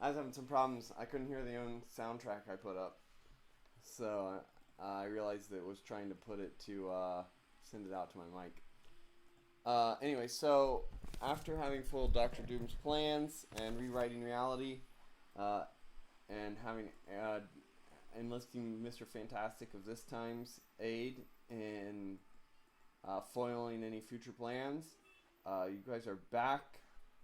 I was having some problems. I couldn't hear the own soundtrack I put up, so I realized that it was trying to put it to send it out to my mic. Anyway, so after having full Doctor Doom's plans and rewriting reality, uh, and having enlisting Mr. Fantastic of this time's aid in foiling any future plans, you guys are back,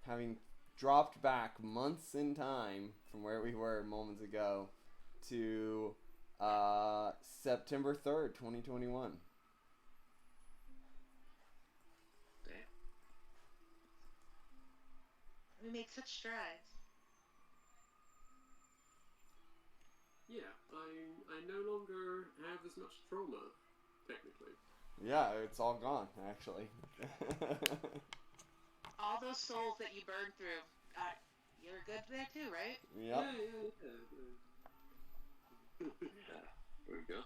having dropped back months in time from where we were moments ago to September 3rd, 2021. Damn. We made such strides. Yeah, I no longer have as much trauma, technically. Yeah, it's all gone, actually. All those souls that you burned through, you're good there too, right? Yep. Yeah. Yeah, there we go.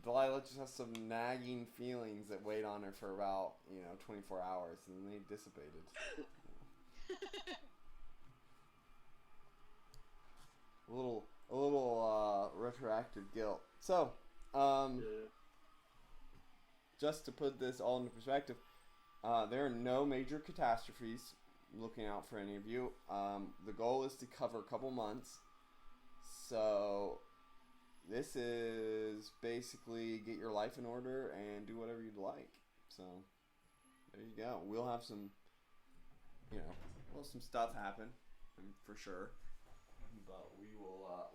Delilah just has some nagging feelings that weighed on her for about, 24 hours, and then they dissipated. A little retroactive guilt. So, Yeah. just to put this all into perspective, there are no major catastrophes looking out for any of you. The goal is to cover a couple months. So, this is basically get your life in order and do whatever you'd like. So, there you go. We'll have some, some stuff happen, for sure. But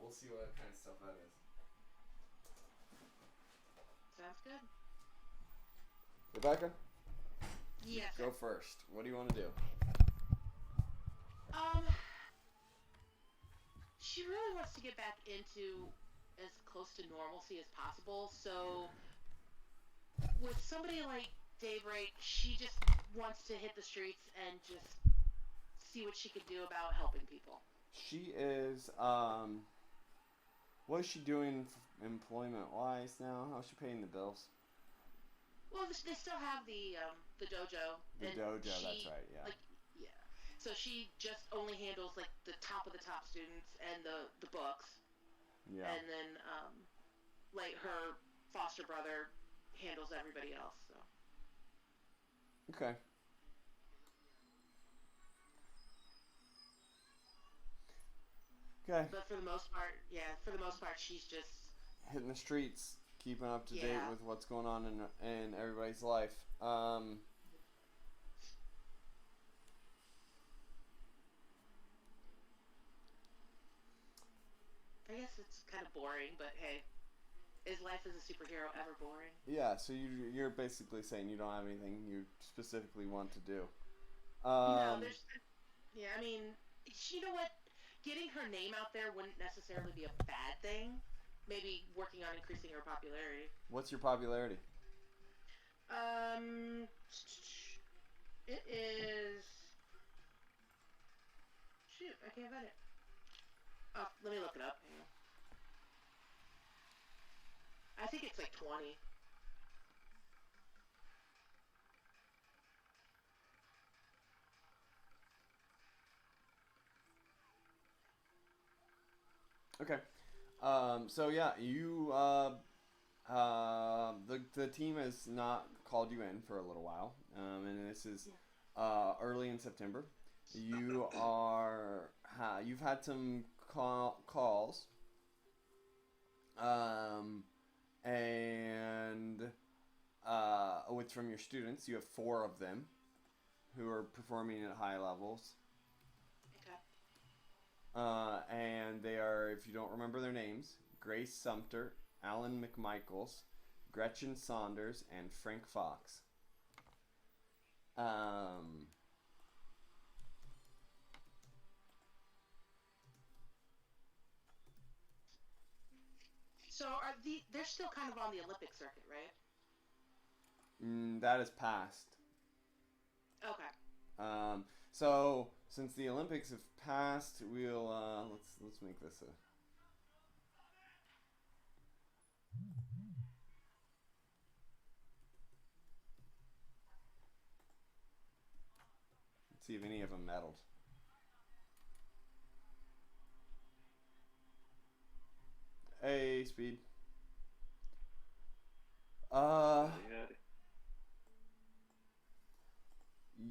we'll see what kind of stuff that is. Sounds good. Rebecca, Yes, sir. go first. What do you want to do? Um, she really wants to get back into as close to normalcy as possible. So, with somebody like Daybreak, she just wants to hit the streets and just see what she can do about helping people. She is, what is she doing employment-wise now? How's she paying the bills? Well, they still have the dojo, The and dojo, that's she right, yeah. like yeah. So she just only handles like the top of the top students and the books, Yeah. and then like her foster brother handles everybody else. So Okay. Okay. but for the most part, yeah, for the most part, she's just Hitting the streets, keeping up to date yeah. with what's going on in everybody's life. I guess it's kind of boring, but hey, is life as a superhero ever boring? Yeah, so you're basically saying you don't have anything you specifically want to do. No, Um, there's yeah. I mean, you know what? Getting her name out there wouldn't necessarily be a bad thing. Maybe working on increasing her popularity. what's your popularity? Um, it is. Shoot, I can't find it. Oh, let me look it up. Hang on. I think it's like 20. Okay. So yeah, you the team has not called you in for a little while, and this is Yeah. early in September. You've had some calls, um, and with from your students. You have four of them who are performing at high levels. Okay. And they are, if you don't remember their names, Grace Sumter, Alan McMichaels, Gretchen Saunders, and Frank Fox. Um, So are they're still kind of on the Olympic circuit, right? that is past. Okay. So since the Olympics have passed, we'll let's make this a. Let's see if any of them medaled. Hey, Speed. Howdy.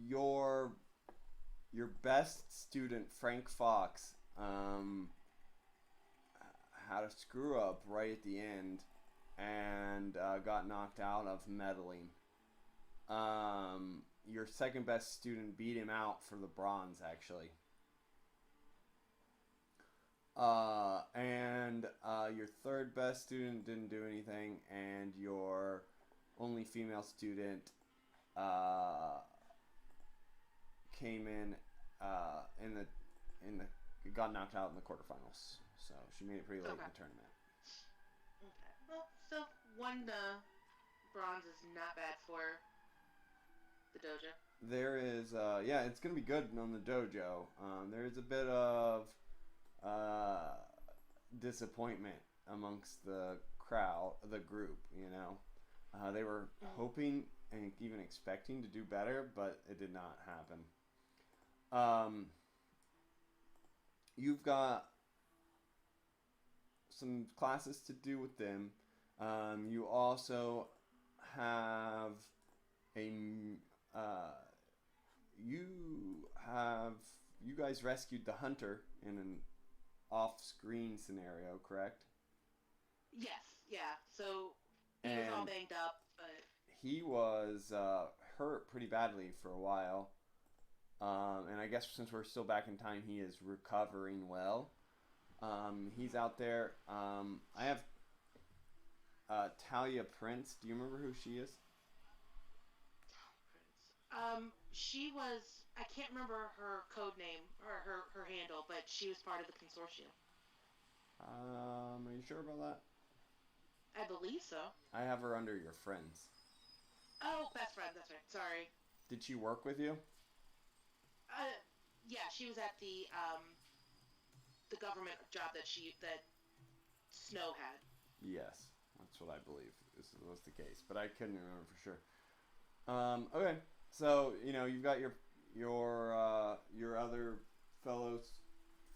Your your best student, Frank Fox, had a screw up right at the end, and got knocked out of meddling. Your second best student beat him out for the bronze, actually. And your third best student didn't do anything, and your only female student uh, came in the got knocked out in the quarterfinals. So she made it pretty late in the tournament. Okay. Well, so one bronze is not bad for the dojo. There is, yeah, it's gonna be good on the dojo. There's a bit of disappointment amongst the crowd, the group. You know, they were hoping and even expecting to do better, but it did not happen. You've got some classes to do with them. You also have a you guys rescued the hunter in an off-screen scenario, correct? Yes, yeah. So he was all banged up, but he was hurt pretty badly for a while. And I guess since we're still back in time, he is recovering well. He's out there. I have Talia Prince. Do you remember who she is? she was. I can't remember her code name or her handle, but she was part of the consortium. Are you sure about that? I believe so. I have her under your friends. Oh, best friend. That's right. Sorry. Did she work with you? Yeah, she was at the government job that Snow had. Yes, that's what I believe was the case, but I couldn't remember for sure. Okay, so you know you've got your other fellows,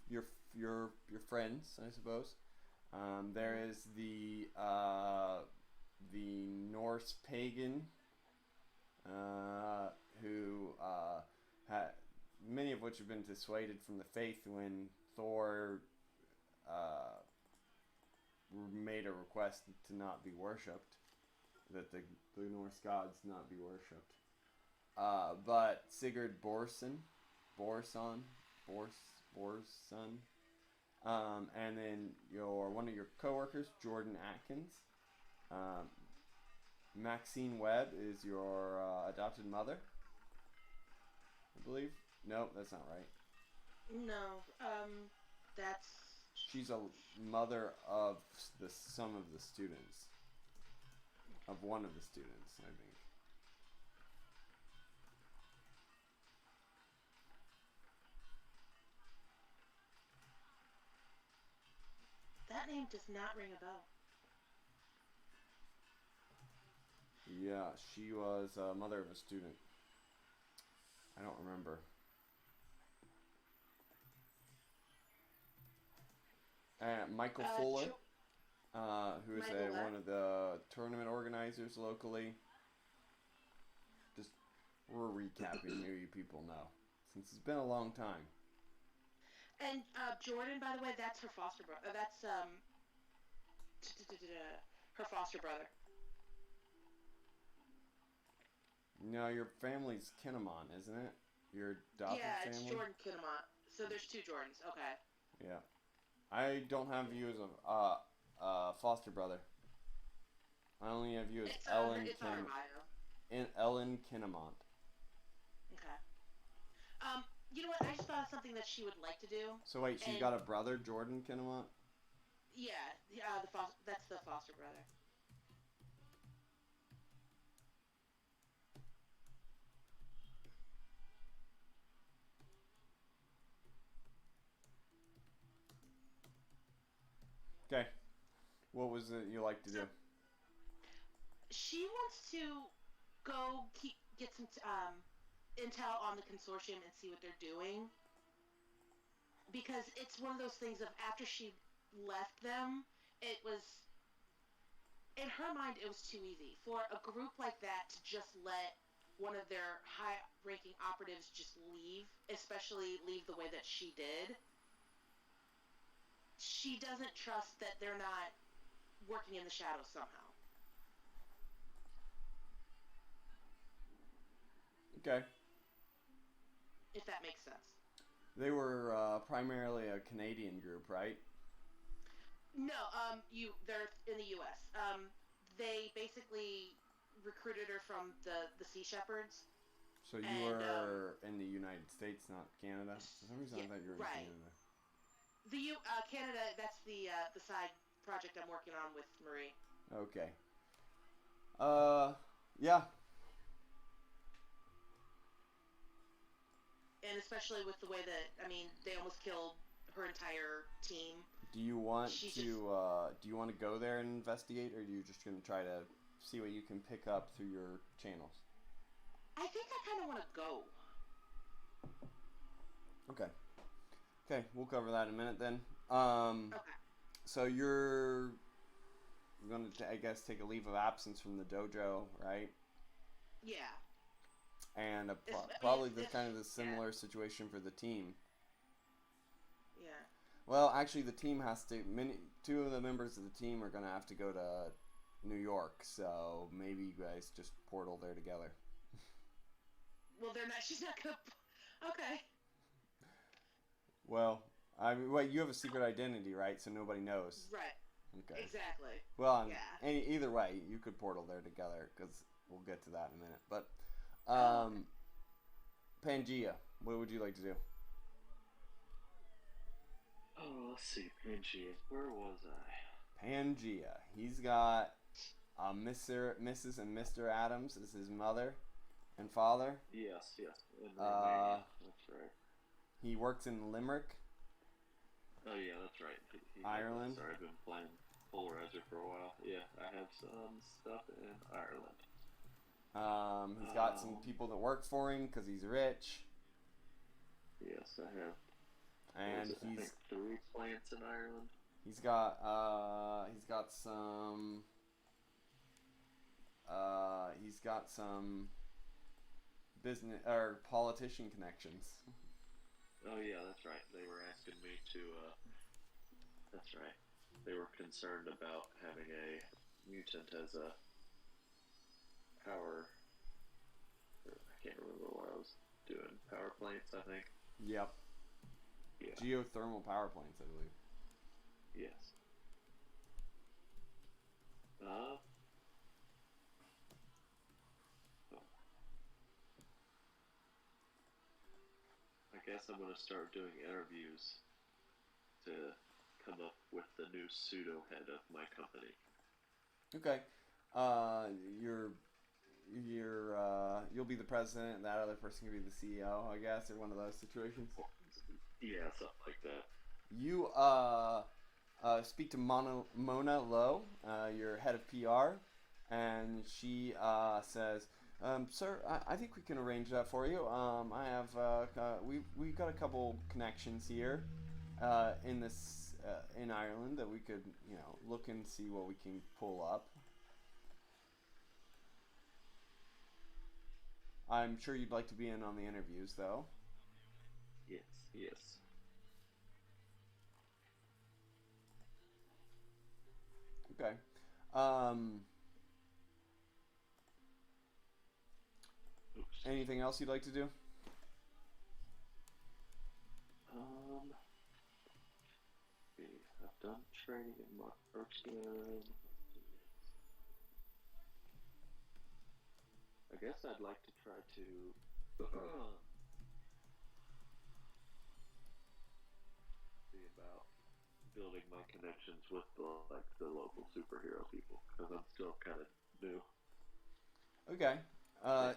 your friends, I suppose. There is the Norse pagan who had many of which have been dissuaded from the faith when Thor made a request to not be worshipped, that the Norse gods not be worshipped. But Sigurd Borson, and then one of your coworkers, Jordan Atkins. Maxine Webb is your adopted mother, I believe. Nope, that's not right. No, that's... She's a mother of some of the students. Of one of the students, I think. That name does not ring a bell. Yeah, she was a mother of a student. I don't remember. Michael Fuller, who is one of the tournament organizers locally. Just we're recapping who you people know, since it's been a long time. And Jordan, by the way, that's her foster brother. That's her foster brother. No, your family's Kinemon, isn't it? Your adopted family? Yeah, it's Jordan Kinemon. So there's two Jordans. Okay. Yeah. I don't have you as a foster brother. I only have you as Ellen Kinemont. Okay. You know what? I just thought of something that she would like to do. So wait, she's got a brother, Jordan Kinemont? Yeah, that's the foster brother. Okay. What was it you like to do? She wants to go get some intel on the consortium and see what they're doing. Because it's one of those things of after she left them, it was, in her mind, it was too easy for a group like that to just let one of their high-ranking operatives just leave, especially leave the way that she did. She doesn't trust that they're not working in the shadows somehow. Okay. If that makes sense. They were primarily a Canadian group, right? No, they're in the U.S. They basically recruited her from the Sea Shepherds. So you And, were in the United States, not Canada. For some reason, I yeah, thought you were in right. Canada. Canada. That's the side project I'm working on with Marie. Okay. Yeah. And especially with the way that, I mean, they almost killed her entire team. Do you want She's to just- do you want to go there and investigate, or are you just gonna try to see what you can pick up through your channels? I think I kind of want to go. Okay. Okay, we'll cover that in a minute then. Okay. So you're gonna, I guess, take a leave of absence from the dojo, right? Yeah. And I mean, probably it's- kind of the yeah. similar situation for the team. Yeah. Well, actually, the team has to. Two of the members of the team are gonna have to go to New York, so maybe you guys just portal there together. Well, they're not. She's not gonna. Okay. Well, I mean, wait, you have a secret identity, right? So nobody knows. Right. Okay. Exactly. Well, Yeah. either way, you could portal there together, because we'll get to that in a minute. But, Okay. Pangea, what would you like to do? Oh, let's see, Pangea. Where was I? Pangea. He's got Mrs. and Mr. Adams as his mother and father. Yes. In Romania. That's right. He works in Limerick. Oh, yeah, that's right. Ireland. Sorry, I've been playing Polarizer for a while. Yeah, I have some stuff in Ireland. He's got some people that work for him because he's rich. Yes, I have. And I think 3 plants in Ireland. he's got some business or politician connections. Oh, yeah, that's right. They were asking me to, that's right. They were concerned about having a mutant as a power, I can't remember what I was doing. Power plants, I think. Yep. Yeah. Geothermal power plants, I believe. Yes. I guess I'm gonna start doing interviews to come up with the new pseudo head of my company. Okay. You'll be the president, and that other person can be the CEO, I guess, or one of those situations. Yeah, something like that. You speak to Mona Lowe, your head of PR, and she says, "Sir, I think we can arrange that for you. I have we've got a couple connections here in Ireland that we could look and see what we can pull up. I'm sure you'd like to be in on the interviews, though." Yes. Okay. Oops. Anything else you'd like to do? I've done training in my first game. I guess I'd like to try to see about building my connections with the local superhero people, because I'm still kind of new. Okay.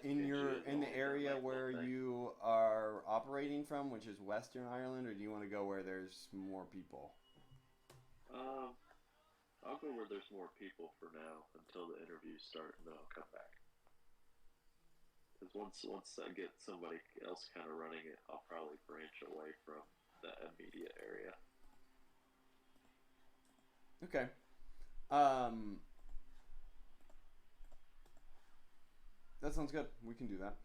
In the Always area done that where one thing. you are operating from, which is Western Ireland, or do you want to go where there's more people? I'll go where there's more people for now until the interviews start, and then I'll come back. Because once I get somebody else kind of running it, I'll probably branch away from the immediate area. Okay. Um, that sounds good. We can do that.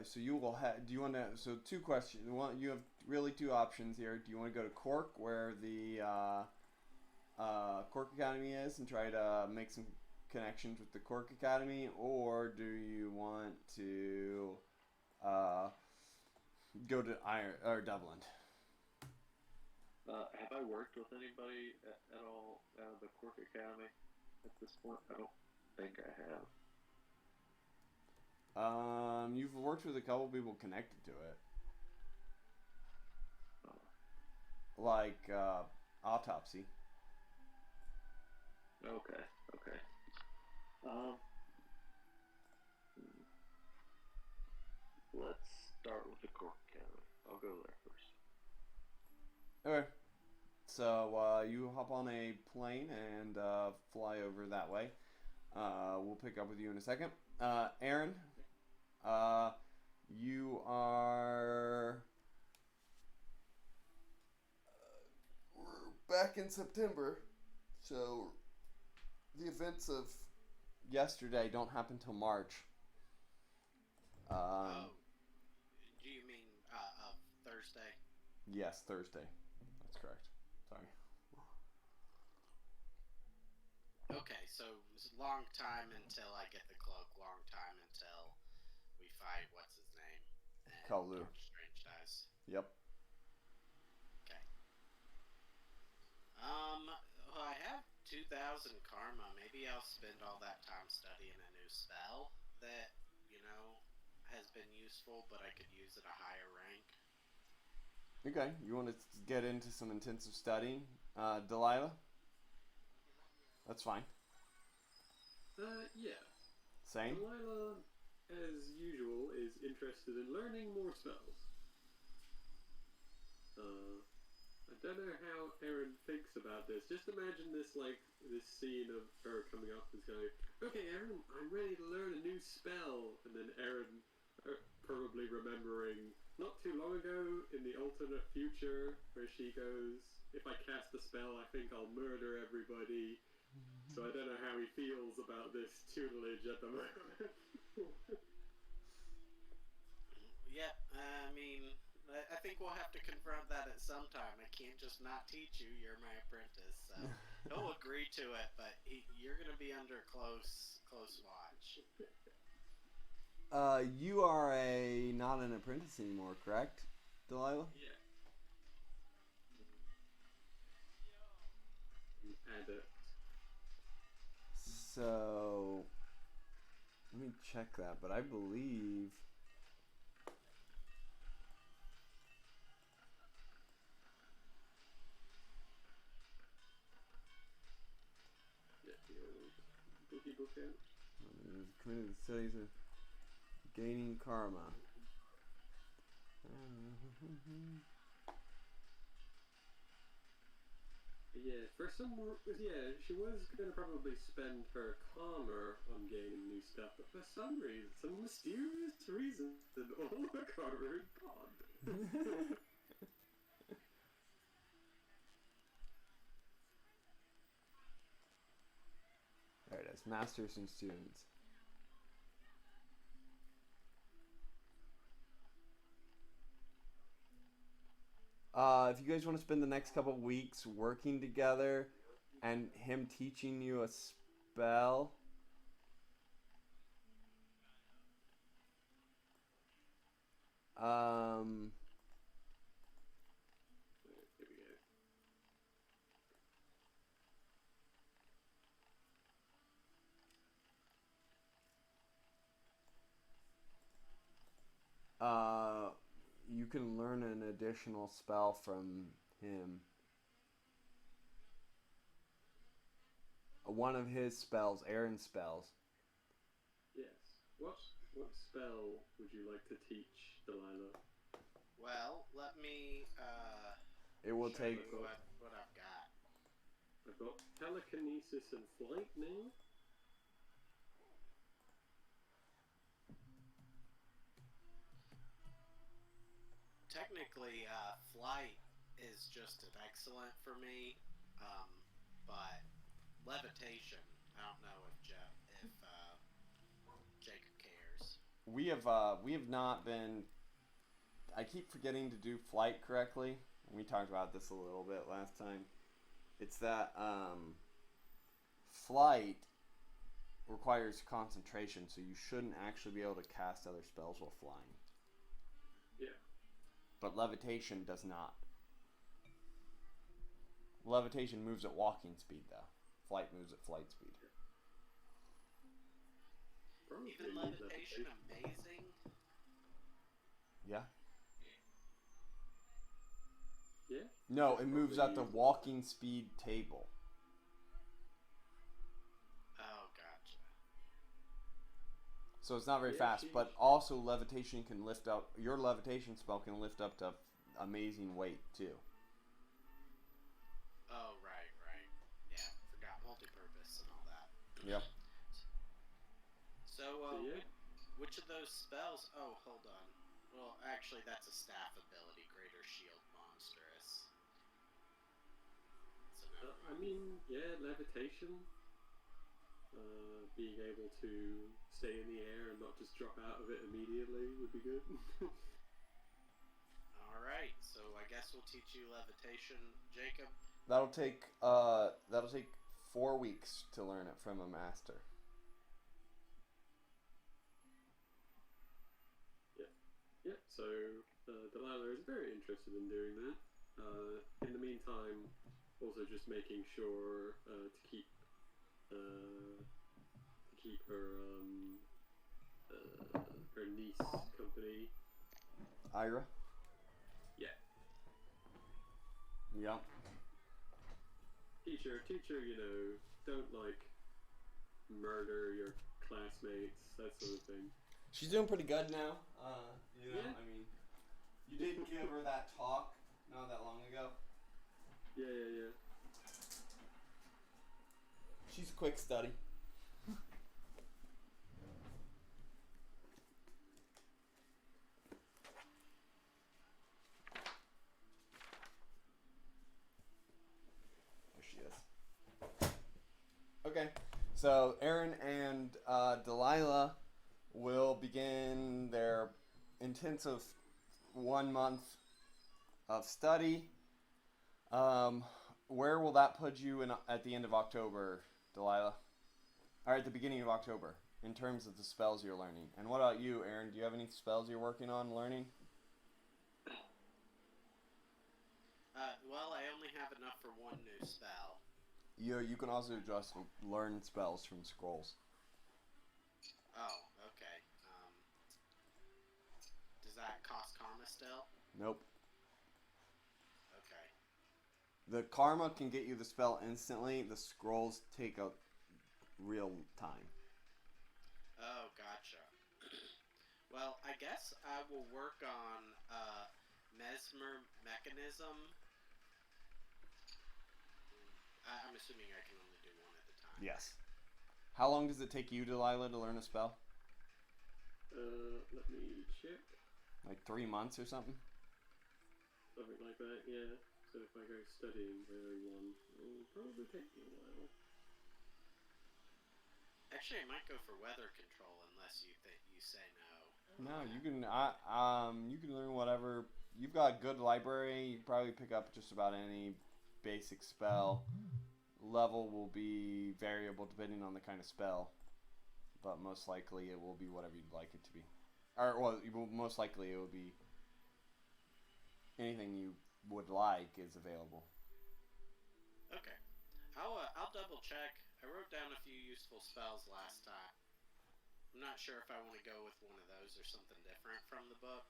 So you will have. Do you want to? So two questions. One, you have really two options here. Do you want to go to Cork, where the Cork Academy is, and try to make some connections with the Cork Academy, or do you want to go to Dublin? Have I worked with anybody at all out of the Cork Academy at this point? I don't think I have. You've worked with a couple people connected to it, like Autopsy. Okay. Um, let's start with the Cork Academy. I'll go there first. Okay. So you hop on a plane and fly over that way. We'll pick up with you in a second. Aaron, you are we're back in September, so the events of yesterday don't happen till March. Do you mean of Thursday? Yes, Thursday. That's correct. Sorry. Okay, so it's a long time until I get the cloak. Long time until we fight. What's his name? And Kalu. Doctor Strange dies. Yep. Okay. Well, I have 2,000 karma. Maybe I'll spend all that time studying a new spell that has been useful, but I could use at a higher rank. Okay. You want to get into some intensive studying, Delilah? That's fine. Yeah. Same. Delilah, as usual, is interested in learning more spells. I don't know how Aaron thinks about this. Just imagine this scene of her coming up and going, "Okay, Aaron, I'm ready to learn a new spell," and then Aaron probably remembering not too long ago in the alternate future where she goes, "If I cast a spell, I think I'll murder everybody." So I don't know how he feels about this tutelage at the moment. Yeah, I mean, I think we'll have to confront that at some time. I can't just not teach you. You're my apprentice, so he'll agree to it, but you're going to be under close watch. You are not an apprentice anymore, correct, Delilah? Yeah. Adept. So let me check that, but I believe Yeah, the old boogie book out. committed to studies of gaining karma. Yeah, she was going to probably spend her karma on gaining new stuff, but for some reason, some mysterious reason, all her karma is gone. There it is, masters and students. If you guys want to spend the next couple weeks working together and him teaching you a spell, Here we go. you can learn an additional spell from him. One of his spells, Aaron's spells. Yes. What spell would you like to teach, Delilah? Well, let me It will show take. you what I've got. I've got telekinesis and flight now. Technically, flight is just an excellent for me. But levitation, I don't know if Jacob cares. We have not been. I keep forgetting to do flight correctly. We talked about this a little bit last time. It's that flight requires concentration, so you shouldn't actually be able to cast other spells while flying. Yeah. But levitation does not. Levitation moves at walking speed, though. Flight moves at flight speed. Probably Even levitation, amazing. Yeah? Yeah. No, it moves at the walking speed table. Oh, gotcha. So it's not very Yeah, fast, but also levitation can lift up. Your levitation spell can lift up to amazing weight too. Oh, right. Yeah, forgot multi-purpose and all that. Yep. So, yeah. which of those spells? Oh, hold on. Well, actually, that's a staff ability. Greater Shield Monstrous. So never I mean, yeah, levitation. Being able to stay in the air and not just drop out of it immediately would be good. Alright, so I guess we'll teach you levitation, Jacob. That'll take 4 weeks to learn it from a master. Yeah, so Delilah is very interested in doing that. In the meantime, also just making sure to keep her niece company. Ira? Yeah. Yep. Teacher, don't murder your classmates, that sort of thing. She's doing pretty good now. Yeah. I mean, you did give her that talk not that long ago. Yeah. She's a quick study. There she is. Okay, so Aaron and Delilah will begin their intensive 1 month of study. Where will that put you at the end of October, Delilah? Or at the beginning of October, in terms of the spells you're learning. And what about you, Aaron? Do you have any spells you're working on learning? Well, I only have enough for one new spell. You can also just learn spells from scrolls. Oh, okay. Does that cost karma still? Nope. Okay. The karma can get you the spell instantly. The scrolls take a real time. Oh, gotcha. Well, I guess I will work on Mesmer Mechanism. I'm assuming I can only do one at a time. Yes. How long does it take you, Delilah, to learn a spell? Let me check. Like 3 months or something? Something like that, yeah. So if I go studying for one, it'll probably take me a while. Actually, I might go for weather control unless you say no. No, you can. You can learn whatever. You've got a good library. You can probably pick up just about any basic spell. Level will be variable depending on the kind of spell, but most likely it will be whatever you'd like it to be. Or well, most likely it will be anything you would like is available. Okay. I'll double check. I wrote down a few useful spells last time. I'm not sure if I want to go with one of those or something different from the book.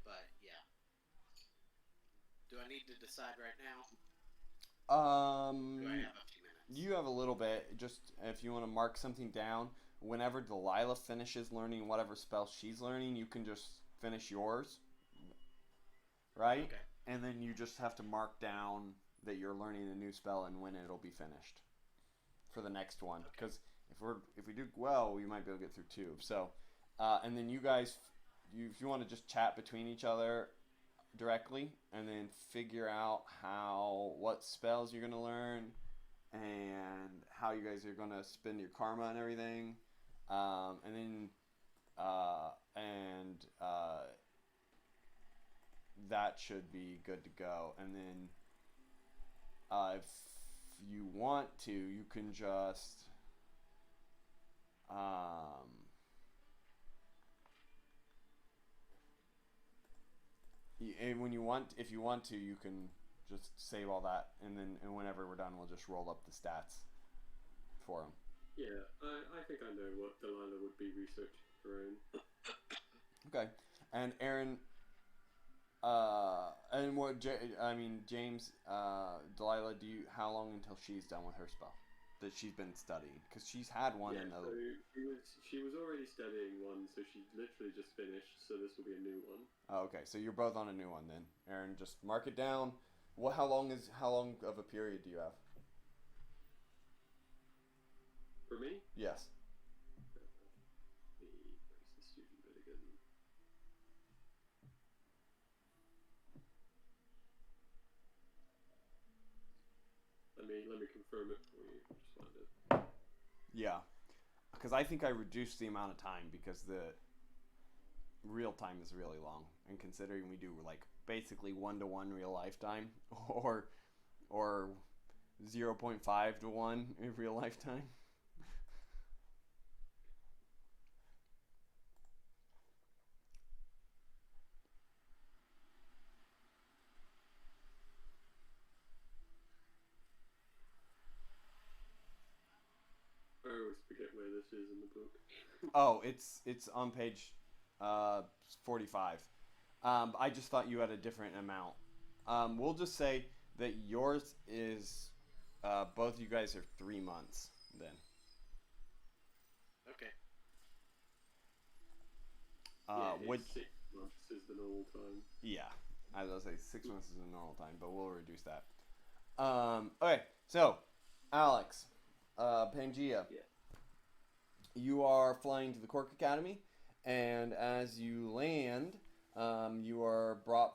But yeah. Do I need to decide right now? Do I have a few minutes? You have a little bit. Just if you want to mark something down, whenever Delilah finishes learning whatever spell she's learning, you can just finish yours. Right? Okay. And then you just have to mark down that you're learning a new spell and when it'll be finished for the next one. Because if we do well, we might be able to get through 2. So, and then you guys, if you want to just chat between each other, directly, and then figure out what spells you're gonna learn, and how you guys are gonna spend your karma and everything, and then and that should be good to go. And then if you want to, you can just and if you want to, you can just save all that, and whenever we're done, we'll just roll up the stats for them. Yeah, I think I know what Delilah would be researching her own. Okay, and Aaron, and James, Delilah, how long until she's done with her spell that she's been studying? Because she's had one in the. So she was already studying one, so she literally just finished. So this will be a new one. Oh, okay, so you're both on a new one then. Aaron, just mark it down. How long of a period do you have? For me? Yes. Where's the student bit again? Let me confirm it for you. Just find it. Yeah, because I think I reduced the amount of time because the real time is really long, and considering we do like basically 1-to-1 real life time, or 0.5 to 1 in real life time. I always forget where this is in the book. Oh, it's on page 45. I just thought you had a different amount. We'll just say that yours is both you guys are 3 months then. Okay. Which 6 months is the normal time. yeah, I was gonna say 6 months is the normal time, but we'll reduce that. Okay, so Alex, Pangea. Yeah. You are flying to the Cork Academy, and as you land, you are brought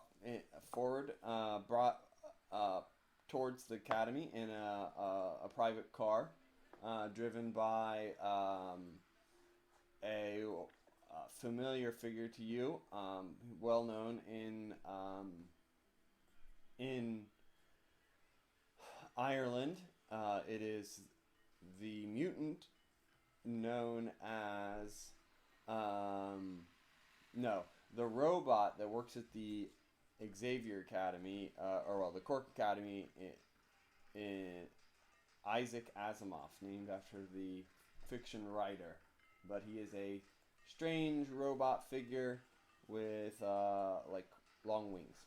towards the academy in a private car, driven by a familiar figure to you, well known in Ireland. It is the mutant known as the robot that works at the Xavier Academy, the Cork Academy, in Isaac Asimov, named after the fiction writer. But he is a strange robot figure with long wings.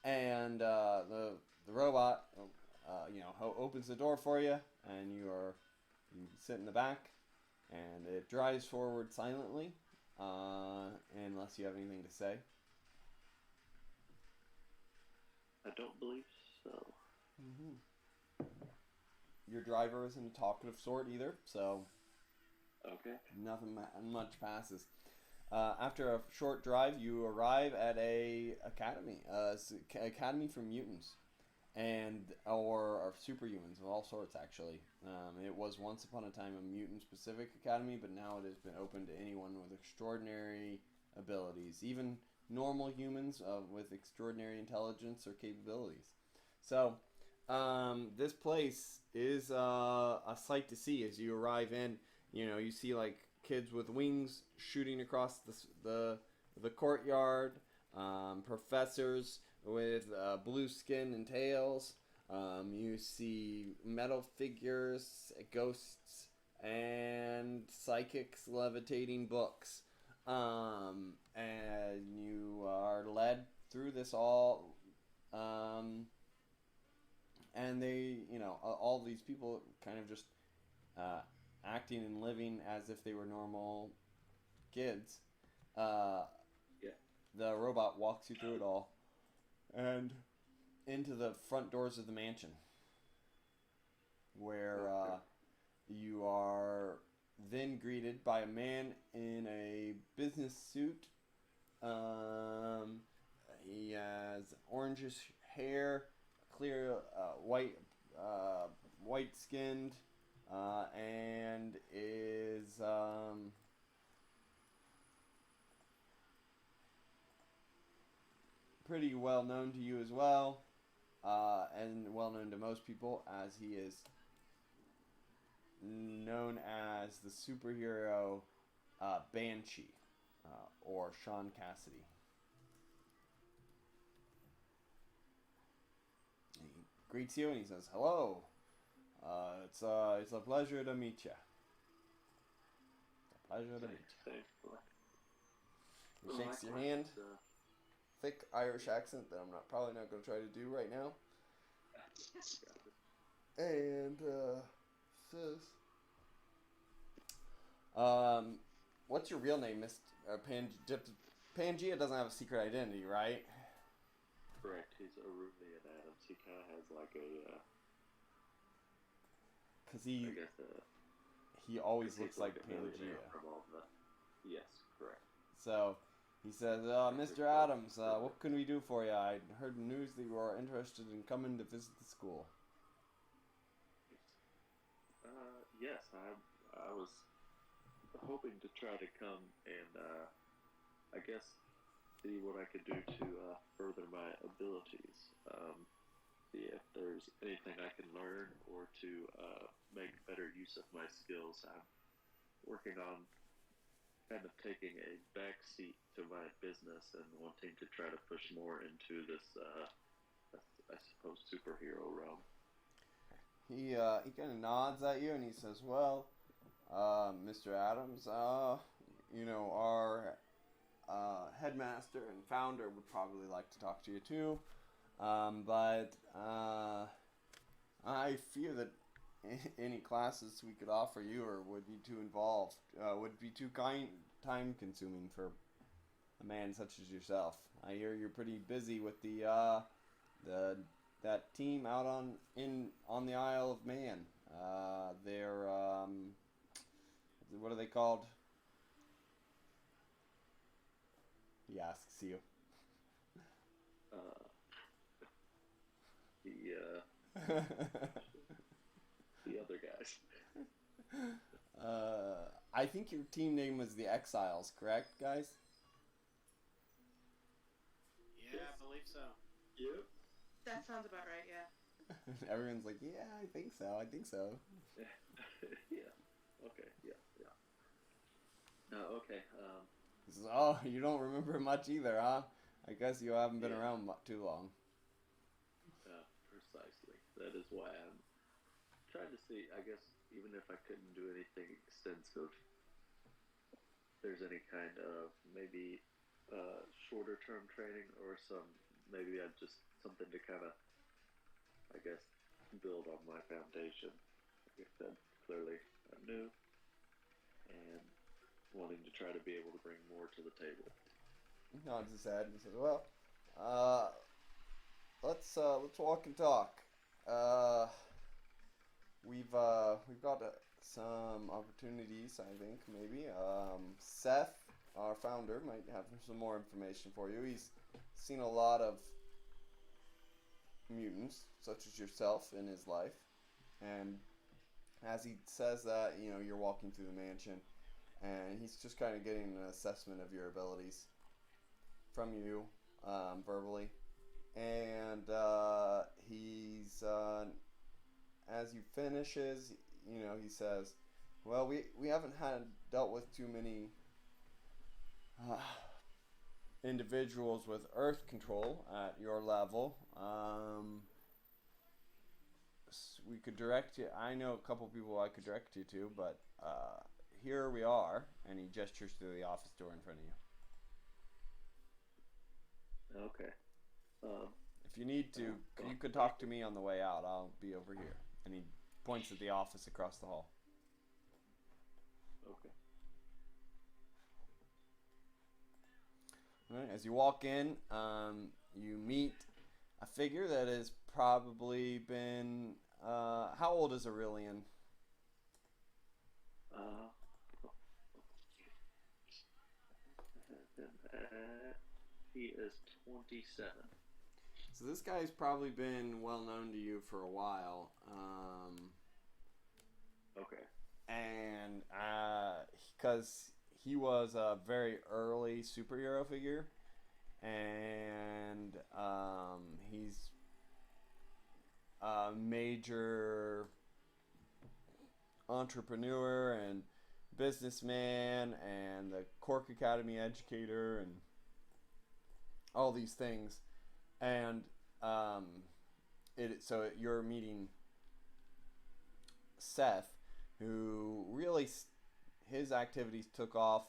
And the robot opens the door for you, and you sit in the back, and it drives forward silently, unless you have anything to say. I don't believe so. Mm-hmm. Your driver isn't a talkative sort either, so Okay. nothing much passes. After a short drive, you arrive at a academy, academy for mutants, or superhumans of all sorts. Actually, it was once upon a time a mutant-specific academy, but now it has been open to anyone with extraordinary abilities, even normal humans with extraordinary intelligence or capabilities. So, this place is a sight to see as you arrive in. You see like kids with wings shooting across the courtyard, professors with blue skin and tails. You see metal figures, ghosts, and psychics levitating books. And you are led through this all. And they, all these people kind of just acting and living as if they were normal kids. The robot walks you through it all and into the front doors of the mansion, where you are then greeted by a man in a business suit He has orangish hair, clear white skinned, and is pretty well known to you as well, and well known to most people, as he is known as the superhero Banshee, or Sean Cassidy. He greets you and he says, "Hello. It's a pleasure to meet you. It's a pleasure to meet you." He shakes your hand. Thick Irish accent that I'm probably not going to try to do right now. And says, "What's your real name, Miss Pangea? Doesn't have a secret identity, right?" Correct. He's Arumian Adams. He kind of has like a. Because I guess he always he's looks like a millionaire Pangea. from all the. Yes, correct. So he says, "Mr. Adams, what can we do for you? I heard news that you are interested in coming to visit the school." Yes, I was hoping to try to come and I guess see what I could do to further my abilities. See if there's anything I can learn or to make better use of my skills. I'm working on kind of taking a back seat to my business and wanting to try to push more into this, I suppose, superhero realm. He kind of nods at you and he says, "Well, Mr. Adams, our headmaster and founder would probably like to talk to you too, but I fear that any classes we could offer you or would be too involved, would be too time consuming for a man such as yourself. I hear you're pretty busy with that team out on the Isle of Man. They're what are they called?" He asks you. The other guys. I think your team name was the Exiles, correct, guys? Yeah, I believe so. Yep. That sounds about right, yeah. Everyone's like, "Yeah, I think so. I think so." Yeah. Okay. Yeah. No. Okay. He says, "Oh, you don't remember much either, huh? I guess you haven't been around too long." Precisely. That is why I'm trying to see. I guess even if I couldn't do anything extensive, there's any kind of maybe shorter term training or maybe I just something to kind of, I guess, build on my foundation. Like I said, clearly I'm new and wanting to try to be able to bring more to the table. He nods his head and he says, "Well, let's walk and talk. We've got some opportunities, I think, maybe. Seth, our founder, might have some more information for you. He's seen a lot of mutants, such as yourself, in his life. And as he says that, you're walking through the mansion, and he's just kind of getting an assessment of your abilities from you, verbally. And he's as he finishes, he says, "Well, we haven't dealt with too many individuals with Earth control at your level. We could direct you. I know a couple people I could direct you to, but here we are." And he gestures to the office door in front of you. Okay. If you need to, you could talk to me on the way out. I'll be over here. And he points at the office across the hall. Okay. All right, as you walk in, you meet a figure that has probably been... how old is Aurelian? Been He is 27. So this guy's probably been well known to you for a while. Okay. And because he was a very early superhero figure, and he's a major entrepreneur and businessman and the Cork Academy educator and all these things. And you're meeting Seth, who really his activities took off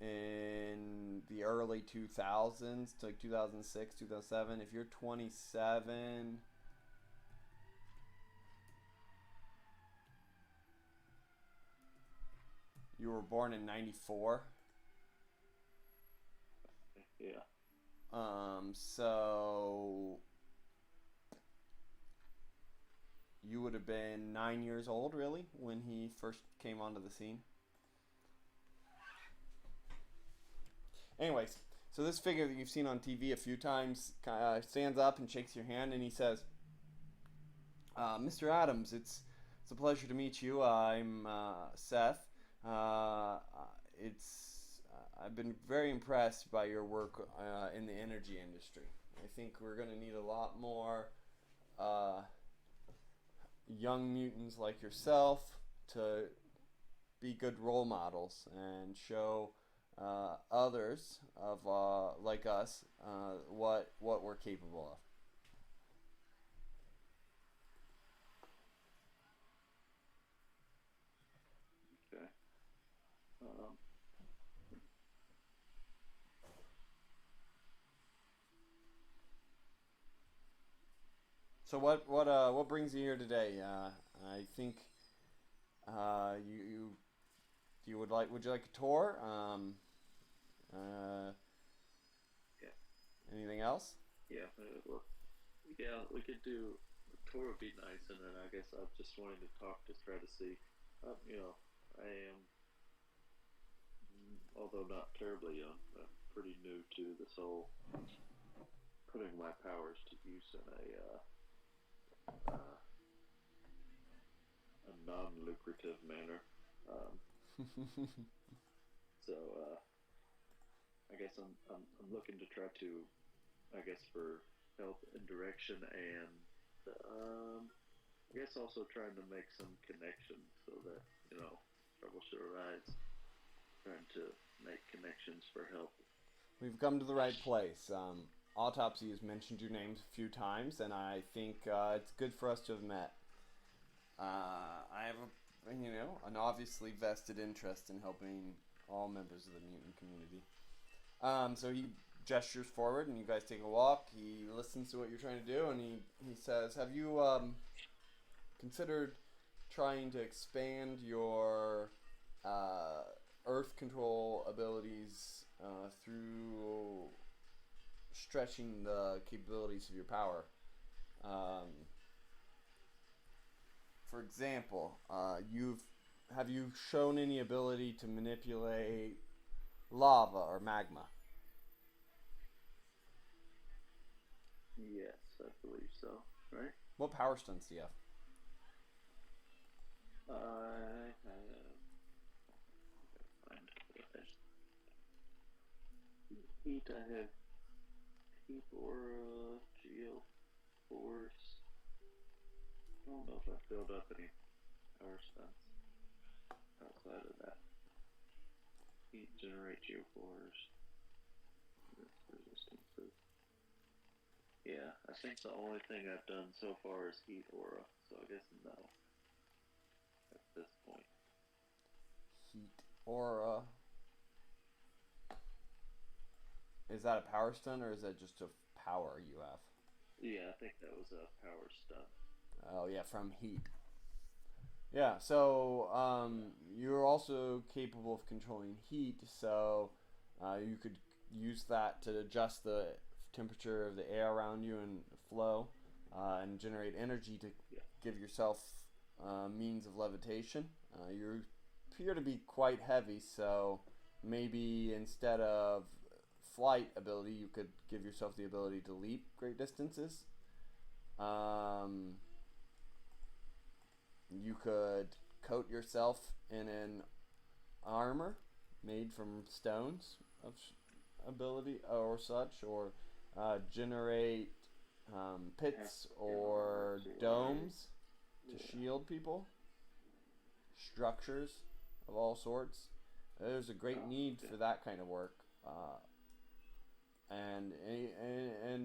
in the early 2000s, like 2006, 2007. If you're 27, you were born in 94. Yeah. So you would have been 9 years old, really, when he first came onto the scene. Anyways, so this figure that you've seen on TV a few times stands up and shakes your hand, and he says, "Mr. Adams, it's a pleasure to meet you. I'm Seth. I've been very impressed by your work in the energy industry. I think we're going to need a lot more young mutants like yourself to be good role models and show others of like us what we're capable of." Okay. So what brings you here today? I think would you like a tour? Yeah. Anything else? Yeah. We could do a tour would be nice, and then I guess I just wanted to talk to try to see. I am, although not terribly young, pretty new to this whole putting my powers to use in a non-lucrative manner. So I guess I'm looking to try to, I guess, for help and direction, and I guess also trying to make some connections so that trouble should arise. Trying to make connections for help. We've come to the right place. Autopsy has mentioned your names a few times, and I think it's good for us to have met. I have an obviously vested interest in helping all members of the mutant community. So he gestures forward, and you guys take a walk. He listens to what you're trying to do, and he says, "Have you considered trying to expand your earth control abilities through stretching the capabilities of your power? For example, have you shown any ability to manipulate lava or magma?" Yes, I believe so. Right? What power stunts do you have? I find heat. I have heat, aura, geo force. I don't know if I filled up any power stunts outside of that. Heat, generate geoforce, resistances. Yeah, I think the only thing I've done so far is heat aura, so I guess no. At this point. Heat aura. Is that a power stun, or is that just a power you have? Yeah, I think that was a power stun. Oh yeah, from heat. Yeah, so you're also capable of controlling heat, so you could use that to adjust the temperature of the air around you and flow, and generate energy to give yourself means of levitation. You appear to be quite heavy, so maybe instead of flight ability, you could give yourself the ability to leap great distances. You could coat yourself in an armor made from stones of ability or such, or generate pits or domes to shield people, structures of all sorts. There's a great need for that kind of work, and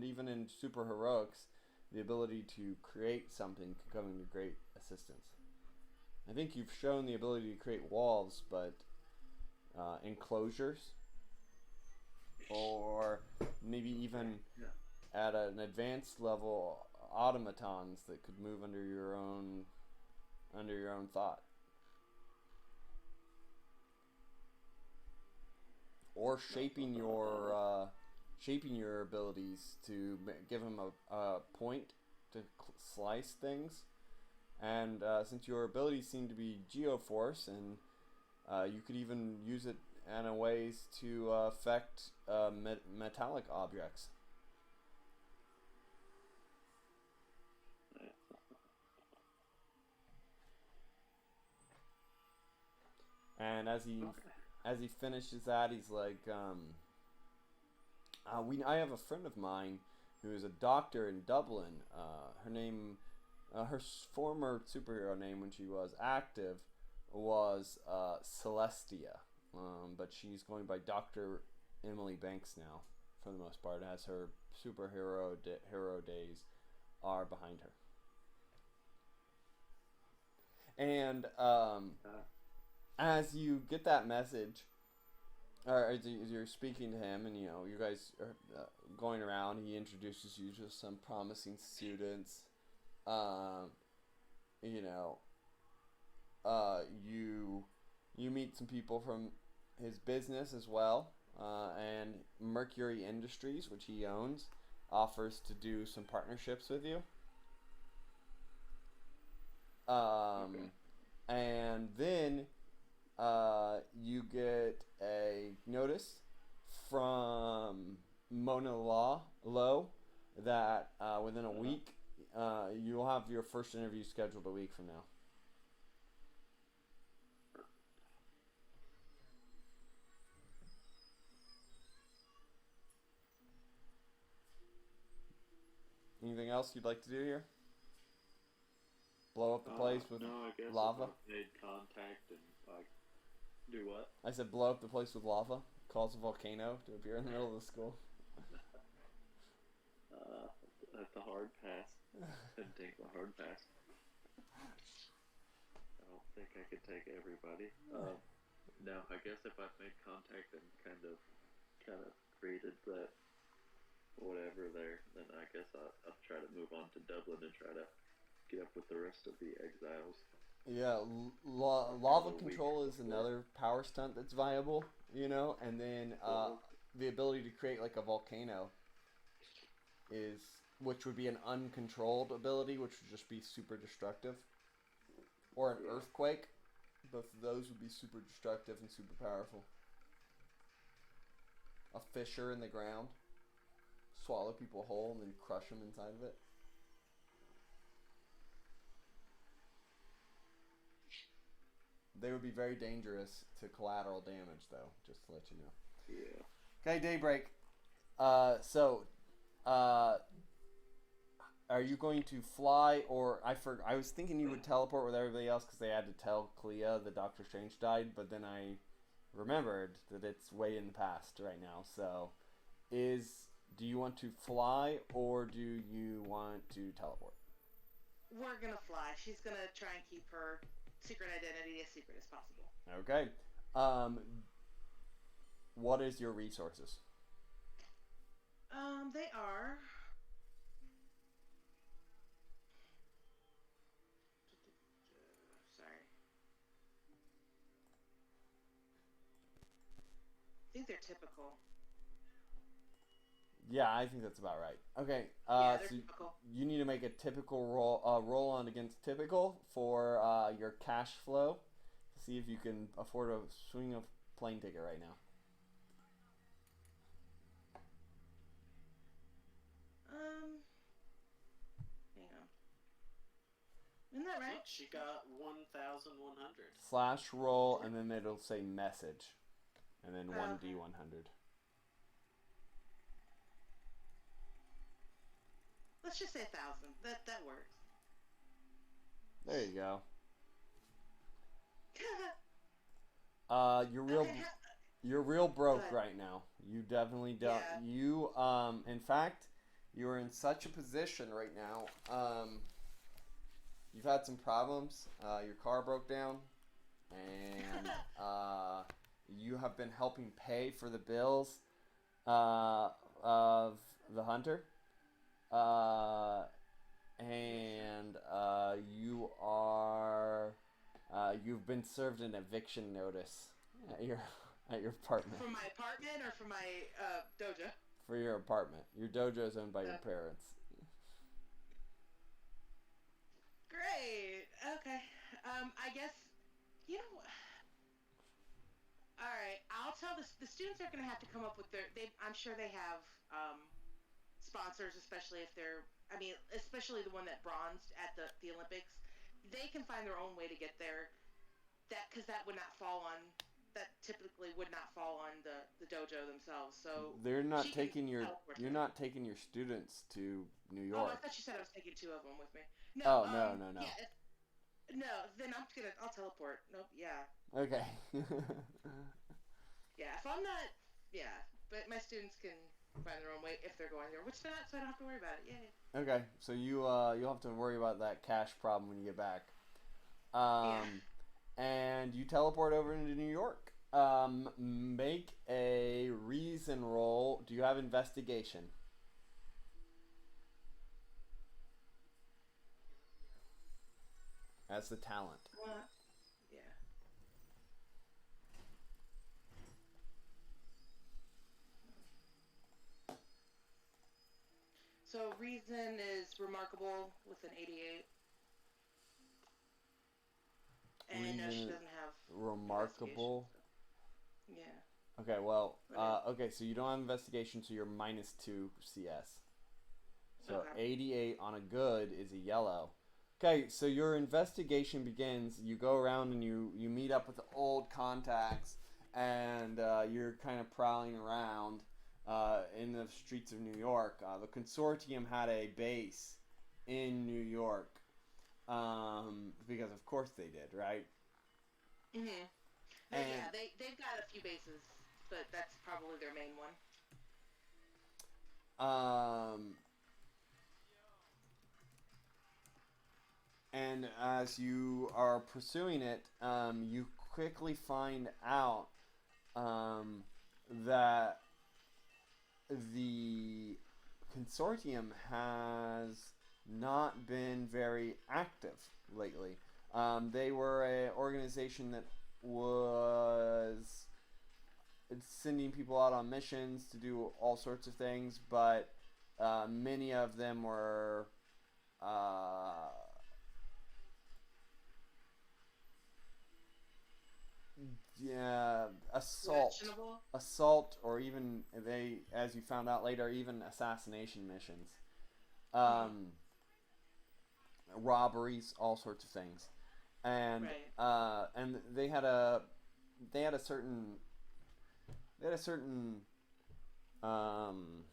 even in super heroics, the ability to create something can come into great assistance. I think you've shown the ability to create walls, but enclosures, or maybe even at an advanced level, automatons that could move under your own thought, or shaping your abilities to give them a point to slice things. And since your abilities seem to be geoforce, and you could even use it in a ways to affect metallic objects. And as he finishes that, he's like, I have a friend of mine who is a doctor in Dublin. Her former superhero name when she was active was Celestia, but she's going by Dr. Emily Banks now, for the most part, as her superhero hero days are behind her. And as you get that message, or as you're speaking to him, and you guys are going around, he introduces you to some promising students. You meet some people from his business as well, and Mercury Industries, which he owns, offers to do some partnerships with you. And then you get a notice from Mona Lowe that within a week you'll have your first interview scheduled a week from now. Anything else you'd like to do here? Blow up the place with lava? Made contact and do what? I said blow up the place with lava. Cause a volcano to appear in the middle of the school. That's a hard pass. Couldn't take the hard pass. I don't think I could take everybody. No, I guess if I've made contact and kind of created that whatever there, then I guess I'll try to move on to Dublin and try to get up with the rest of the exiles. Yeah, lava control is another power stunt that's viable, and then the ability to create like a volcano which would be an uncontrolled ability, which would just be super destructive, or an earthquake. Both of those would be super destructive and super powerful. A fissure in the ground, swallow people whole and then crush them inside of it. They would be very dangerous to collateral damage, though, just to let you know. Yeah. Okay, Daybreak. Are you going to fly, or I was thinking you would teleport with everybody else because they had to tell Clea that Doctor Strange died, but then I remembered that it's way in the past right now. So, do you want to fly, or do you want to teleport? We're gonna fly. She's gonna try and keep her secret identity as secret as possible. Okay. What is your resources? They are. Sorry. I think they're typical. Yeah, I think that's about right. Okay. Yeah, they're typical. You need to make a typical roll on against typical for your cash flow. See if you can afford to swing a plane ticket right now. hang on. Isn't that right? Look, she got 1,100. Slash roll, and then it'll say message, and then Oh, okay. 1d100. Let's just say 1,000. That works. There you go. Okay, You're real broke Good. right now. You definitely don't. Yeah. You in fact, you're in such a position right now. You've had some problems. Your car broke down, and you have been helping pay for the bills of the hunter. And you've been served an eviction notice at your apartment. from my apartment or from my dojo? For your apartment. Your dojo is owned by your parents. Great. Okay. I guess you know. All right. I'll tell the students are going to have to come up with I'm sure they have sponsors, especially if they're. I mean, especially the one that bronzed at the Olympics. They can find their own way to get there. Because that would not fall on. That typically would not fall on the dojo themselves. So They're not she can taking your. teleport You're them. not taking your students to New Oh, I York. thought you said I was taking 2 of them with me. Oh, no. Yeah. No, then I'll teleport. Nope. Yeah. Okay. Yeah. If I'm not. Yeah. But my students can find their own way if they're going there, which they're not, so I don't have to worry about it. Yay. Okay, so you'll have to worry about that cash problem when you get back. Yeah. And you teleport over into New York. Make a reason roll. Do you have investigation? That's the talent. Yeah. So reason is remarkable with an 88. And no, she Reason doesn't have remarkable. investigation, so- Okay, well, Okay. okay, so you don't have investigation, so you're -2 CS. So Okay. 88 on a good is a yellow. Okay, so your investigation begins. You go around and you meet up with old contacts, and you're kind of prowling around in the streets of New York. The consortium had a base in New York, because of course they did, right? Mhm. And Yeah, they've got a few bases, but that's probably their main one. And as you are pursuing it, you quickly find out that the consortium has not been very active lately. They were an organization that was sending people out on missions to do all sorts of things, but many of them were yeah, assault, or even as you found out later, even assassination missions, robberies, all sorts of things, and Right. and they had a certain um,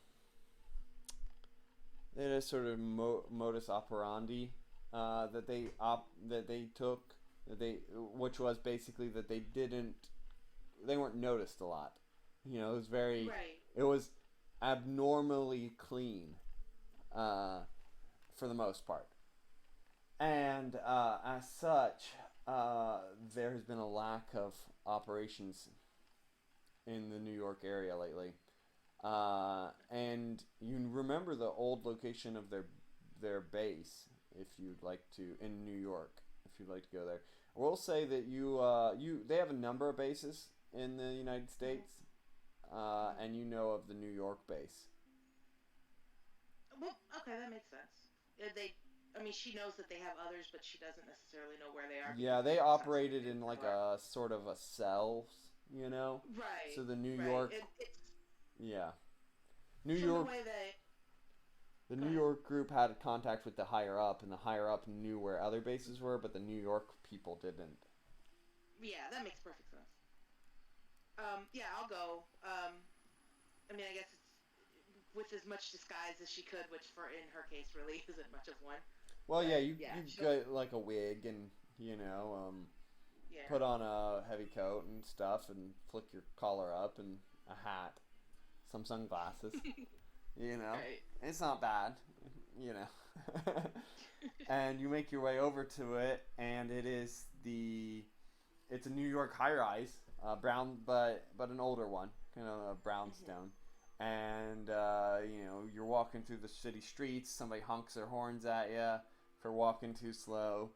they had a sort of modus operandi that they took, which was basically that they weren't noticed a lot. It was Right. it was abnormally clean, for the most part, and as such, there has been a lack of operations in the New York area lately. And you remember the old location of their base, if you'd like to, in New York, if you'd like to go there. I will say that they have a number of bases in the United States, and you know of the New York base. Well, okay, that makes sense. I mean, she knows that they have others, but she doesn't necessarily know where they are. Yeah, they operated in like a sort of a cells, Right. So the New right. York, It's yeah, New from York. the way they. The Go New ahead. York group had contact with the higher up, and the higher up knew where other bases were, but the New York people didn't. Yeah, that makes perfect sense. Yeah, I'll go. I mean, I guess it's with as much disguise as she could, which for in her case really isn't much of one. Well, yeah, But, you yeah, you she'll- get like a wig and Yeah. put on a heavy coat and stuff, and flick your collar up and a hat, some sunglasses. Right. It's not bad, you know. And you make your way over to it, and it's a New York high-rise, brown, but an older one, kind of a brownstone. And you're walking through the city streets. Somebody honks their horns at you for walking too slow.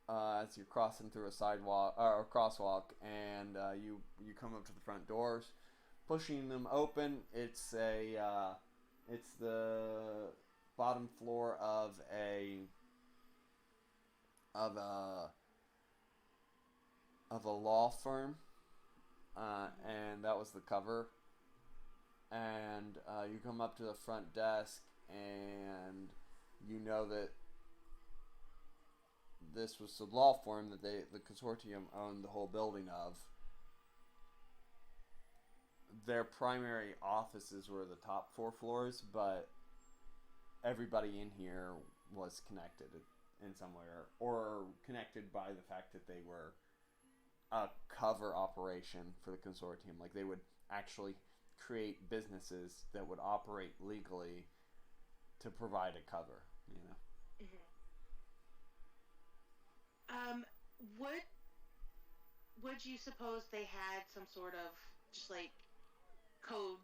As you're crossing through a sidewalk or a crosswalk, and you come up to the front doors, pushing them open. It's the bottom floor of a law firm, and that was the cover. And you come up to the front desk, and you know that this was the law firm that the consortium owned the whole building of. Their primary offices were the top 4 floors, but everybody in here was connected in some way, or connected by the fact that they were a cover operation for the consortium. Like, they would actually create businesses that would operate legally to provide a cover, Would you suppose they had some sort of just like code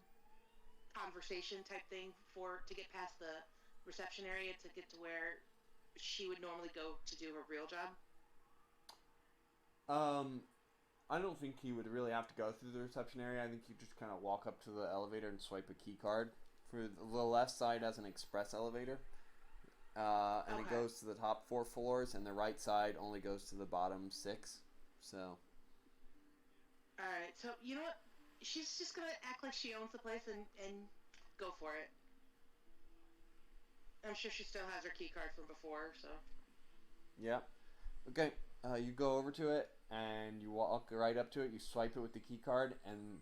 conversation type thing to get past the reception area to get to where she would normally go to do her real job? I don't think you would really have to go through the reception area. I think you just kind of walk up to the elevator and swipe a key card. For the left side has an express elevator, and it Okay. goes to the top 4 floors, and the right side only goes to the bottom 6. So, Alright, so you know what? She's just gonna act like she owns the place and go for it. I'm sure she still has her key card from before, so. yeah. Okay, you go over to it, and you walk right up to it. You swipe it with the key card, and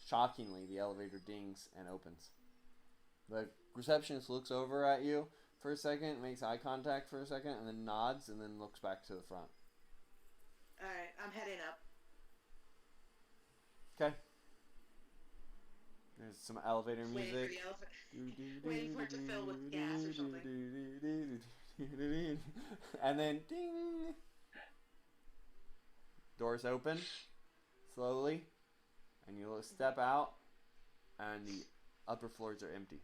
shockingly, the elevator dings and opens. The receptionist looks over at you for a second, makes eye contact for a second, and then nods, and then looks back to the front. Alright, I'm heading up. Okay. There's some elevator Waiting for music. the elephant. Waiting for it to fill with gas or something. And then ding. Doors open slowly, and you step out, and the upper floors are empty.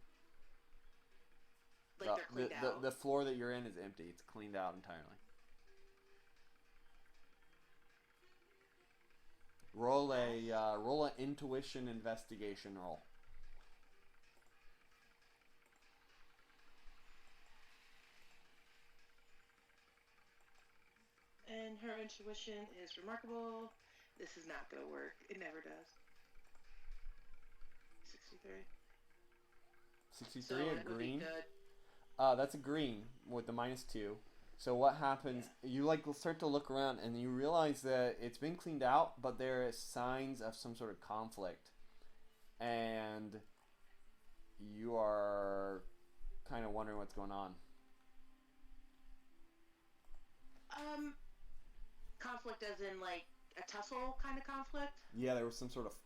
Like they're cleaned out. The floor that you're in is empty. It's cleaned out entirely. Roll a intuition investigation roll. And her intuition is remarkable. This is not gonna work. It never does. 63. 63, So a it would be green. good. That's a green with the -2. So what happens? You start to look around, and you realize that it's been cleaned out, but there is signs of some sort of conflict, and you are kind of wondering what's going on. Conflict as in like a tussle kind of conflict? Yeah, there was some sort of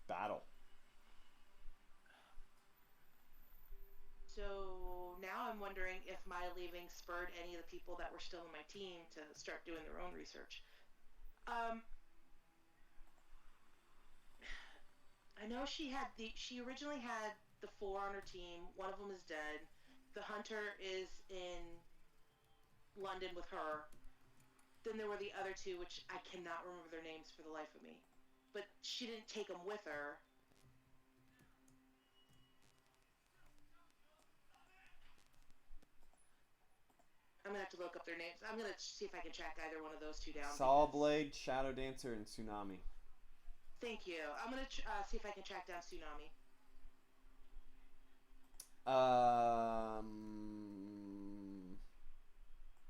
battle. So now I'm wondering if my leaving spurred any of the people that were still in my team to start doing their own research. I know she originally had the 4 on her team. One of them is dead. The hunter is in London with her. Then there were the other 2, which I cannot remember their names for the life of me. But she didn't take them with her. I'm gonna have to look up their names. I'm gonna see if I can track either one of those 2 down. Sawblade, Shadow Dancer, and Tsunami. Thank you. I'm gonna see if I can track down Tsunami.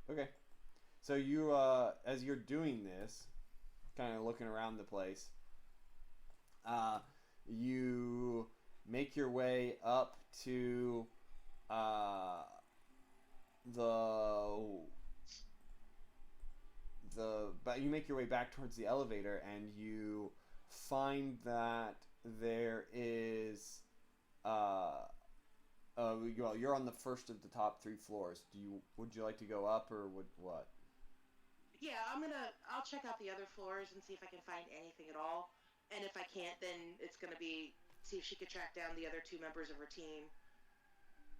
Okay. So you, as you're doing this, kind of looking around the place, you make your way up to but you make your way back towards the elevator, and you find that there is well, you're on the first of the top 3 floors. Would you like to go up, or what? Yeah, I'll check out the other floors and see if I can find anything at all. And if I can't, then it's gonna be see if she could track down the other 2 members of her team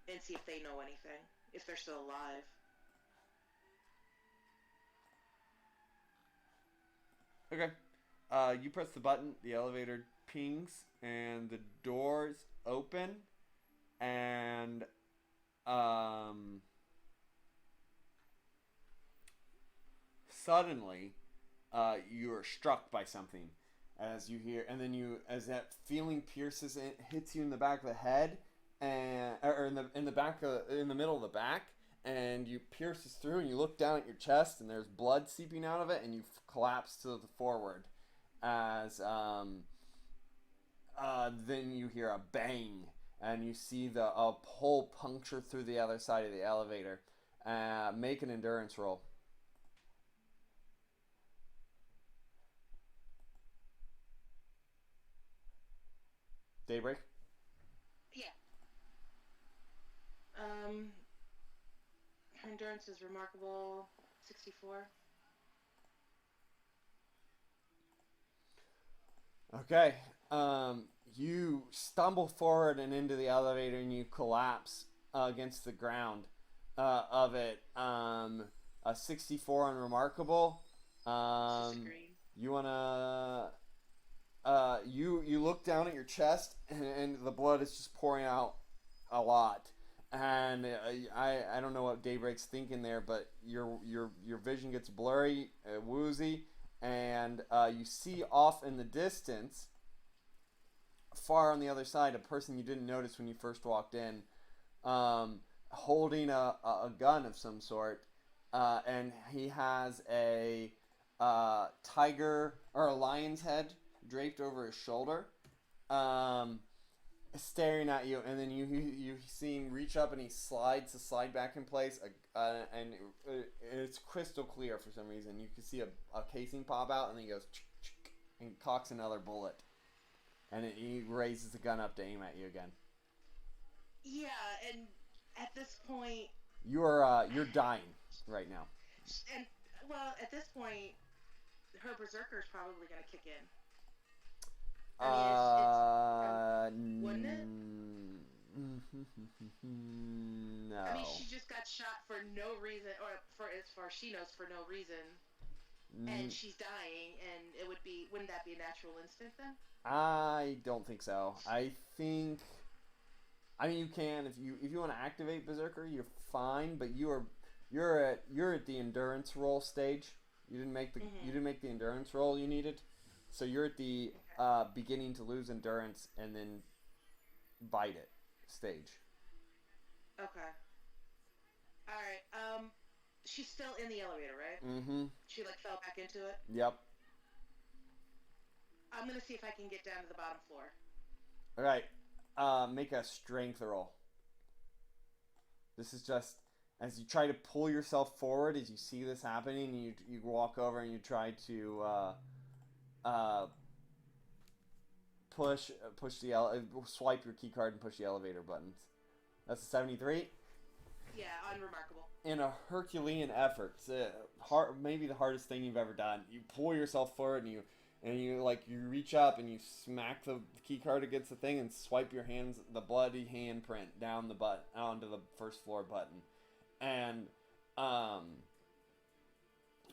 and see if they know anything, if they're still alive. Okay. You press the button, the elevator pings, and the doors open, and suddenly you are struck by something as you hear, and then as that feeling pierces and hits you in the back of the head, and or in the middle of the back, and you pierces through, and you look down at your chest, and there's blood seeping out of it, and you collapse to the forward as then you hear a bang, and you see a hole puncture through the other side of the elevator. Make an endurance roll. Daybreak? Yeah. Her endurance is remarkable. 64. Okay. You stumble forward and into the elevator, and you collapse against the ground of it. A 64 on remarkable. Disagree. You wanna you look down at your chest, and the blood is just pouring out a lot. And I don't know what Daybreak's thinking there, but your vision gets blurry, woozy, and you see off in the distance, far on the other side, a person you didn't notice when you first walked in, holding a gun of some sort, and he has a tiger or a lion's head draped over his shoulder, staring at you, and then you see him reach up, and he slides the slide back in place, and it's crystal clear for some reason. You can see a casing pop out, and then he goes and cocks another bullet, and he raises the gun up to aim at you again. Yeah, and at this point, you're dying right now. And well, at this point, her berserker's probably gonna kick in. I mean, wouldn't it? No. I mean, she just got shot for no reason, or for as far as she knows, for no reason, and she's dying. And wouldn't that be a natural instinct then? I don't think so. I mean, you can if you want to activate Berserker, you're fine, but you're at the endurance roll stage. You didn't make the endurance roll you needed, so you're at the beginning to lose endurance and then bite it stage. Okay. All right. She's still in the elevator, right? Mm-hmm. She fell back into it. Yep. I'm gonna see if I can get down to the bottom floor. All right. Make a strength roll. This is just as you try to pull yourself forward as you see this happening. You walk over and you try to swipe your key card and push the elevator buttons. That's a 73. Yeah, unremarkable. In a Herculean effort, it's maybe the hardest thing you've ever done. You pull yourself forward and you reach up and you smack the key card against the thing and swipe your hands, the bloody handprint down the butt onto the first floor button. And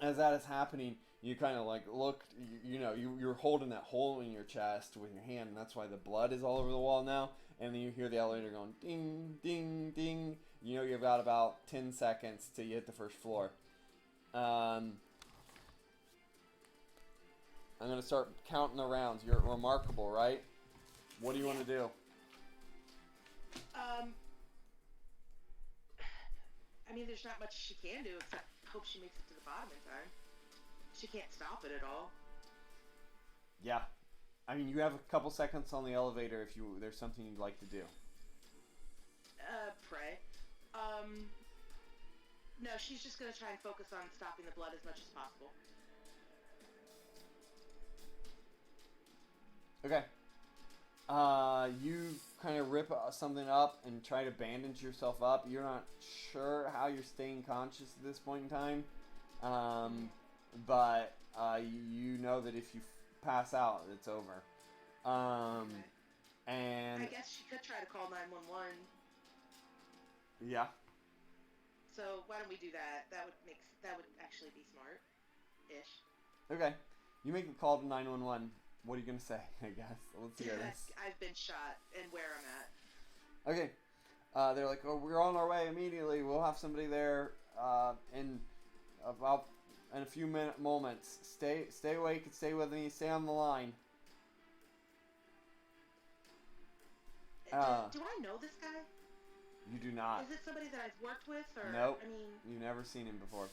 as that is happening, you kind of look, you're holding that hole in your chest with your hand, and that's why the blood is all over the wall now. And then you hear the elevator going ding, ding, ding. You've got about 10 seconds till you hit the first floor. I'm going to start counting the rounds. You're remarkable, right? What do you want to do? I mean, there's not much she can do except hope she makes it to the bottom in time. She can't stop it at all. Yeah. I mean, you have a couple seconds on the elevator if there's something you'd like to do. Pray. No, she's just gonna try and focus on stopping the blood as much as possible. Okay. You kind of rip something up and try to bandage yourself up. You're not sure how you're staying conscious at this point in time. But you know that if you pass out, it's over. Okay. And I guess she could try to call 911. yeah. So why don't we do that? That would actually be smart-ish. Okay. You make a call to 911. What are you gonna say? I guess. Let's hear this. I've been shot and where I'm at. Okay. They're like, oh, we're on our way immediately. We'll have somebody there in a few moments. Stay awake and stay with me. Stay on the line. Do I know this guy? You do not. Is it somebody that I've worked with, or Nope. I mean, You've never seen him before.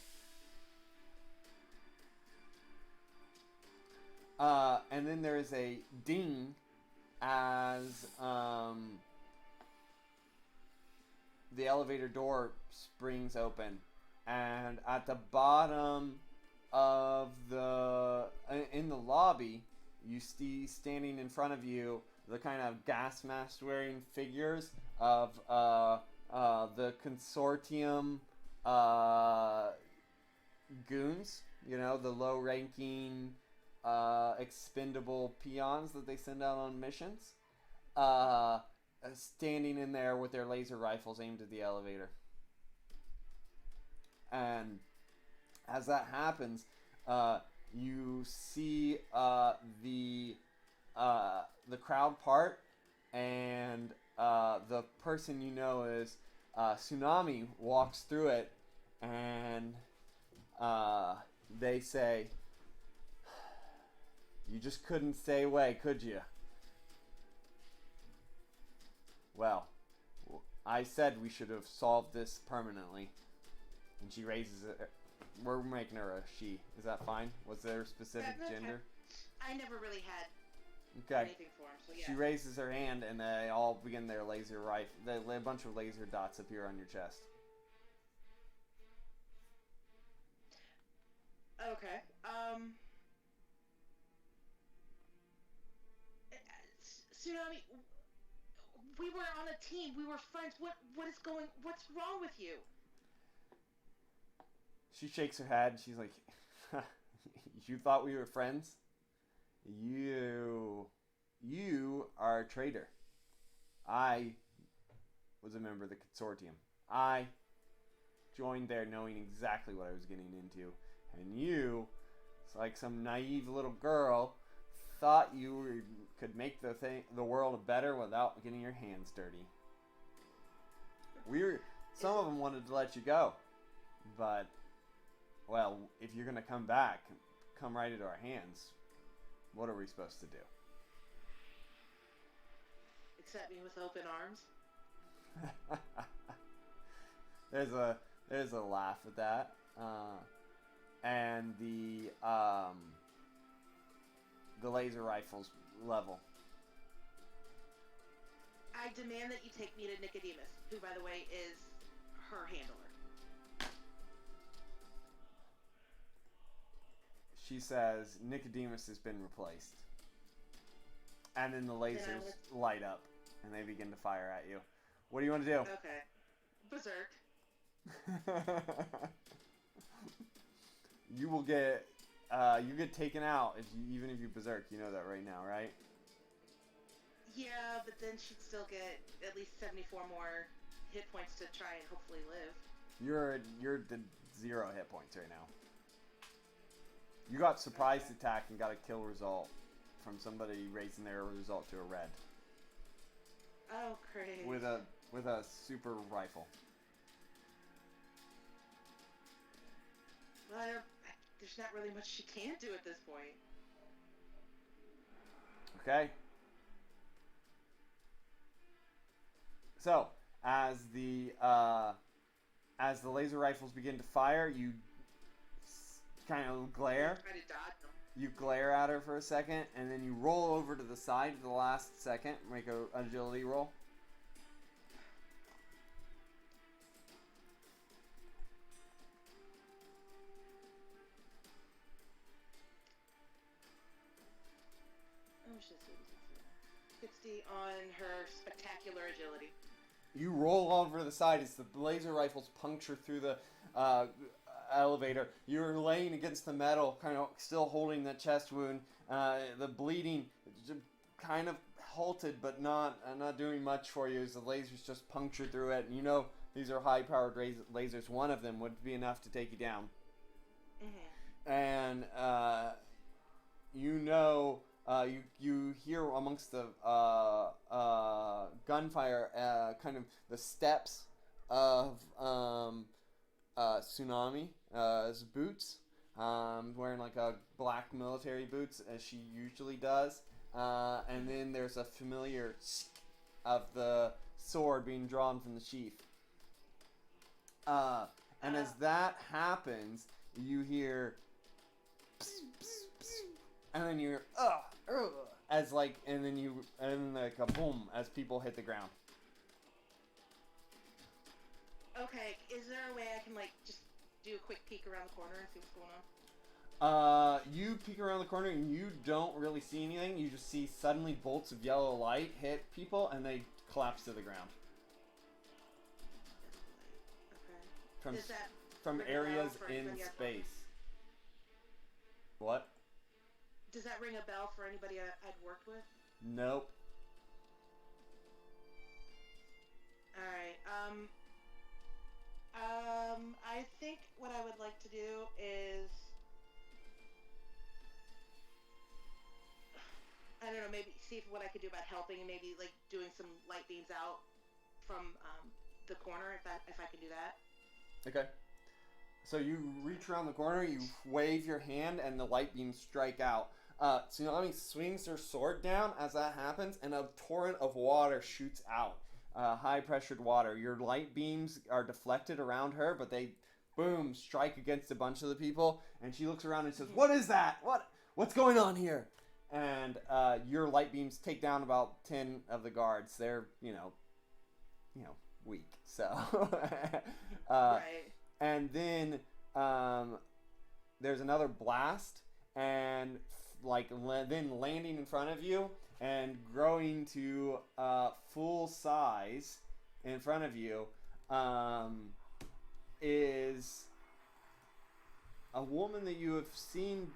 And then there is a ding as the elevator door springs open, and at the bottom of in the lobby, you see standing in front of you the kind of gas mask wearing figures of the consortium goons. You know, the low ranking expendable peons that they send out on missions, standing in there with their laser rifles aimed at the elevator. And as that happens, you see the crowd part, and the person you know is Tsunami walks through it, and they say, "You just couldn't stay away, could you?" Well, I said we should have solved this permanently. And she raises it. We're making her a she. Is that fine? Was there a specific that's gender? fine. I never really had Okay. anything for him, so yeah. She raises her hand, and they all begin their laser rifle. A bunch of laser dots appear on your chest. Okay. Tsunami, we were on a team. We were friends. What's wrong with you? She shakes her head. She's like, "You thought we were friends? You are a traitor. I was a member of the consortium. I joined there knowing exactly what I was getting into. And you, it's like some naive little girl, thought you could make the world better without getting your hands dirty. Some of them wanted to let you go, but, well, if you're gonna come back, come right into our hands. What are we supposed to do?" Accept me with open arms. There's a laugh at that, and the laser rifles level. I demand that you take me to Nicodemus, who, by the way, is her handler. She says Nicodemus has been replaced, and then the lasers light up, and they begin to fire at you. What do you want to do? Okay. Berserk. You will get taken out even if you berserk. You know that right now, right? Yeah, but then she'd still get at least 74 more hit points to try and hopefully live. You're the 0 hit points right now. You got surprised attack and got a kill result from somebody raising their result to a red. Oh, great. With a super rifle. Well, there's not really much she can do at this point. Okay. So, as the as the laser rifles begin to fire, you kind of glare. Try to dodge them. You glare at her for a second, and then you roll over to the side at the last second. Make an agility roll. Oh shit, 60 on her spectacular agility. You roll over to the side as the laser rifles puncture through the elevator. You're laying against the metal, kind of still holding that chest wound. The bleeding kind of halted, but not doing much for you as the lasers just puncture through it. And you know these are high-powered lasers. One of them would be enough to take you down. Mm-hmm. And you know, you hear amongst the gunfire, kind of the steps of Tsunami's boots, wearing like a black military boots as she usually does, and then there's a familiar of the sword being drawn from the sheath. And as that happens, you hear, pss, pss, pss, and then you hear, as like, and then like a boom as people hit the ground. Okay, is there a way I can like just do a quick peek around the corner and see what's going on? You peek around the corner and you don't really see anything. You just see suddenly bolts of yellow light hit people and they collapse to the ground. Okay. Does that From ring a bell areas for in anybody space. What? Does that ring a bell for anybody I'd worked with? Nope. Alright, I think what I would like to do is, I don't know, maybe see what I could do about helping and maybe like doing some light beams out from the corner if I can do that. Okay. So you reach around the corner, you wave your hand, and the light beams strike out. Tsunami swings her sword down as that happens, and a torrent of water shoots out. High-pressured water. Your light beams are deflected around her, but they, boom, strike against a bunch of the people, and she looks around and says, "What is that? What's going on here?" And your light beams take down about 10 of the guards. They're, weak. So, Right. And then there's another blast, and then landing in front of you and growing to full size in front of you is a woman that you have seen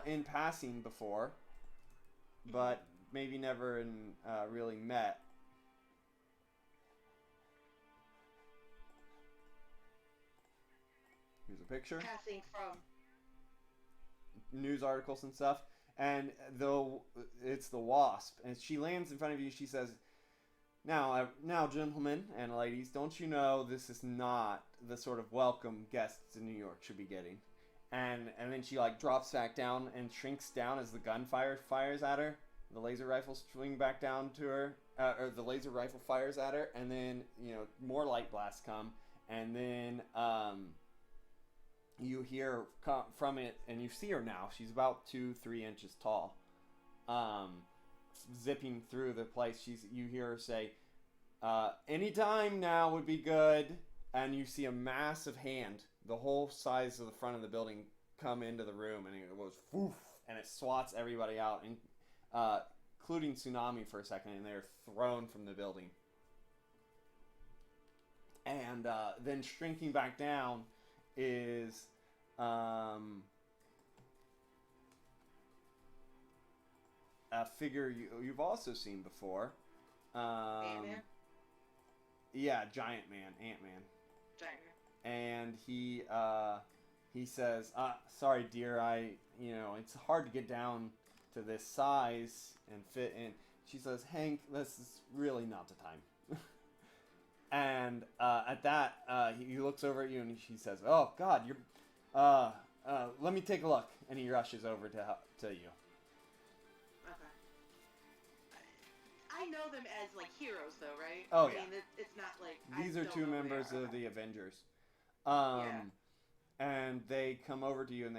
in passing before, but maybe never really met. Here's a picture. Passing from. News articles and stuff. And though it's the Wasp, and she lands in front of you, she says, now, gentlemen and ladies, don't you know this is not the sort of welcome guests in New York should be getting?" And then she like drops back down and shrinks down as the gunfire fires at her. The laser rifles swing back down to her, or the laser rifle fires at her, and then more light blasts come, and then you hear from it, and you see her now. She's about 2-3 inches tall, zipping through the place. You hear her say, "Anytime now would be good." And you see a massive hand, the whole size of the front of the building, come into the room, and it goes woof, and it swats everybody out, including Tsunami for a second, and they're thrown from the building. And then shrinking back down is a figure you've also seen before. Ant-Man? Yeah, Giant Man, Ant-Man. Giant Man. And he says, "Sorry, dear, it's hard to get down to this size and fit in." She says, "Hank, this is really not the time." And at that, he looks over at you and he says, "Oh God, you're. Let me take a look." And he rushes over to you. Okay. I know them as like heroes, though, right? Oh, I yeah. mean, it's not like These I are don't two know who they members are. of the Avengers. And they come over to you, and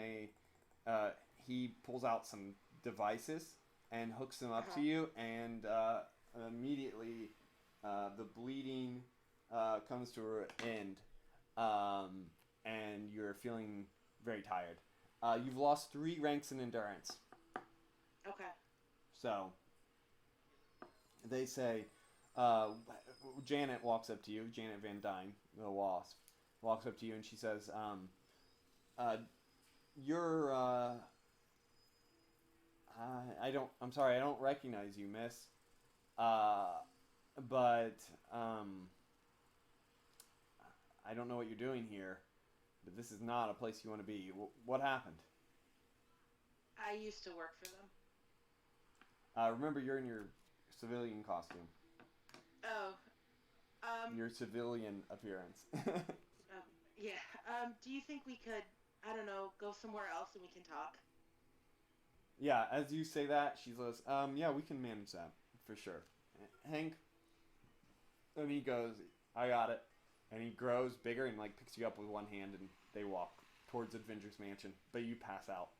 he pulls out some devices and hooks them up to you, and immediately the bleeding comes to an end, and you're feeling very tired. You've lost 3 ranks in endurance. Okay. So they say, Janet walks up to you. Janet Van Dyne, the wasp, walks up to you, and she says, "You're I'm sorry, I don't recognize you, miss. But I don't know what you're doing here. But this is not a place you want to be. What happened?" I used to work for them. Remember, you're in your civilian costume. Oh. Your civilian appearance. Yeah. Do you think we could, I don't know, go somewhere else and we can talk? Yeah, as you say that, she says, yeah, we can manage that, for sure. Hank, and he goes, I got it. And he grows bigger and, like, picks you up with one hand, and they walk towards Avengers Mansion. But you pass out.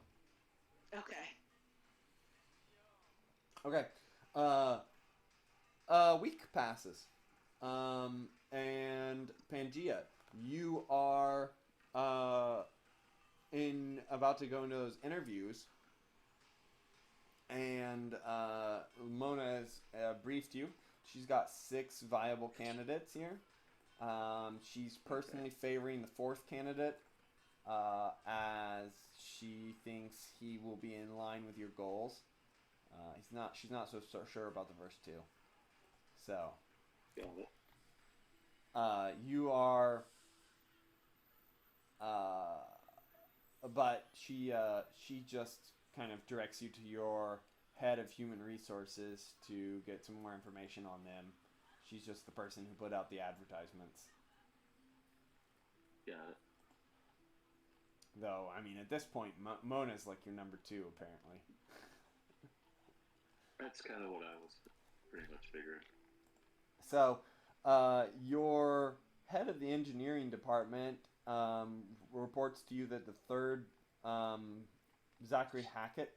Okay. Okay. A week passes. And Pangea, you are about to go into those interviews, and Mona has briefed you. She's got 6 viable candidates here. She's personally favoring the 4th candidate, as she thinks he will be in line with your goals. She's not so sure about the first 2. So, Got it. you are, but she just kind of directs you to your head of human resources to get some more information on them. She's just the person who put out the advertisements. Got it. Though, I mean, at this point, Mona's like your number 2, apparently. That's kind of what I was pretty much figuring. So, your head of the engineering department reports to you that the 3rd, Zachary Hackett,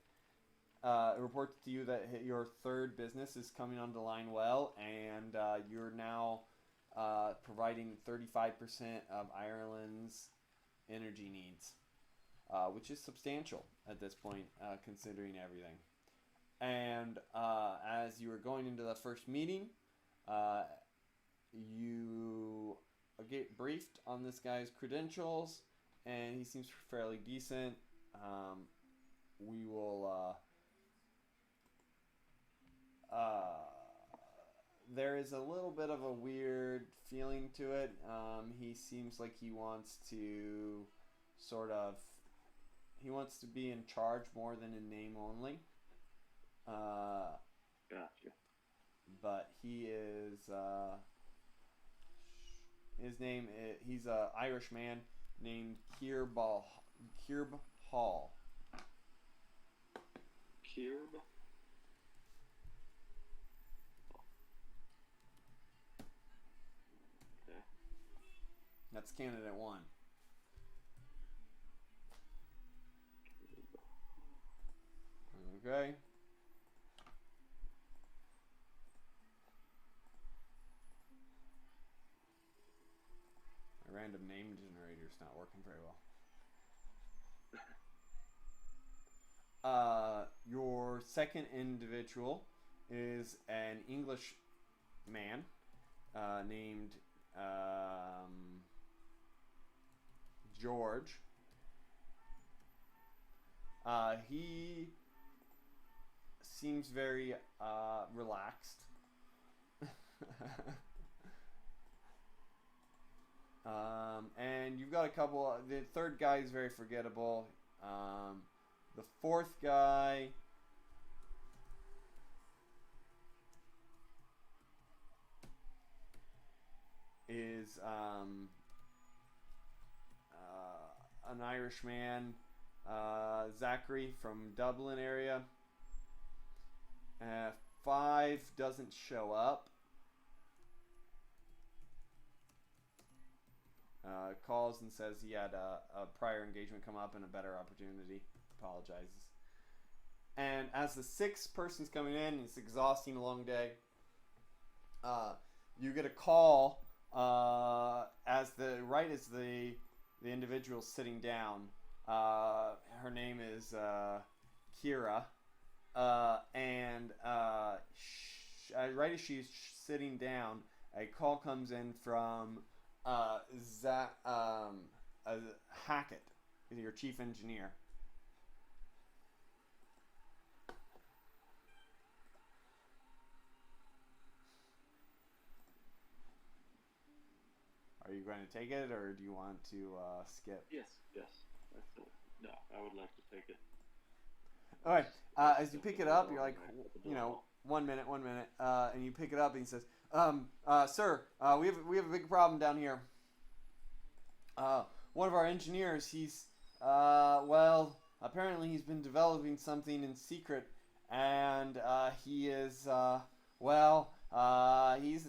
reports to you that your 3rd business is coming on the line well, and you're now providing 35% of Ireland's energy needs, which is substantial at this point, considering everything. And as you were going into the first meeting, you get briefed on this guy's credentials, and he seems fairly decent. We will... there is a little bit of a weird feeling to it. He seems like he wants to he wants to be in charge more than in name only. Gotcha. But he is, his name is, he's a Irish man named Kierb Hall. Kierb? Okay. That's candidate 1. Okay. My random name generator's not working very well. Your 2nd individual is an English man named George. He seems very relaxed. And you've got a couple. The 3rd guy is very forgettable. The 4th guy is an Irish man, Zachary from Dublin area. 5 doesn't show up. calls and says he had a prior engagement come up and a better opportunity. Apologizes. And as the sixth person's coming in, it's exhausting, a long day. You get a call as the individual sitting down. Her name is Kira, and right as she's sitting down, a call comes in from Hackett, your chief engineer. Are you going to take it, or do you want to skip? Yes. No, I would like to take it. All right. As you pick it up, you're like, 1 minute, and you pick it up, and he says, "Sir, we have a big problem down here. One of our engineers, apparently he's been developing something in secret, and he is, he's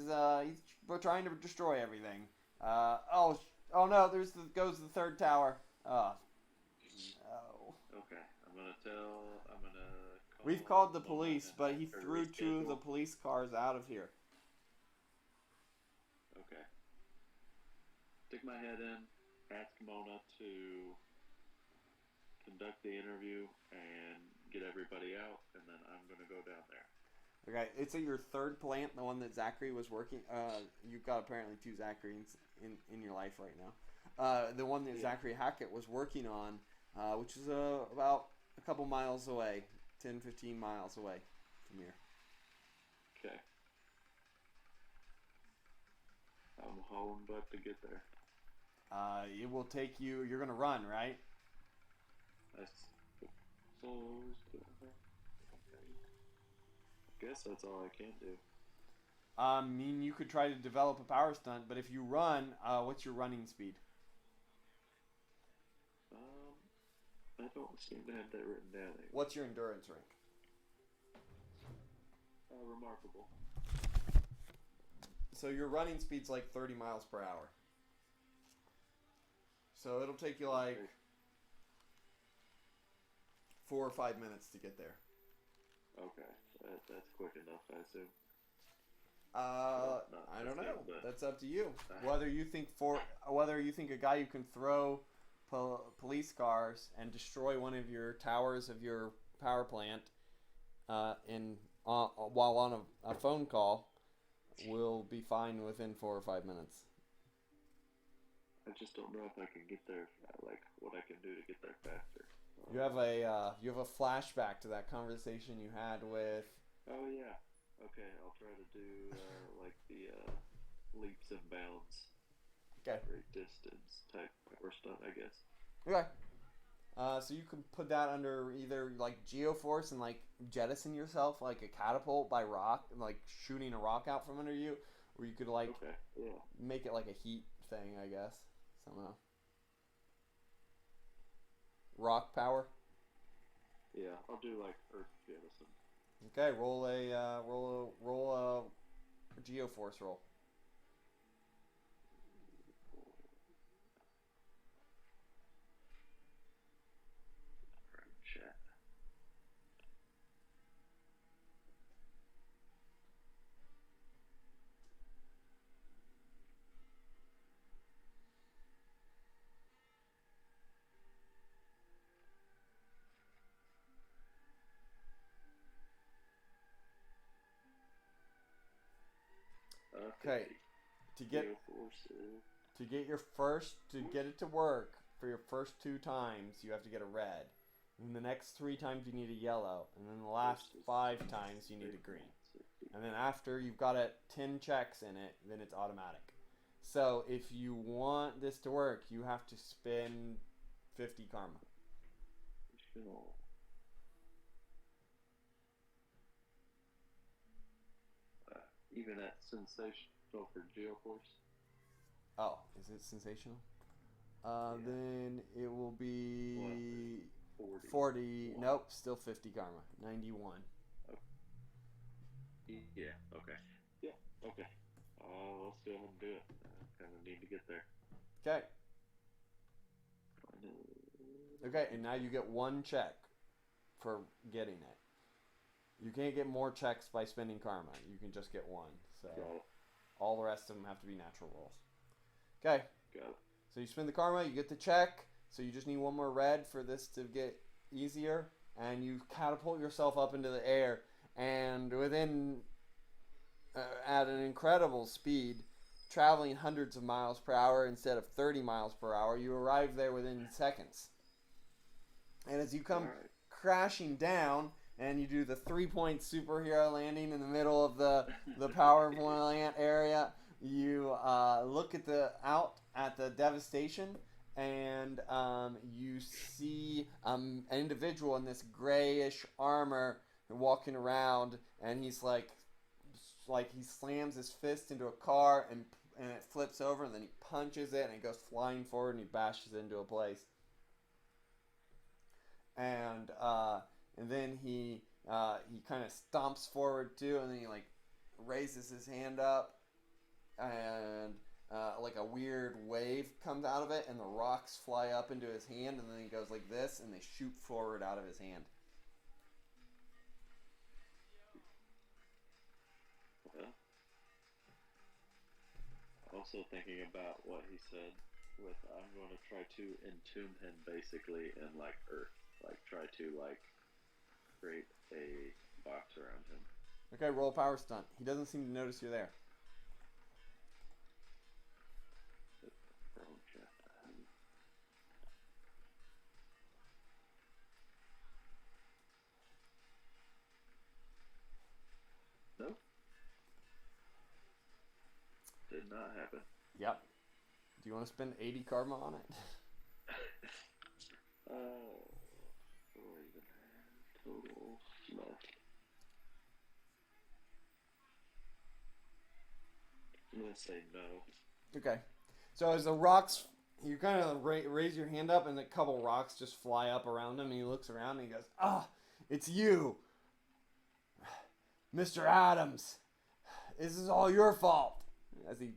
trying to destroy everything. Oh no, goes the third tower. No. Okay, I'm gonna call. We've called the police, but he threw two of the police cars out of here. Okay. Stick my head in, ask Mona to conduct the interview and get everybody out, and then I'm gonna go down there. Okay, it's at your third plant, the one that Zachary was working. You've got apparently two Zacharies in your life right now. The one that Zachary Hackett was working on, which is about a couple miles away, 10, 15 miles away from here. Okay. I'm hauling butt to get there. It will take you. You're gonna run, right? I guess that's all I can do. I mean, you could try to develop a power stunt, but if you run, what's your running speed? I don't seem to have that written down anymore. What's your endurance rank? Remarkable. So your running speed's like 30 miles per hour. So it'll take you like 4 or 5 minutes to get there. Okay, that's quick enough, I assume. I don't know. That's up to you. Whether you think a guy who can throw police cars and destroy one of your towers of your power plant while on a phone call will be fine within 4 or 5 minutes. I just don't know if I can get there. Like what I can do to get there faster. You have a flashback to that conversation you had with. Oh yeah. Okay, I'll try to do like the leaps and bounds. Okay. Great distance type power stunt, I guess. Okay. So you can put that under either like geoforce and like jettison yourself like a catapult by rock, like shooting a rock out from under you, or you could like make it like a heat thing, I guess, somehow. Rock power. Yeah, I'll do like earth jettison. Okay, roll a geoforce roll. Chat. Okay. To get it to work for your first 2 times, you have to get a red. And the next 3 times you need a yellow, and then the last 5 times you need a green. And then after you've got 10 checks in it, then it's automatic. So if you want this to work, you have to spend 50 karma. Even at sensational for geoforce. Oh, is it sensational? Then it will be 40. Nope, still 50 karma. 91. Yeah. Okay. Yeah. Okay. Let's go ahead and do it. I kind of need to get there. Okay. Okay, and now you get 1 check for getting it. You can't get more checks by spending karma. You can just get 1. So all the rest of them have to be natural rolls. Okay. Got it. So you spend the karma, you get the check. So you just need 1 more red for this to get easier. And you catapult yourself up into the air. And within, at an incredible speed, traveling hundreds of miles per hour instead of 30 miles per hour, you arrive there within seconds. And as you come crashing down, and you do the 3-point superhero landing in the middle of the power plant area, you look out at the devastation, and you see an individual in this grayish armor walking around, and he's like he slams his fist into a car, and it flips over, and then he punches it, and it goes flying forward, and he bashes into a place. And then he kind of stomps forward too, and then he like raises his hand up, and like a weird wave comes out of it, and the rocks fly up into his hand, and then he goes like this, and they shoot forward out of his hand. Well, also thinking about what he said with I'm going to try to entomb him basically in like earth, like try to like create a box around him. Okay, roll a power stunt. He doesn't seem to notice you're there. No. Did not happen. Yep. Do you want to spend 80 karma on it? What do I even have total left? I'm gonna say no. Okay. So as the rocks, you kind of raise your hand up, and a couple rocks just fly up around him, and he looks around, and he goes, it's you, Mr. Adams. This is all your fault. As he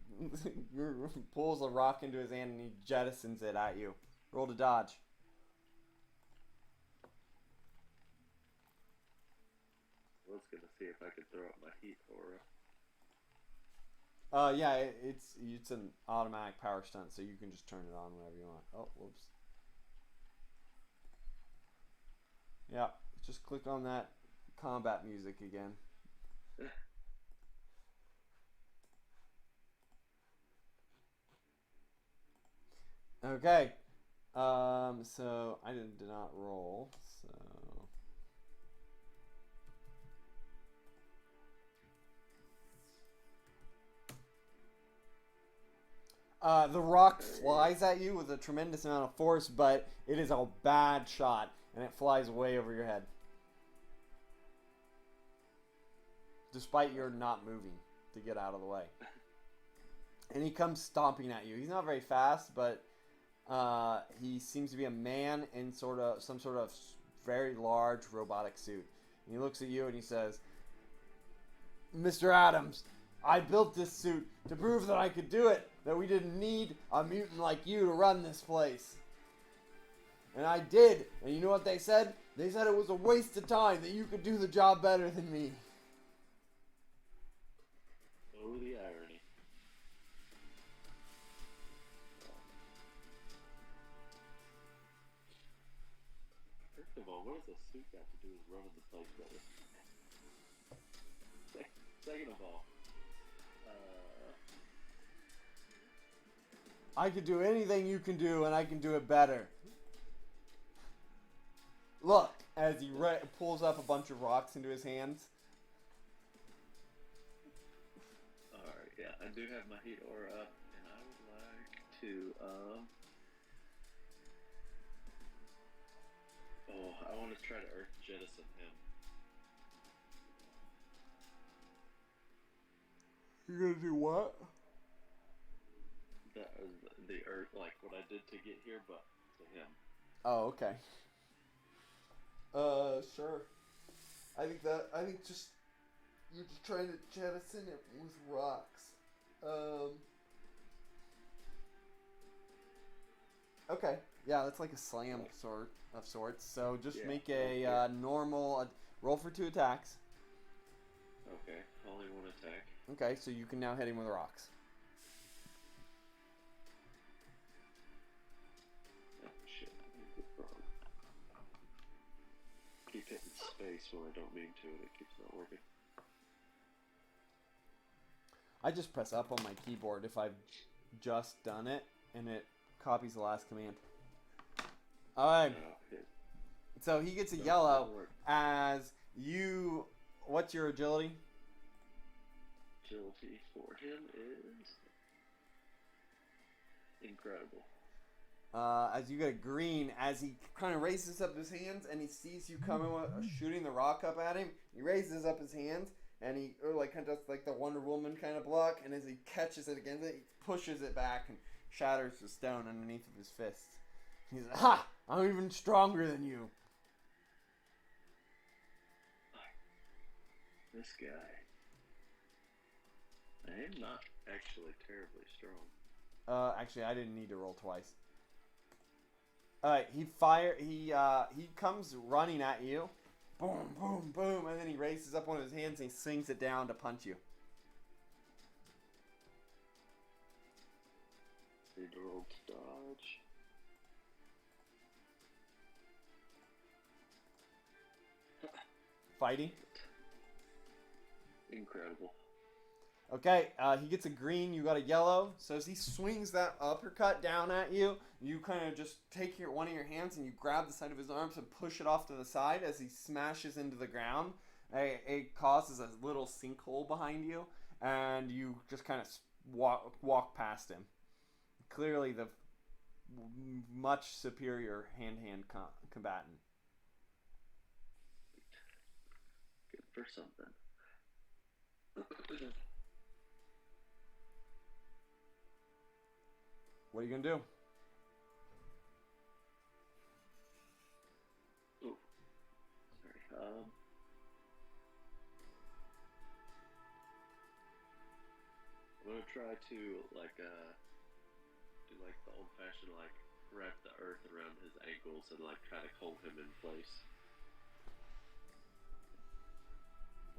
pulls a rock into his hand, and he jettisons it at you. Roll to dodge. I was gonna see if I could throw up my heat aura. Yeah, it's an automatic power stunt, so you can just turn it on whenever you want. Oh, whoops. Yeah, just click on that combat music again. Okay. So I did not roll, so the rock flies at you with a tremendous amount of force, but it is a bad shot, and it flies way over your head. Despite your not moving to get out of the way. And he comes stomping at you. He's not very fast, but he seems to be a man in some sort of very large robotic suit. And he looks at you and he says, Mr. Adams, I built this suit to prove that I could do it, that we didn't need a mutant like you to run this place. And I did. And you know what they said? They said it was a waste of time, that you could do the job better than me. Oh, the irony. First of all, what does a suit got to do with running the place better? Second of all, I could do anything you can do, and I can do it better. Look, as he pulls up a bunch of rocks into his hands. alright, yeah, I do have my heat aura up, and I would like to, I want to try to earth jettison him. You're gonna do what? The earth, like what I did to get here, but to him. Oh, okay. Sure. I think just you're just trying to jettison it with rocks. Okay. Yeah, that's like a slam sort of sorts. So just Yeah, make a yeah. normal roll for 2 attacks. Okay, only one attack. Okay, so you can now hit him with rocks. Oh shit, I did wrong. Keep hitting space when I don't mean to, and it keeps not working. I just press up on my keyboard if I've just done it, and it copies the last command. Alright, Hit. so he gets a No, yellow didn't work. as you... What's your agility? Agility for him is incredible. As you get a green, as he kind of raises up his hands and he sees you coming, shooting the rock up at him, he raises up his hands and he like kind of does like the Wonder Woman kind of block, and as he catches it against it, he pushes it back and shatters the stone underneath of his fists. He's like, "Ha! I'm even stronger than you." This guy. I am not actually terribly strong. Actually, I didn't need to roll twice. He comes running at you. Boom, boom, boom, and then he raises up one of his hands and he swings it down to punch you. Need to roll to dodge. Fighting. Incredible. Okay, he gets a green, you got a yellow. So as he swings that uppercut down at you, you kind of just take one of your hands and you grab the side of his arms and push it off to the side as he smashes into the ground. It causes a little sinkhole behind you, and you just kind of walk past him. Clearly the much superior hand-to-hand combatant. Good for something. What are you going to do? Oh, sorry. I'm gonna try to like do like the old-fashioned like wrap the earth around his ankles and like try to hold him in place.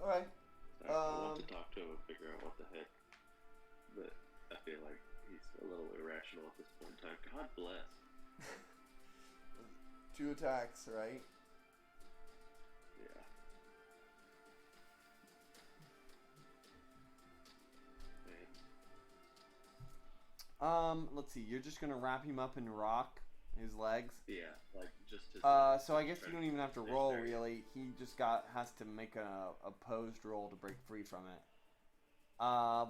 All right. I want to talk to him and figure out what the heck, but I feel like he's a little irrational at this point in time. God bless. 2 attacks, right? Yeah. Man. Let's see. You're just gonna wrap him up in rock, his legs. Yeah, like just his. So I guess you don't even have to roll really. He just has to make a opposed roll to break free from it.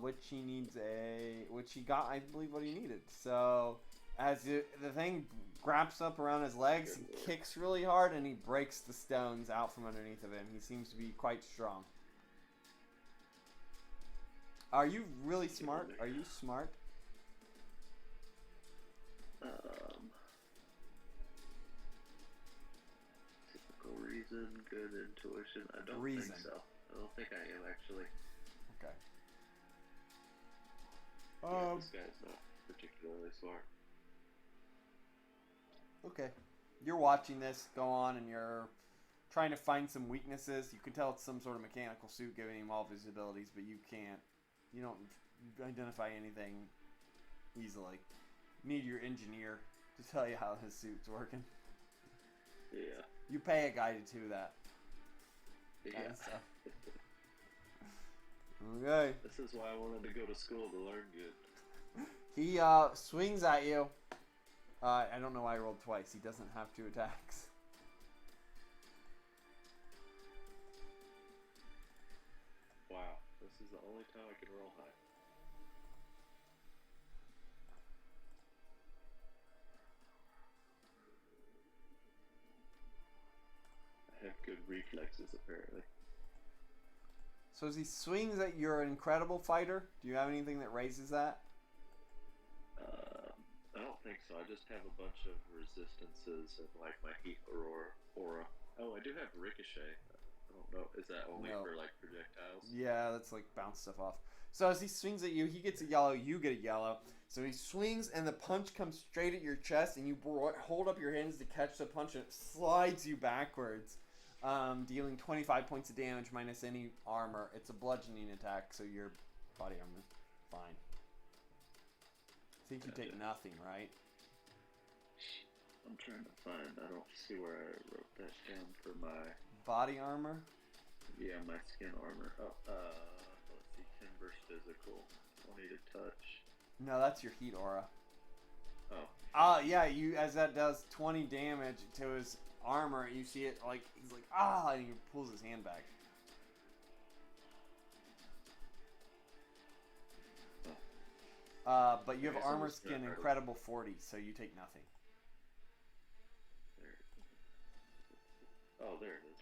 Which he got, I believe, what he needed. So as the thing grabs up around his legs, he kicks really hard and he breaks the stones out from underneath of him. He seems to be quite strong. Are you really smart? Are you smart? Typical reason, good intuition. I don't think so. I don't think I am actually. Okay. Yeah, this guy's not particularly smart. Okay. You're watching this go on and you're trying to find some weaknesses. You can tell it's some sort of mechanical suit giving him all of his abilities, but you don't identify anything easily. You need your engineer to tell you how his suit's working. Yeah. You pay a guy to do that. Yeah. Kind of stuff. Okay. This is why I wanted to go to school to learn good. He swings at you. I don't know why I rolled twice. He doesn't have 2 attacks. Wow, this is the only time I can roll high. I have good reflexes, apparently. So as he swings at your incredible fighter, do you have anything that raises that? I don't think so. I just have a bunch of resistances and like my heat aura. Oh, I do have ricochet. I don't know. Is that only No. for like projectiles? Yeah, that's like bounce stuff off. So as he swings at you, he gets a yellow, you get a yellow. So he swings, and the punch comes straight at your chest, and you hold up your hands to catch the punch, and it slides you backwards, dealing 25 points of damage minus any armor. It's a bludgeoning attack, so your body armor's fine. I think you take nothing, right? I'm trying to find. I don't see where I wrote that down for my body armor. Yeah, my skin armor. Oh, let's see. 10 versus physical. 20 to touch. No, that's your heat aura. Oh. Yeah. You as that does 20 damage to his armor. You see it like he's like and he pulls his hand back. But you have Okay, so armor it's skin not incredible 40, so you take nothing. There. Oh, there it is.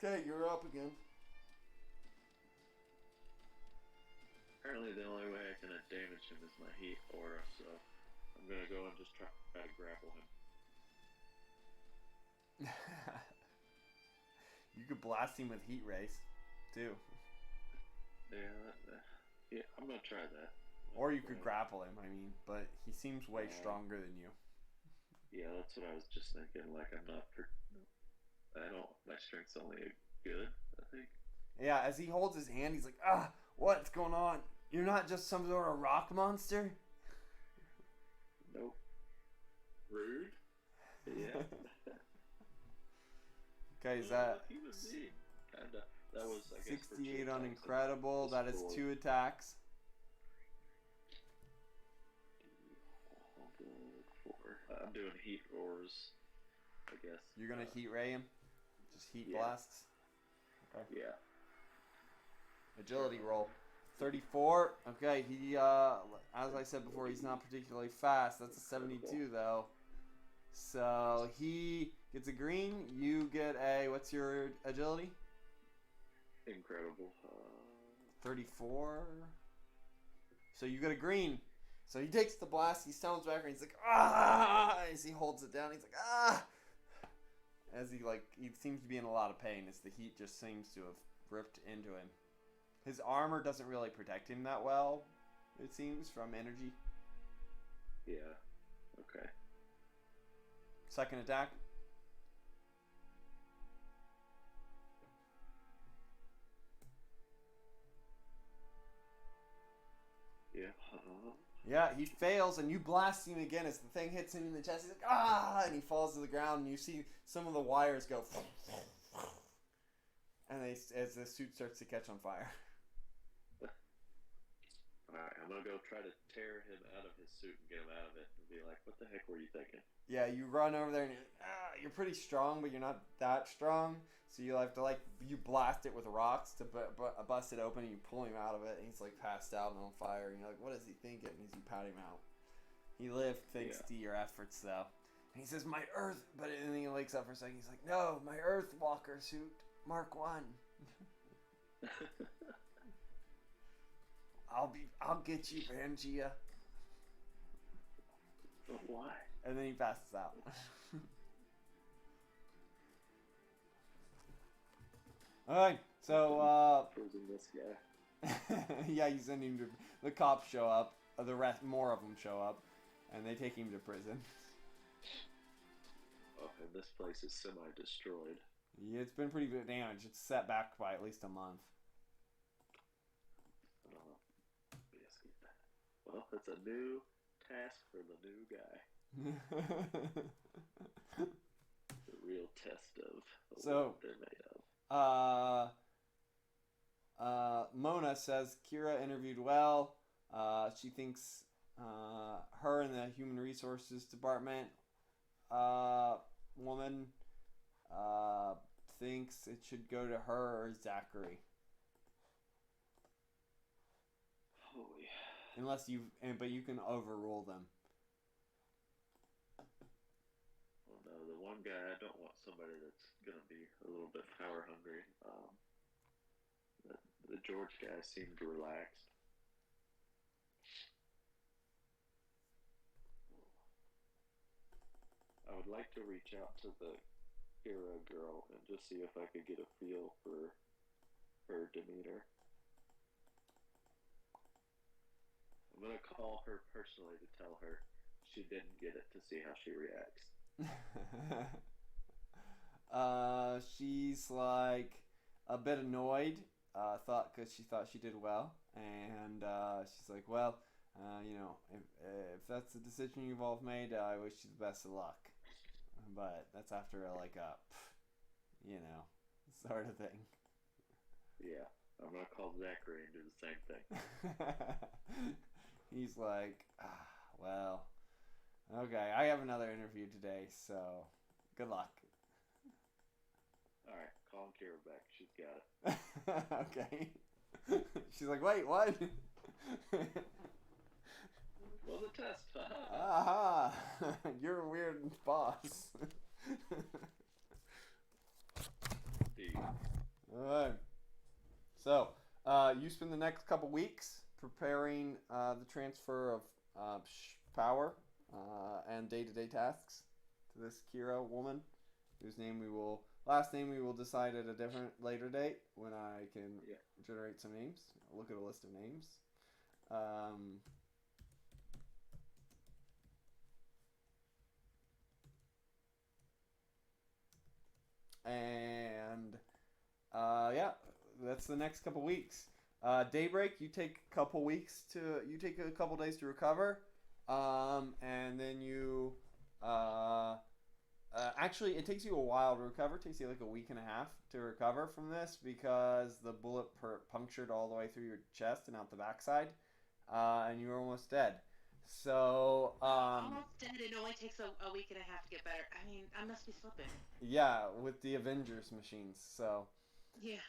Okay, you're up again. Apparently the only way I can damage him is my heat aura, so I'm gonna go and just try to grapple him. You could blast him with heat rays, too. Yeah, I'm gonna try that. Or you could grapple him, I mean, but he seems way stronger than you. Yeah, that's what I was just thinking. Like, my strength's only good, I think. Yeah, as he holds his hand, he's like, what's going on? You're not just some sort of rock monster? Nope. Rude. Yeah. Okay, is that He was neat. Kinda. That was, I guess, 68 on incredible? That is 2 attacks. 4. I'm doing heat roars, I guess. You're gonna heat ray him? Just heat Yeah. blasts? Okay. Yeah. Agility roll. 34. Okay, he, as I said before, he's not particularly fast. That's a 72, though. So he gets a green. You get a, what's your agility? Incredible. 34. So you get a green. So he takes the blast. He stumbles back and he's like, as he holds it down. He's like, as he seems to be in a lot of pain as the heat just seems to have ripped into him. His armor doesn't really protect him that well, it seems, from energy. Yeah. Okay. Second attack. Yeah. Yeah, he fails, and you blast him again as the thing hits him in the chest. He's like, and he falls to the ground, and you see some of the wires go, and as the suit starts to catch on fire. Alright, I'm gonna go try to tear him out of his suit and get him out of it and be like, what the heck were you thinking? Yeah, you run over there, and you're pretty strong, but you're not that strong, so you have to, you blast it with rocks to bust it open, and you pull him out of it, and he's, passed out and on fire, and you're like, what is he thinking? And you pat him out. He lived thanks to your efforts, though. And he says, my Earth, but then he wakes up for a second, he's like, no, my Earth Walker suit, Mark 1. I'll get you, Pangea. But why? And then he passes out. Alright, so, Prison this guy. yeah, you send him to, the cops show up, more of them show up, and they take him to prison. Oh, and this place is semi-destroyed. Yeah, it's been pretty good damage. It's set back by at least a month. Well, that's a new task for the new guy. The real test of what they're made of. Mona says Kira interviewed well. She thinks her and the Human Resources Department woman thinks it should go to her or Zachary. Holy. But you can overrule them. Well, no, the one guy, I don't want somebody that's gonna be a little bit power hungry. The George guy seemed relaxed. I would like to reach out to the Kira girl know, and just see if I could get a feel for her demeanor. I'm gonna call her personally to tell her she didn't get it to see how she reacts. She's like a bit annoyed. Because she thought she did well, and she's like, well, if that's the decision you've all made, I wish you the best of luck. But that's after like a, sort of thing. Yeah, I'm gonna call Zachary and do the same thing. He's like, well, okay, I have another interview today, so good luck. Alright, calling Kira back. She's got it. Okay. She's like, wait, what? Well, the test. Aha! You're a weird boss. Indeed. Alright. So, you spend the next couple weeks preparing the transfer of power and day-to-day tasks to this Kira woman, whose last name we will decide at a different later date when I can generate some names. I'll look at a list of names. That's the next couple weeks. Daybreak, you take a couple days to recover, and then you actually, it takes you a while to recover. It takes you like a week and a half to recover from this because the bullet punctured all the way through your chest and out the backside, and you were almost dead. So, almost dead. It only takes a week and a half to get better. I mean, I must be slipping. Yeah, with the Avengers machines. So, yeah.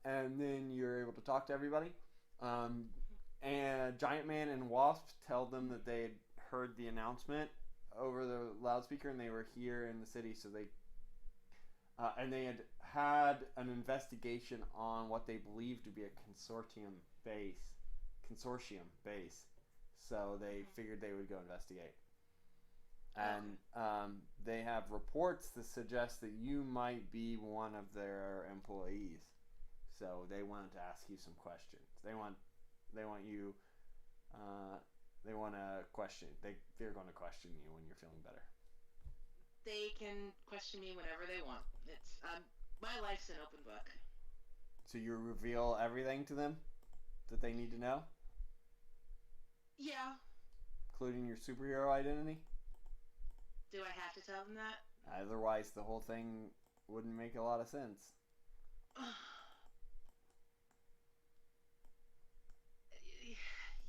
And then you're able to talk to everybody. And Giant Man and Wasp tell them that they had heard the announcement over the loudspeaker and they were here in the city, so and they had an investigation on what they believed to be a consortium base. So they figured they would go investigate. And they have reports that suggest that you might be one of their employees. So they wanted to ask you some questions. They're going to question you when you're feeling better. They can question me whenever they want. It's my life's an open book. So you reveal everything to them that they need to know? Yeah. Including your superhero identity? Do I have to tell them that? Otherwise, the whole thing wouldn't make a lot of sense.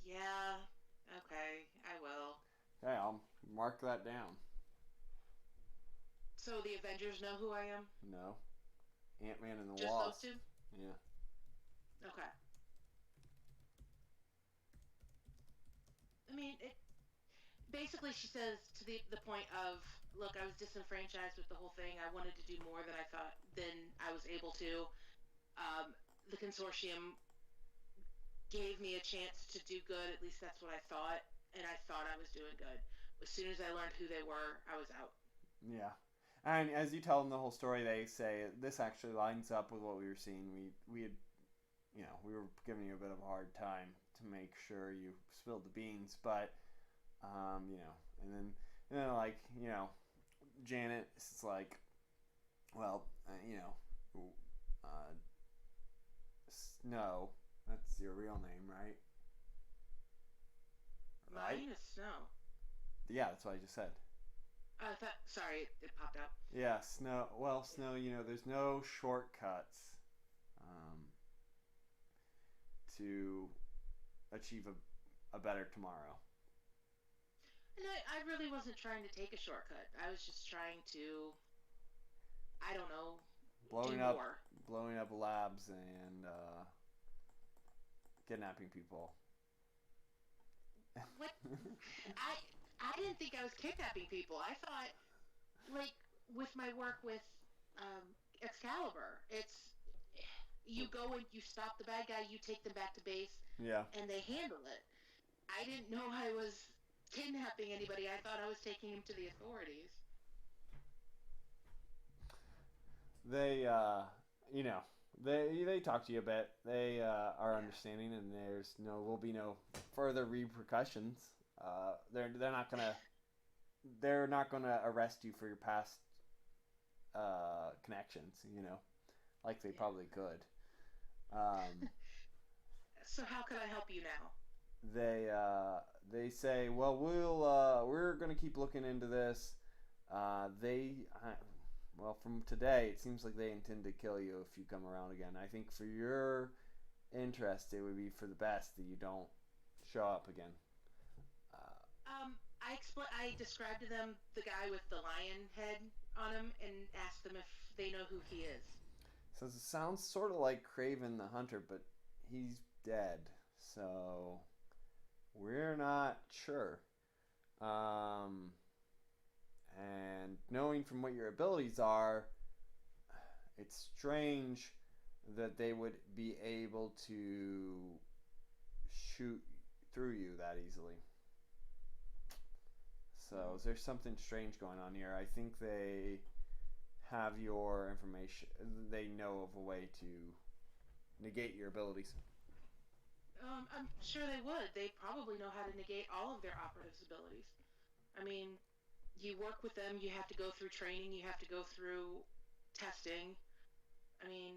Yeah. Okay, I will. Okay, I'll mark that down. So the Avengers know who I am? No. Ant-Man and the Just Wasp. those two? Yeah. Okay. I mean, basically she says to the point of, look, I was disenfranchised with the whole thing. I wanted to do more than I was able to. The consortium gave me a chance to do good. At least that's what I thought, and I thought I was doing good. As soon as I learned who they were, I was out. Yeah. And as you tell them the whole story, they say this actually lines up with what we were seeing. We had, we were giving you a bit of a hard time to make sure you spilled the beans, but and then Janet is like, well, Snow, that's your real name, right? Mine is Snow. Yeah, that's what I just said. Sorry, it popped out. Yeah, Snow. Well, Snow, there's no shortcuts to achieve a better tomorrow. And I really wasn't trying to take a shortcut. I was just trying to, I don't know, blowing up labs and kidnapping people. What? I didn't think I was kidnapping people. I thought, like, with my work with Excalibur, it's you go and you stop the bad guy, you take them back to base, and they handle it. I didn't know I was kidnapping anybody. I thought I was taking him to the authorities. they you know they talk to you a bit. They are Yeah. understanding, and will be no further repercussions. They're not gonna arrest you for your past connections. Like they Yeah. probably could. Um, So how could I help you now? they they say, well, we're gonna keep looking into this. Well, from today, it seems like they intend to kill you if you come around again. I think for your interest, it would be for the best that you don't show up again. Uh, I described to them the guy with the lion head on him and asked them if they know who he is. Says it sounds sort of like Craven the Hunter, but he's dead, so we're not sure. Um, and knowing from what your abilities are, it's strange that they would be able to shoot through you that easily. So there's something strange going on here. I think they have your information. They know of a way to negate your abilities. I'm sure they would. They probably know how to negate all of their operatives' abilities. I mean, you work with them, you have to go through training, you have to go through testing. I mean,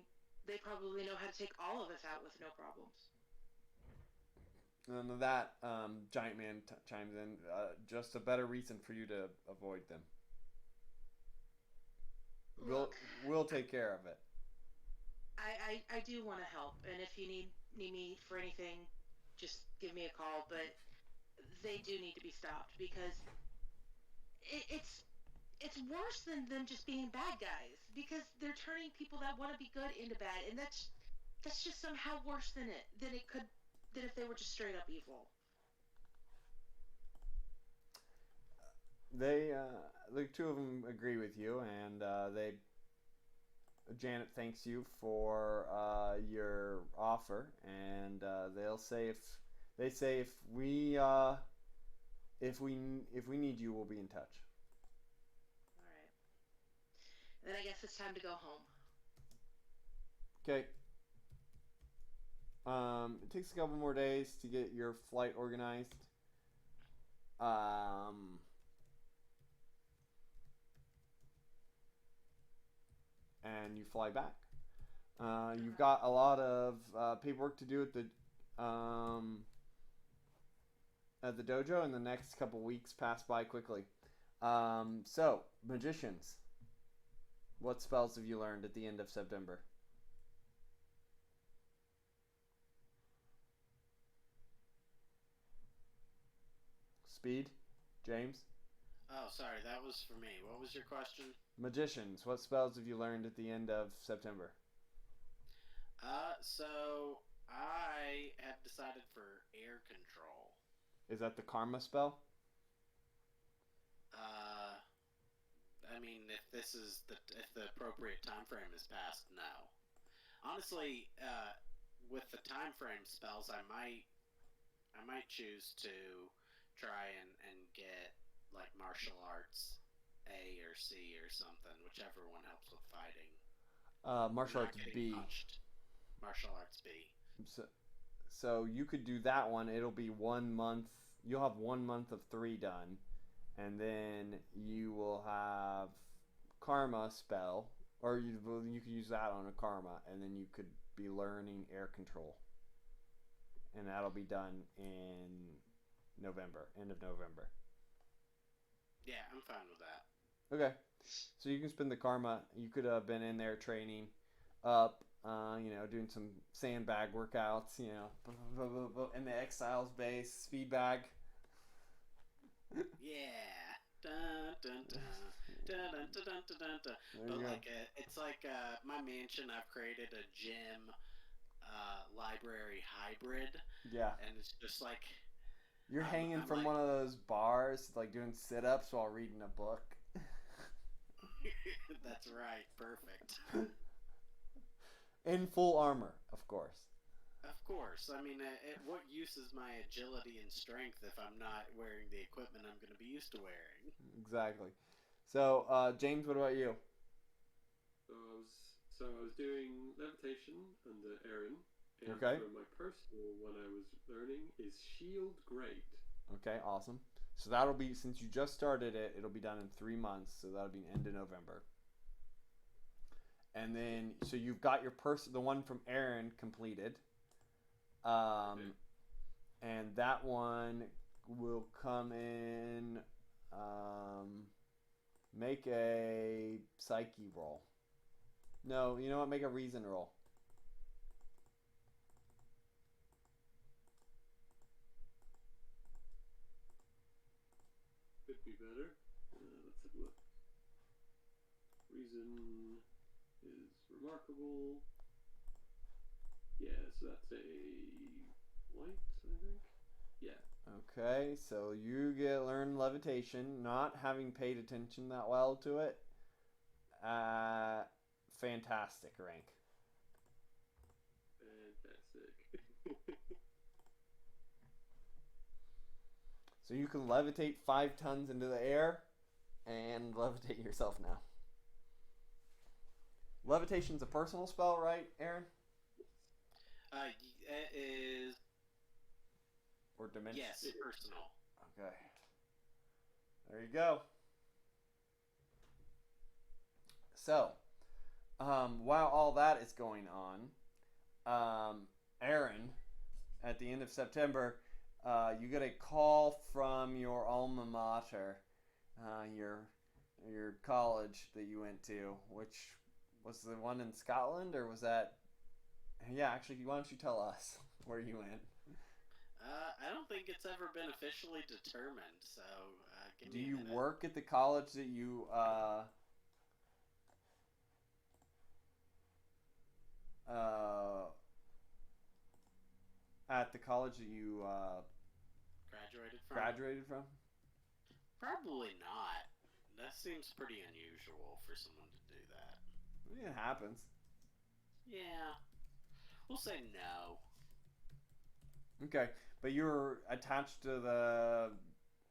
they probably know how to take all of us out with no problems. And that giant man chimes in. Just a better reason for you to avoid them. We'll Look, we'll take care of it. I do want to help, and if you need me for anything, just give me a call. But they do need to be stopped because it's worse than them just being bad guys because they're turning people that want to be good into bad, and that's just somehow worse than if they were just straight up evil. They the two of them agree with you, and they Janet thanks you for your offer, and they say if we need you, we'll be in touch. All right, then I guess it's time to go home. Okay. It takes a couple more days to get your flight organized. Um, and you fly back. You've Okay. got a lot of paperwork to do um, at the dojo, and the next couple weeks pass by quickly. So, magicians, what spells have you learned at the end of September? Speed, James? Oh, sorry, that was for me. What was your question? Magicians, what spells have you learned at the end of September? So I have decided for air control. Is that the karma spell? Uh, I mean, if the appropriate time frame is passed, no. Honestly, with the time frame spells, I might choose to try and get like martial arts A or C or something, whichever one helps with fighting. Or Martial not arts getting B. punched. Martial arts B. So, so you could do that one. It'll be 1 month. You'll have 1 month of three done, and then you will have karma spell, or you could use that on a karma, and then you could be learning air control, and that'll be done in November, end of November. Yeah, I'm fine with that. Okay, so you can spend the karma. You could have been in there training up, doing some sandbag workouts, in the exiles base, speed bag. Yeah. Dun, dun, dun. Dun, dun, dun, dun, dun, dun. There But you go. like, it's like my mansion. I've created a gym, library hybrid, Yeah. and it's just like You're hanging I'm from like, one of those bars, like doing sit ups while reading a book. that's right, perfect. In full armor, of course. Of course. I mean, what use is my agility and strength if I'm not wearing the equipment I'm going to be used to wearing? Exactly. So, James, what about you? So I was So I was doing levitation under Aaron, and Okay. for my personal one I was learning is shield great. Okay, awesome. So that'll be, since you just started it, it'll be done in 3 months. So that'll be end of November. And then, so you've got your the one from Aaron completed. Okay. And that one will come in. Make a psyche roll. No, you know what? Make a reason roll. Could be better. Let's have a look. Reason is remarkable. Yeah, so that's a white, I think. Yeah. Okay, so you learn levitation, not having paid attention that well to it. Fantastic rank. Fantastic. So you can levitate 5 tons into the air and levitate yourself now. Levitation's a personal spell, right, Aaron? It is. Or dimension? Yes, personal. Okay. There you go. So, while all that is going on, Aaron, at the end of September, you get a call from your alma mater, your college that you went to, which was the one in Scotland, or was that? Yeah, actually, why don't you tell us where you went? I don't think it's ever been officially determined. So, give Do me a you minute. work at the college that you at the college that you Graduated from? graduated from? Probably not. That seems pretty unusual for someone to do that. It happens. Yeah. We'll say no. Okay, but you're attached to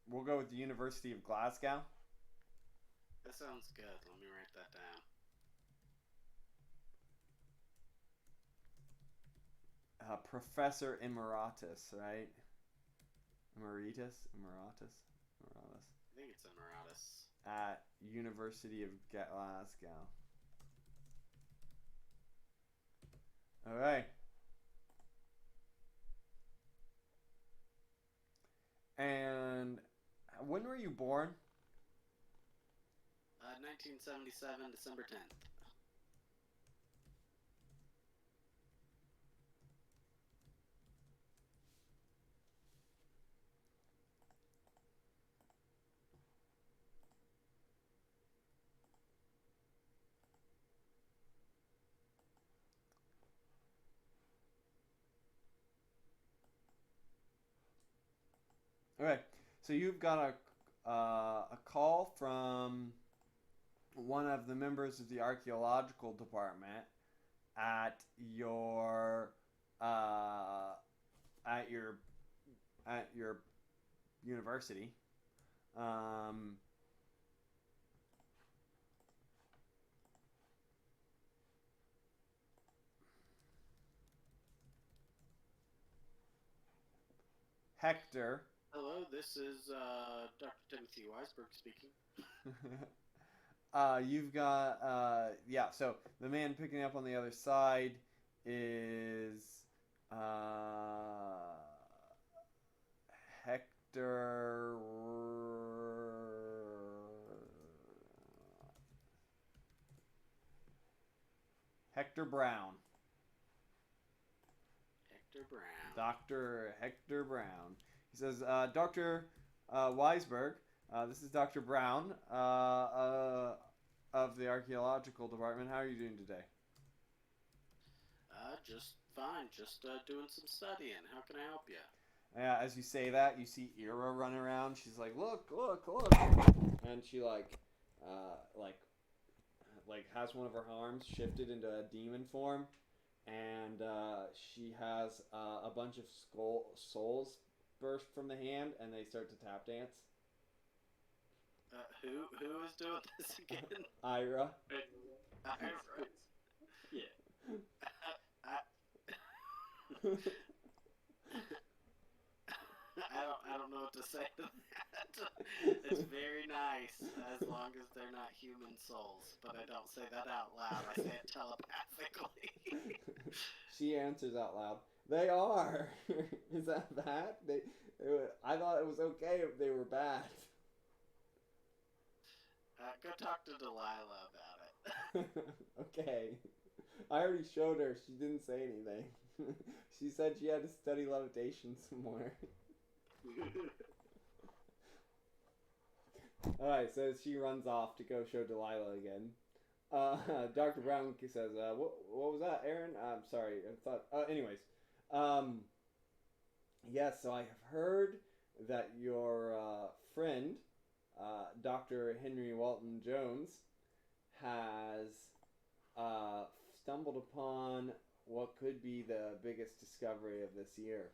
we'll go with the University of Glasgow. That sounds good. Let me write that down. Professor Emeritus, right? Emeritus? I think it's Emeritus. At University of Glasgow. Alright. And when were you born? 1977, December 10th. Okay, so you've got a call from one of the members of the archaeological department at your at your university. Hector. Hello, this is Dr. Timothy Weisberg speaking. You've got yeah. So the man picking up on the other side is Hector. Hector Brown. Hector Brown. Dr. Hector Brown. He says, Dr. Weisberg, this is Dr. Brown of the archaeological department. How are you doing today? Just fine. Just doing some studying. How can I help you? As you say that, you see Ira run around. She's like, look, and she like has one of her arms shifted into a demon form, and she has a bunch of souls burst from the hand, and they start to tap dance. Who is doing this again? Ira. Ira. I don't know what to say to that. It's very nice as long as they're not human souls, but I don't say that out loud. I say it telepathically. She answers out loud. They are. Is that bad? I thought it was okay if they were bad. Go talk to Delilah about it. Okay. I already showed her. She didn't say anything. She said she had to study levitation some more. Alright, so she runs off to go show Delilah again. Dr. Brown says, what was that, Aaron? I'm sorry. I thought. Anyways. Yes, so I have heard that your friend, Dr. Henry Walton Jones, has stumbled upon what could be the biggest discovery of this year.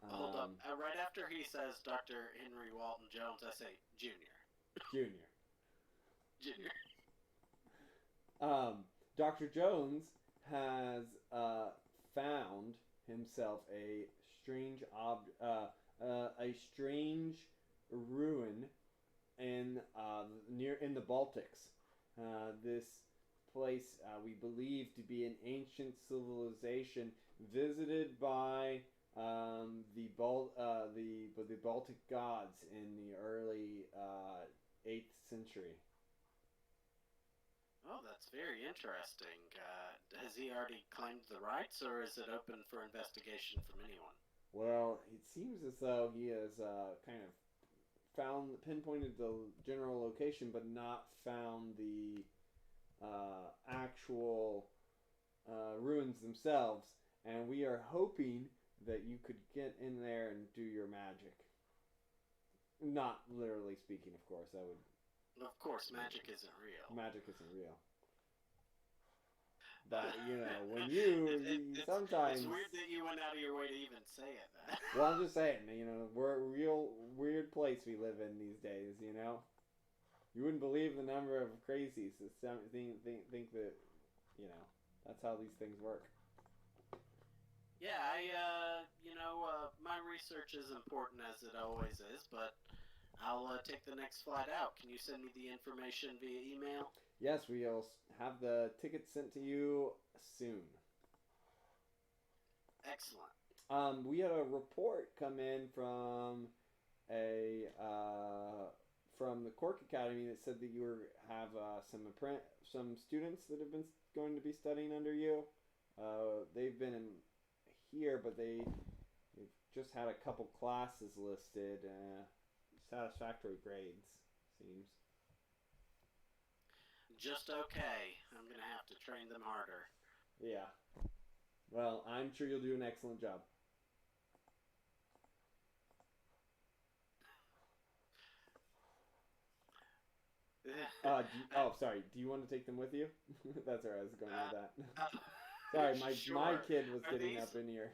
Hold up. Right after he says Dr. Henry Walton Jones, I say Junior. Junior. Dr. Jones has found himself a strange ruin in the Baltics. This place we believe to be an ancient civilization visited by the Baltic gods in the early 8th century. Oh, that's very interesting. Has he already claimed the rights, or is it open for investigation from anyone? Well, it seems as though he has kind of pinpointed the general location, but not found the actual ruins themselves. And we are hoping that you could get in there and do your magic. Not literally speaking, of course. That would. Of course, magic isn't real. Magic isn't real. But, when you sometimes... It's weird that you went out of your way to even say it. Well, I'm just saying, we're a real weird place we live in these days, You wouldn't believe the number of crazies that think that, that's how these things work. Yeah, my research is important as it always is, but I'll take the next flight out. Can you send me the information via email? Yes, we'll have the tickets sent to you soon. Excellent. We had a report come in from from the Cork Academy that said that you have some students that have been going to be studying under you. They've been here, but they've just had a couple classes listed. Satisfactory grades, seems. Just okay. I'm gonna have to train them harder. Yeah. Well, I'm sure you'll do an excellent job. Sorry. Do you want to take them with you? That's where I was going with that. Sorry, my kid was getting up in here.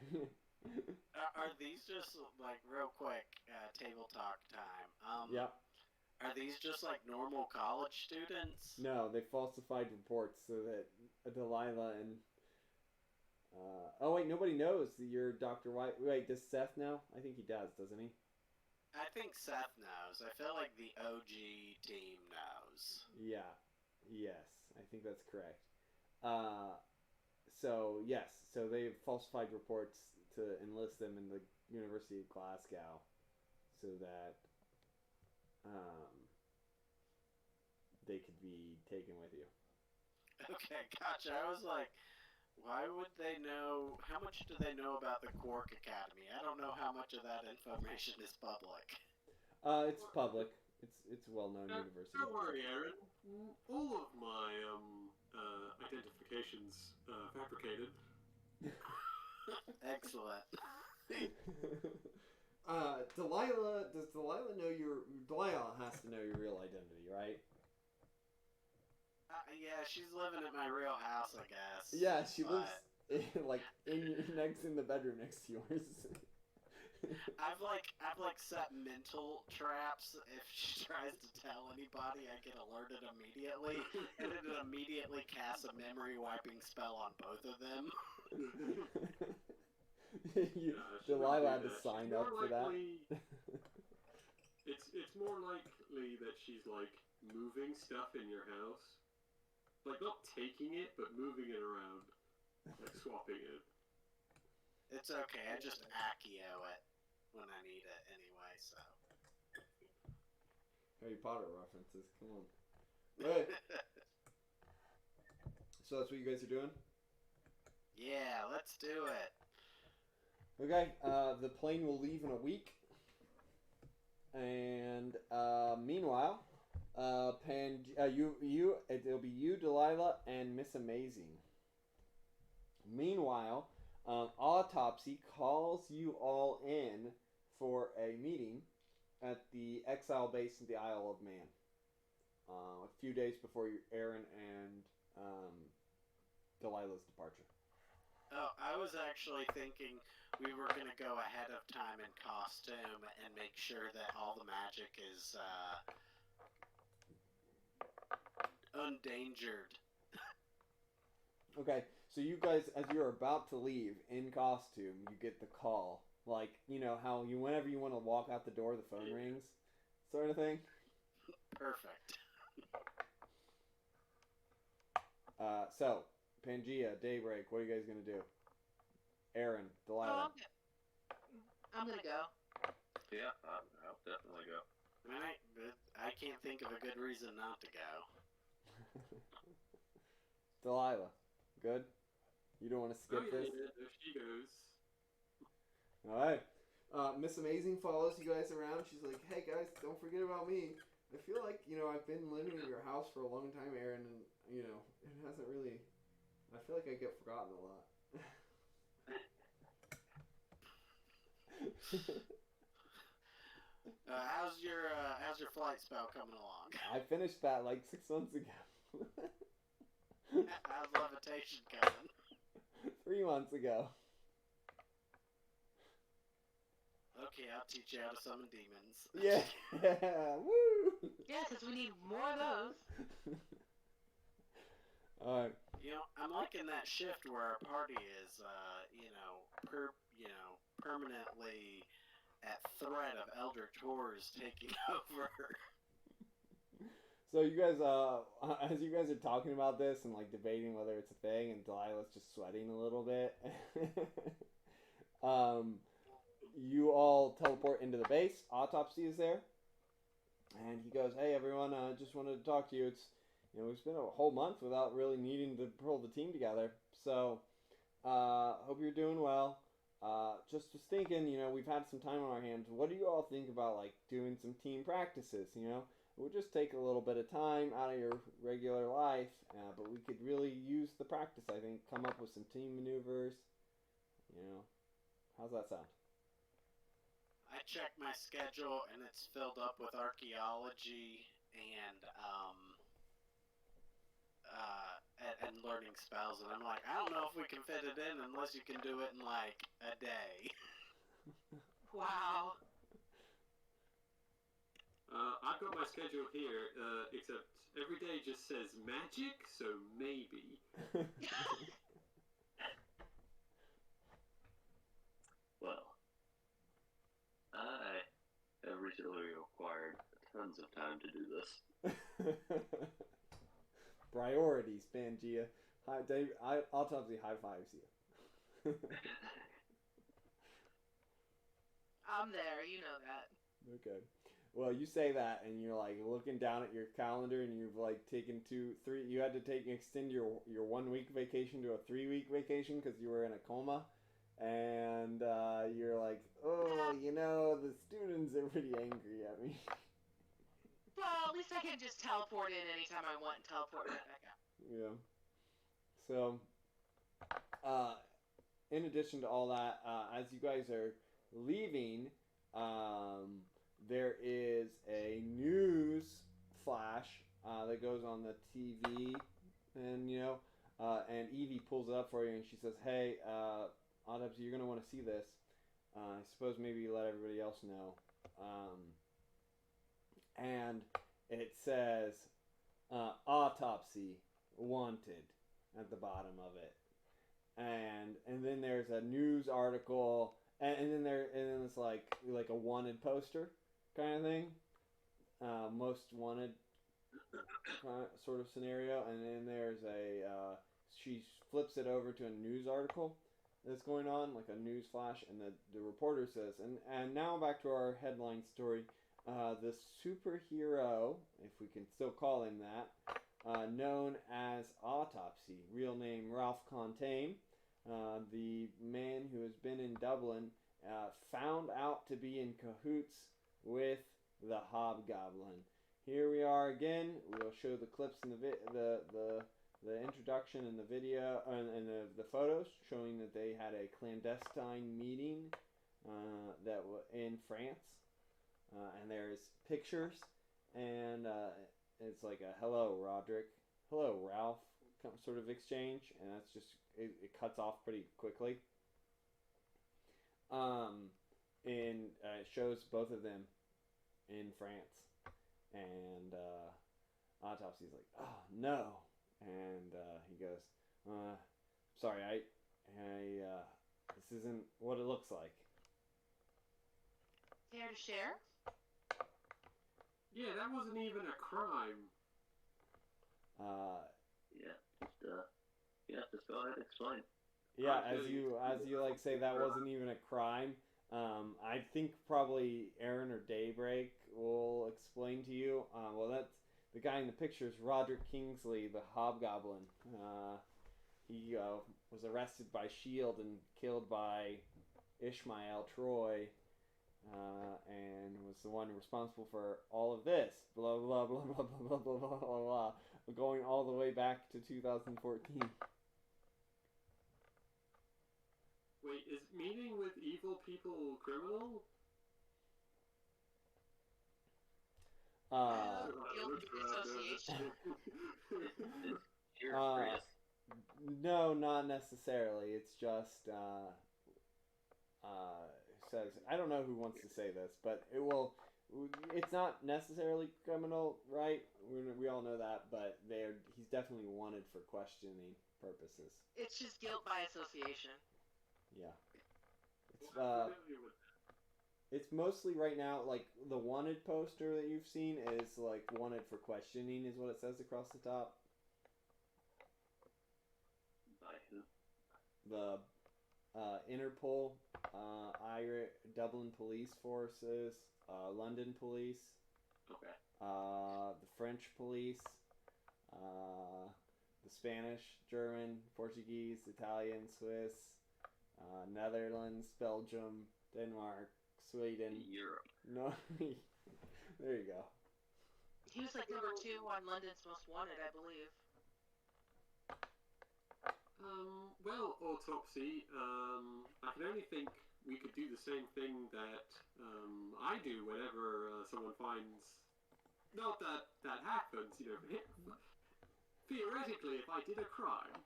Are these just like real quick table talk time? Yep. Are these just like normal college students? No, they falsified reports so that Delilah and oh wait, nobody knows that you're Dr. White. Wait, does Seth know? I think he does, doesn't he? I think Seth knows. I feel like the OG team knows. Yeah. Yes, I think that's correct. So they've falsified reports to enlist them in the University of Glasgow, so that they could be taken with you. Okay, gotcha. I was like, why would they know? How much do they know about the Quark Academy? I don't know how much of that information is public. It's public. It's a well-known university. Don't worry, Aaron. All of my identifications fabricated. Excellent. Delilah, does Delilah know Delilah has to know your real identity, right? Yeah, she's living at my real house, I guess. Yeah, she lives in the bedroom next to yours. I've set mental traps. If she tries to tell anybody, I get alerted immediately, and it immediately casts a memory wiping spell on both of them. She wouldn't Delilah had do to that. sign She's up more for that. likely- It's more likely that she's like moving stuff in your house, like not taking it, but moving it around, like swapping it. It's okay. I just Accio it when I need it anyway. So. Harry Potter references. Come on. Alright, so that's what you guys are doing? Yeah, let's do it. Okay, the plane will leave in a week. And meanwhile, it'll be you, Delilah, and Miss Amazing. Meanwhile, Autopsy calls you all in for a meeting at the Exile base in the Isle of Man. A few days before Aaron and Delilah's departure. Oh, I was actually thinking we were going to go ahead of time in costume and make sure that all the magic is undangered. Okay, so you guys, as you're about to leave in costume, you get the call. Like, you know how whenever you want to walk out the door, the phone rings, sort of thing. Perfect. So, Pangea, Daybreak, what are you guys gonna do? Aaron, Delilah. I'm gonna go. Yeah, I'll definitely go. I can't think of a good reason not to go. Delilah, good? You don't want to skip this? Yeah, there she goes. Alright. Miss Amazing follows you guys around. She's like, hey guys, don't forget about me. I feel like, I've been living in your house for a long time, Aaron, and, it hasn't really... I feel like I get forgotten a lot. How's your flight spell coming along? I finished that like 6 months ago. How's levitation coming? 3 months ago. Okay, I'll teach you how to summon demons. Yeah, woo! Yeah, because we need more of those. Alright. I'm liking that shift where our party is, permanently at threat of Elder Tours taking over. So you guys, as you guys are talking about this and like debating whether it's a thing, and Delilah's just sweating a little bit, you all teleport into the base. Autopsy is there, and he goes, "Hey everyone, just wanted to talk to you. It's been a whole month without really needing to pull the team together. So, hope you're doing well. Just was thinking, we've had some time on our hands. What do you all think about like doing some team practices? It would just take a little bit of time out of your regular life, but we could really use the practice. I think come up with some team maneuvers. How's that sound?" I check my schedule and it's filled up with archaeology and learning spells, and I'm like, I don't know if we can fit it in unless you can do it in like a day. Wow. I've got my schedule here, except every day just says magic, so maybe. Well, I have recently acquired tons of time to do this. Priorities, Pangea. Hi, Dave. Autopsy high fives you. I'm there, you know that. Okay. Well, you say that, and you're like looking down at your calendar, and you've like taken 2, 3. You had to extend your 1 week vacation to a 3 week vacation because you were in a coma, and you're like, oh, the students are pretty angry at me. Well, at least I can just teleport in anytime I want and teleport right back out. Yeah. So, in addition to all that, as you guys are leaving, there is a news flash that goes on the TV, and and Evie pulls it up for you, and she says, "Hey, Autopsy, you're gonna want to see this. I suppose maybe you let everybody else know." And it says, "Autopsy wanted" at the bottom of it. and then there's a news article, and then it's like a wanted poster kind of thing, most wanted sort of scenario, and then there's she flips it over to a news article that's going on, like a news flash, and the reporter says, and now back to our headline story. The superhero, if we can still call him that, known as Autopsy, real name Ralph Contain, the man who has been in Dublin, found out to be in cahoots with the Hobgoblin. Here we are again. We'll show the clips in the introduction and the video and the photos showing that they had a clandestine meeting in France. And there's pictures, and it's like a hello, Roderick, hello, Ralph, sort of exchange, and that's just it cuts off pretty quickly. And it shows both of them in France, and Autopsy's like, oh no, and he goes, sorry, I this isn't what it looks like. Care to share? Yeah, that wasn't even a crime. Just go ahead and explain. Yeah, as you like say that wasn't even a crime. I think probably Aaron or Daybreak will explain to you. Well, that's the guy in the picture is Roderick Kingsley, the Hobgoblin. He was arrested by S.H.I.E.L.D. and killed by Ishmael Troy. And was the one responsible for all of this. Blah, blah, blah, blah, blah, blah, blah, blah, blah. Going all the way back to 2014. Wait, is meeting with evil people criminal? Guilty association. No, not necessarily. It's just, says, I don't know who wants to say this, but it's not necessarily criminal, right? We all know that, but he's definitely wanted for questioning purposes. It's just guilt by association. Yeah. It's mostly right now, like, the wanted poster that you've seen is, like, wanted for questioning is what it says across the top. By who? The Interpol, Dublin Police Forces, London Police, Okay. the French Police, the Spanish, German, Portuguese, Italian, Swiss, Netherlands, Belgium, Denmark, Sweden. Europe. No, there you go. He was like number 2 on London's Most Wanted, I believe. Well, Autopsy, I can only think we could do the same thing that I do whenever someone finds... Not that that happens, you know. Theoretically, if I did a crime...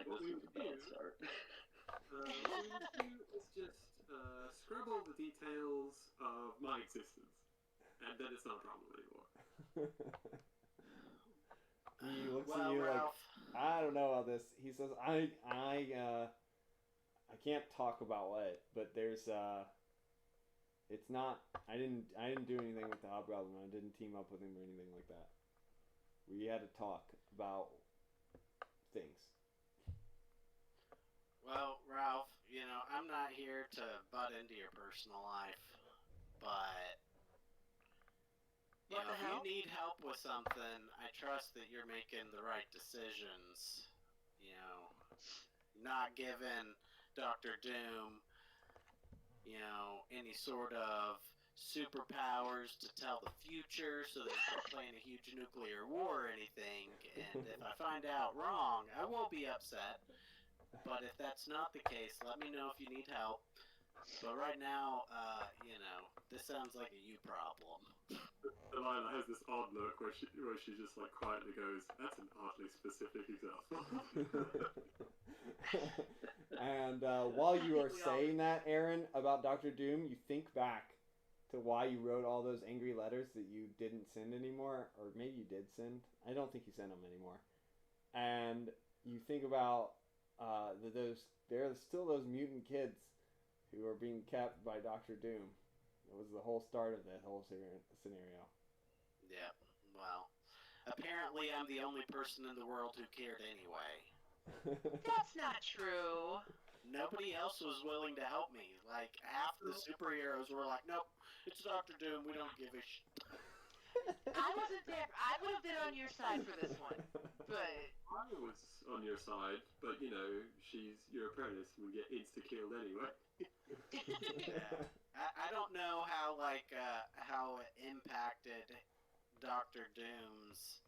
what we would do... what we would do is just scribble the details of my existence. And then it's not a problem anymore. He looks Well, at you Ralph. like, I don't know about this. He says, I can't talk about what, but there's it's not. I didn't do anything with the Hobgoblin. I didn't team up with him or anything like that. We had to talk about things. Well, Ralph, I'm not here to butt into your personal life, but What the if hell? you need help with something, I trust that you're making the right decisions. Not giving Dr. Doom, any sort of superpowers to tell the future so that he can plan a huge nuclear war or anything. And if I find out wrong, I won't be upset. But if that's not the case, let me know if you need help. But right now, this sounds like a you problem. Delilah has this odd look where she just like quietly goes, "That's an oddly specific example." And while you are saying that, Aaron, about Dr. Doom, you think back to why you wrote all those angry letters that you didn't send anymore, or maybe you did send. I don't think you sent them anymore. and you think about there are still those mutant kids who are being kept by Doctor Doom. It was the whole start of that whole scenario. Yeah. Well, apparently I'm the only person in the world who cared anyway. That's not true. Nobody else was willing to help me. Like, half the superheroes were like, nope, it's Doctor Doom, we don't give a I wasn't there. I would have been on your side for this one, but I was on your side, but you know, she's your apprentice and would get insta-killed anyway. Yeah. I don't know how how it impacted Doctor Doom's,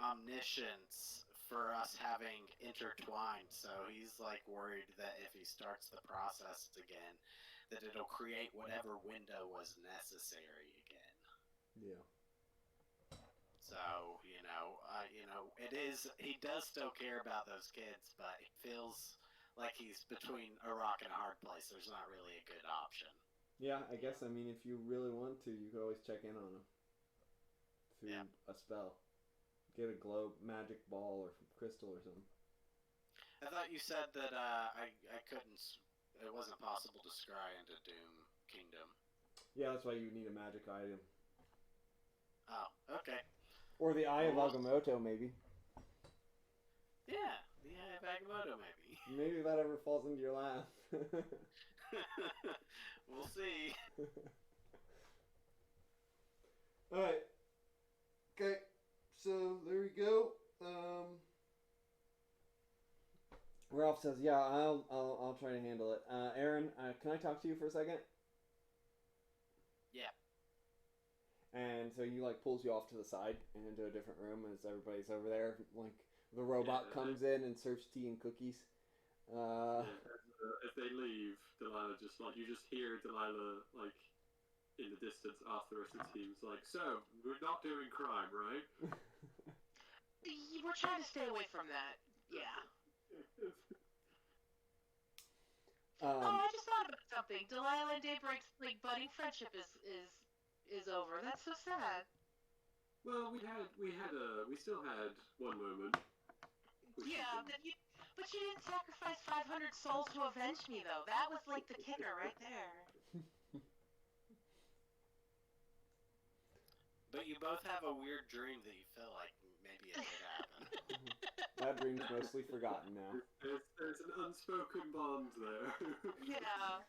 omniscience for us having intertwined. So he's like worried that if he starts the process again, that it'll create whatever window was necessary again. Yeah. So it is. He does still care about those kids, but it feels like he's between a rock and a hard place. There's not really a good option. Yeah, I guess, I mean, if you really want to, you could always check in on him through a spell. Get a globe, magic ball, or crystal or something. I thought you said that I couldn't. It wasn't possible to scry into Doom Kingdom. Yeah, that's why you need a magic item. Oh, okay. Or the Eye of Agamotto, maybe. Yeah, the Eye of Agamotto, maybe. Maybe that ever falls into your lap. We'll see. Alright. Okay, so there we go. Ralph says, yeah, I'll try to handle it. Aaron, can I talk to you for a second? Yeah. And so he pulls you off to the side and into a different room as everybody's over there. The robot comes in and serves tea and cookies. As they leave, Delilah you just hear Delilah in the distance ask the rest of the team, so we're not doing crime, right? we're trying to stay away from that. Yeah. I just thought about something. Delilah and Daybreak's budding friendship is over. That's so sad. Well, we still had one moment. Yeah, but you didn't sacrifice 500 souls to avenge me, though. That was the kicker right there. But you both have a weird dream that you feel like maybe it did happen. That dream's mostly forgotten now. There's an unspoken bond there. Yeah.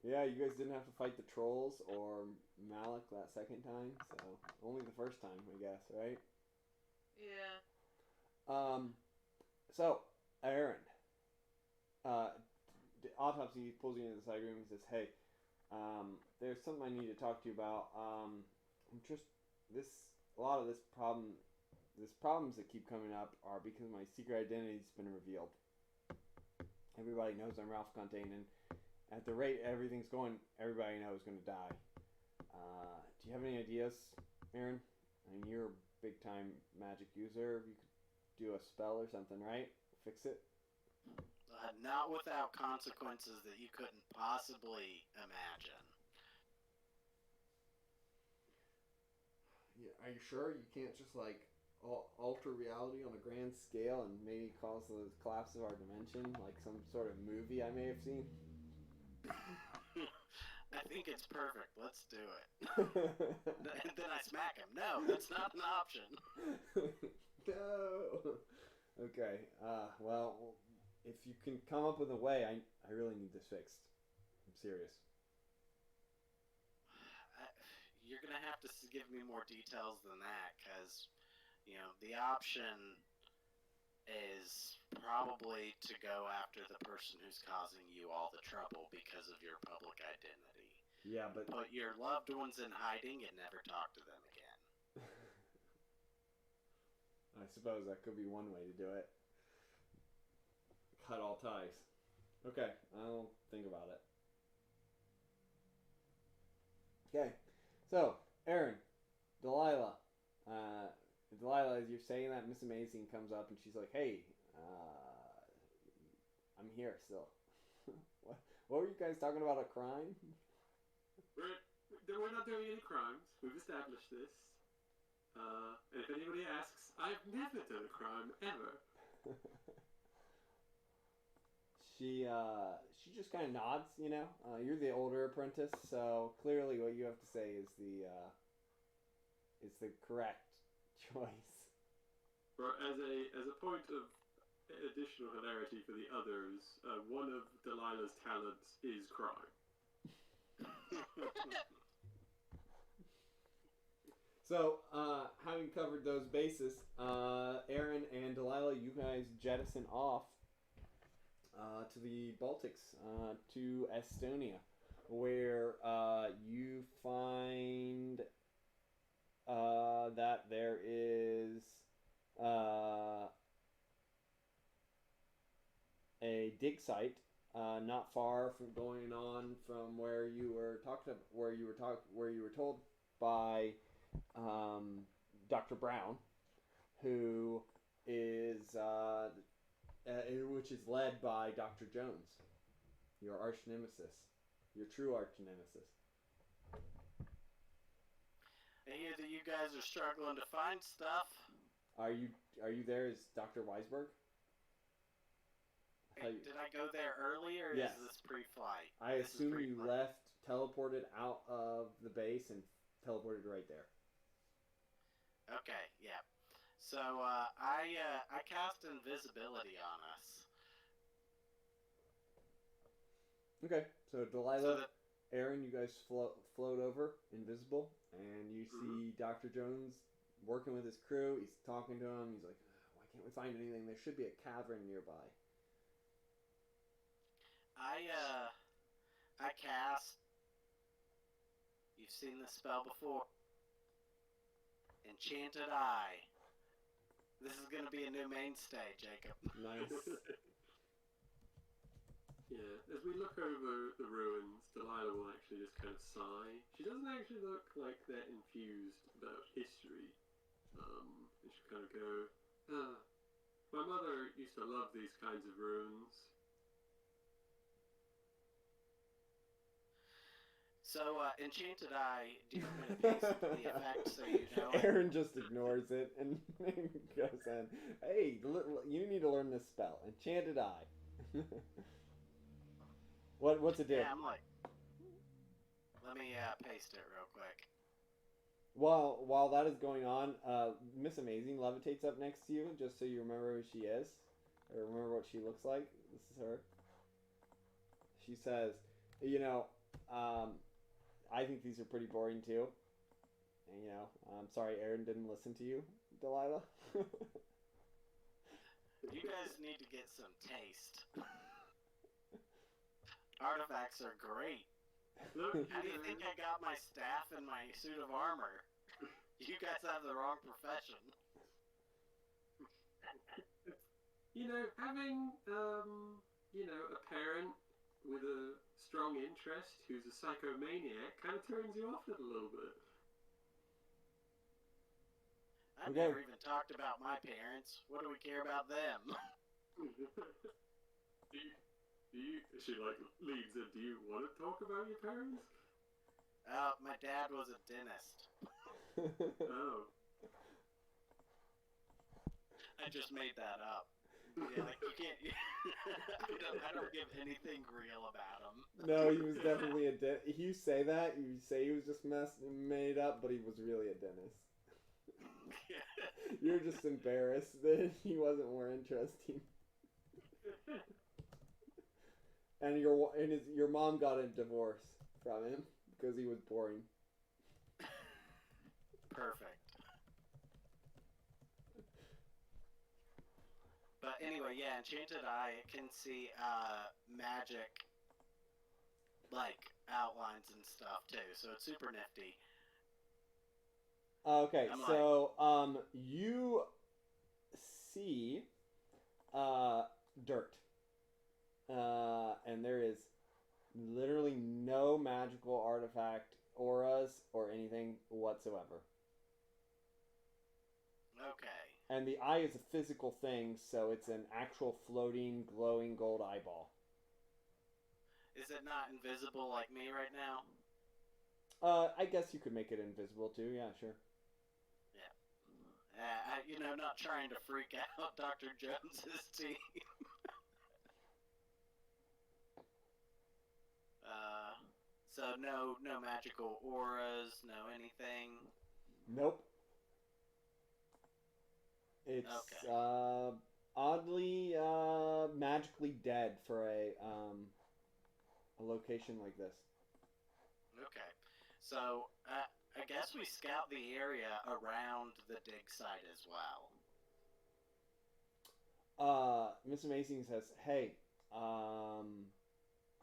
Yeah, you guys didn't have to fight the trolls or Malik that second time, so only the first time, I guess, right? Yeah. So, Aaron, Autopsy pulls you into the side room and says, hey, there's something I need to talk to you about. A lot of this problems that keep coming up are because my secret identity's been revealed. Everybody knows I'm Ralph Fontaine, and at the rate everything's going, everybody knows is going to die. Do you have any ideas, Aaron? I mean, you're a big-time magic user. You could do a spell or something, right? Fix it? Not without consequences that you couldn't possibly imagine. Yeah, are you sure you can't just alter reality on a grand scale and maybe cause the collapse of our dimension, like some sort of movie I may have seen? I think it's perfect. Let's do it. And then I smack him. No, that's not an option. No. Okay. Well, if you can come up with a way, I really need this fixed. I'm serious. You're going to have to give me more details than that, because, the option is probably to go after the person who's causing you all the trouble because of your public identity. Yeah, but... Put your loved ones in hiding and never talk to them again. I suppose that could be one way to do it. Cut all ties. Okay, I'll think about it. Okay, so, Aaron, Delilah, as you're saying that, Miss Amazing comes up and she's like, hey, I'm here still. What were you guys talking about, a crime? We're not doing any crimes. We've established this. And if any anybody asks, I've never done a crime ever. She just kind of nods, you know. You're the older apprentice, so clearly what you have to say is the correct choice. Or as a point of additional hilarity for the others, one of Delilah's talents is crime. So, having covered those bases, Aaron and Delilah, you guys jettison off to the Baltics, to Estonia, where you find that there is a dig site not far from going on from where you were told by Dr. Brown, who is which is led by Dr. Jones, your arch nemesis, your true arch nemesis. I hear that you guys are struggling to find stuff. Are you there as Dr. Weisberg? Did I go there earlier, or Yes. is this pre-flight? I This is assume you pre-flight. left, teleported out of the base, and teleported right there. Okay, yeah. So I cast invisibility on us. Okay, so Delilah, So that, Aaron, you guys float over, invisible, and you see Dr. Jones working with his crew. He's talking to him. He's like, why can't we find anything? There should be a cavern nearby. I cast. You've seen this spell before. Enchanted Eye. This is gonna be a new mainstay, Jacob. Nice. Yeah, as we look over the ruins, Delilah will actually just kind of sigh. She doesn't actually look like they're infused about history. And she'll kind of go, my mother used to love these kinds of ruins. So, Enchanted Eye, do you want me to paste the effect so you know it? Aaron just ignores it and goes in. Hey, you need to learn this spell, Enchanted Eye. What's it do? Yeah, I'm like, let me paste it real quick. While that is going on, Miss Amazing levitates up next to you, just so you remember who she is, or remember what she looks like. This is her. She says, I think these are pretty boring too. And, I'm sorry Aaron didn't listen to you, Delilah. You guys need to get some taste. Artifacts are great. Look, How do you think I got my staff and my suit of armor? You guys have the wrong profession. Having, a parent with a strong interest who's a psychomaniac kind of turns you off it a little bit. I've never even talked about my parents. What do we care about them? She leads in, do you want to talk about your parents? My dad was a dentist. Oh. I just made that up. Yeah, you can't. I don't give anything real about him. No, he was definitely a dentist. You say that, you say he was just made up, but he was really a dentist. You're just embarrassed that he wasn't more interesting. And your mom got a divorce from him because he was boring. Perfect. But anyway, yeah, Enchanted Eye can see magic, outlines and stuff too, so it's super nifty. Okay, so you see dirt. And there is literally no magical artifact, auras, or anything whatsoever. Okay. And the eye is a physical thing, so it's an actual floating, glowing gold eyeball. Is it not invisible like me right now? I guess you could make it invisible too, yeah, sure. Yeah. not trying to freak out Dr. Jones's team. So no magical auras, no anything. Nope. It's oddly magically dead for a location like this. Okay, so I guess we scout the area around the dig site as well. Miss Amazing says, "Hey,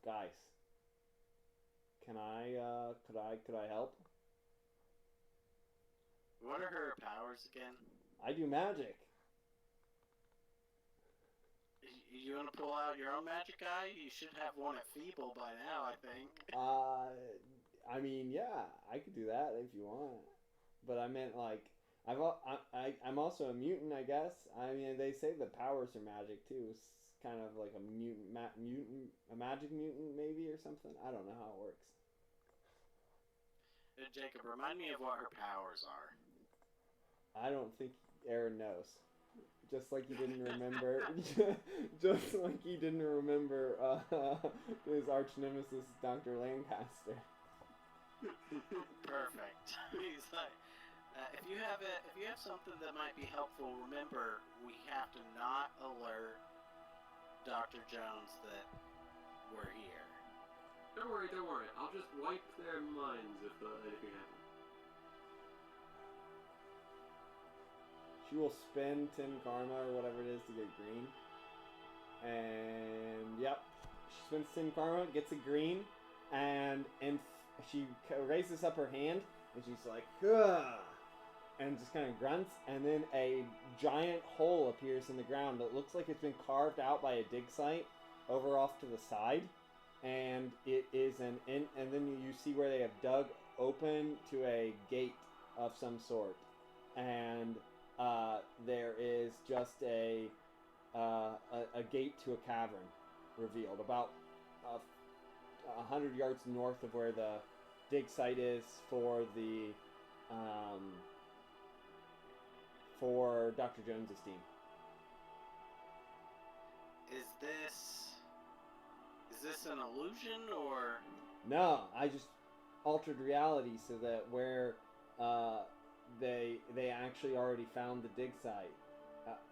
guys, could I help? What are her powers again? I do magic." You want to pull out your own magic eye? You should have one at Feeble by now, I think. I mean, yeah, I could do that if you want, but I meant like I'm also a mutant, I guess. I mean, they say the powers are magic too. It's kind of like a a magic mutant maybe or something. I don't know how it works. Jacob, remind me of what her powers are. I don't think Aaron knows. Just like he didn't remember, just like he didn't remember his arch nemesis, Dr. Lancaster. Perfect. He's like, if you have something that might be helpful, remember we have to not alert Dr. Jones that we're here. Don't worry. I'll just wipe their minds if anything happens. She will spend 10 karma or whatever it is to get green. And yep, she spends 10 karma, gets a green, and she raises up her hand, and she's like, "Ugh," and just kind of grunts, and then a giant hole appears in the ground that looks like it's been carved out by a dig site over off to the side, and it is and then you see where they have dug open to a gate of some sort, and there is just a gate to a cavern revealed about 100 yards north of where the dig site is for the for Dr. Jones's team. Is this an illusion or? No, I just altered reality so that where they actually already found the dig site,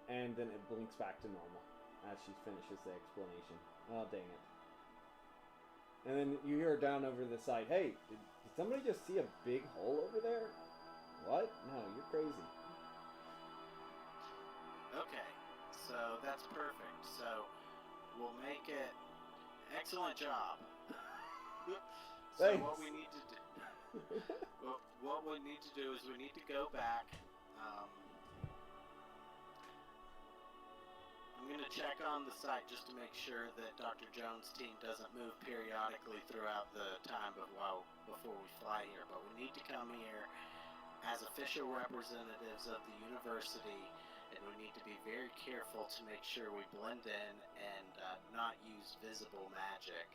and then it blinks back to normal as she finishes the explanation. Oh, dang it. And then you hear her down over the side, "Hey, did somebody just see a big hole over there?" "What? No, you're crazy." Okay, so that's perfect. So we'll make it. Excellent job. So Thanks. what we need to do. What we need to do is we need to go back. I'm going to check on the site just to make sure that Dr. Jones' team doesn't move periodically throughout the time before we fly here. But we need to come here as official representatives of the university, and we need to be very careful to make sure we blend in and not use visible magic.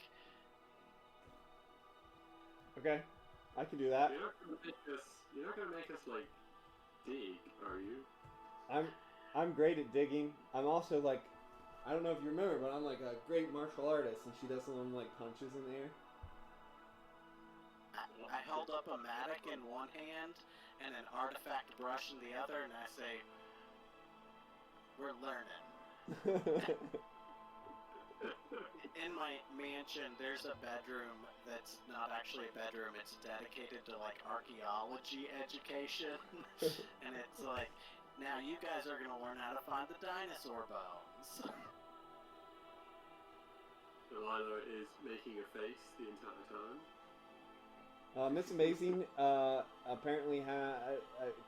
Okay, I can do that. You're not gonna make us like dig, are you? I'm great at digging. I'm also like, I don't know if you remember, but I'm like a great martial artist, and she does some like punches in the air. I held up a mattock in one hand and an artifact brush in the other, and I say, "We're learning." In my mansion, there's a bedroom that's not actually a bedroom. It's dedicated to like archaeology education, and it's like, now you guys are gonna learn how to find the dinosaur bones. Lila is making a face the entire time. Miss Amazing apparently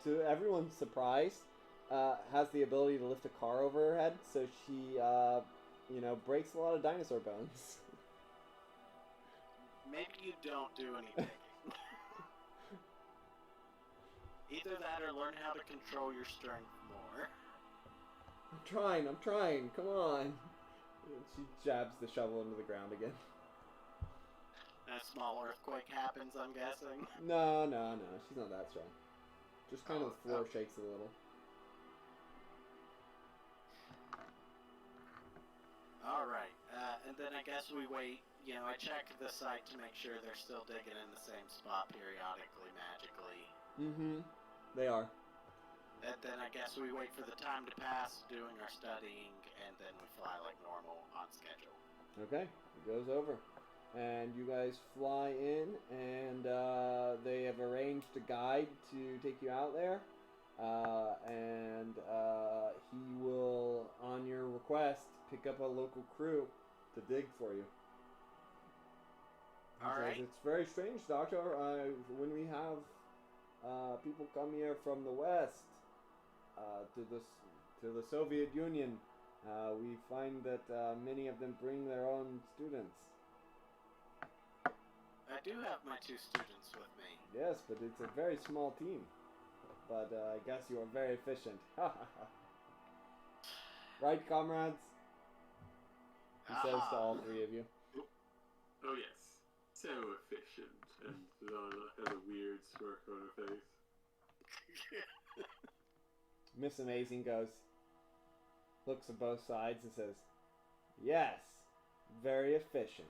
to everyone's surprise, has the ability to lift a car over her head, so she breaks a lot of dinosaur bones. Maybe you don't do any digging. Either that or learn how to control your strength more. I'm trying, come on. And she jabs the shovel into the ground again. A small earthquake happens, I'm guessing. No, she's not that strong. Just kind of the floor okay. shakes a little. All right. And then I guess we wait. You know, I check the site to make sure they're still digging in the same spot periodically, magically. Mm-hmm. They are. And then I guess we wait for the time to pass, doing our studying, and then we fly like normal on schedule. Okay, it goes over. And you guys fly in, and they have arranged a guide to take you out there. And he will, on your request, pick up a local crew to dig for you. He All says, right. it's very strange, Doctor. When we have people come here from the West to the Soviet Union, we find that many of them bring their own students. I do have my 2 students with me. Yes, but it's a very small team. But I guess you are very efficient. Right, comrades? He says to all 3 of you. Oh yes, so efficient. And Lana has a weird smirk on her face. Miss Amazing goes, looks at both sides and says, yes, very efficient.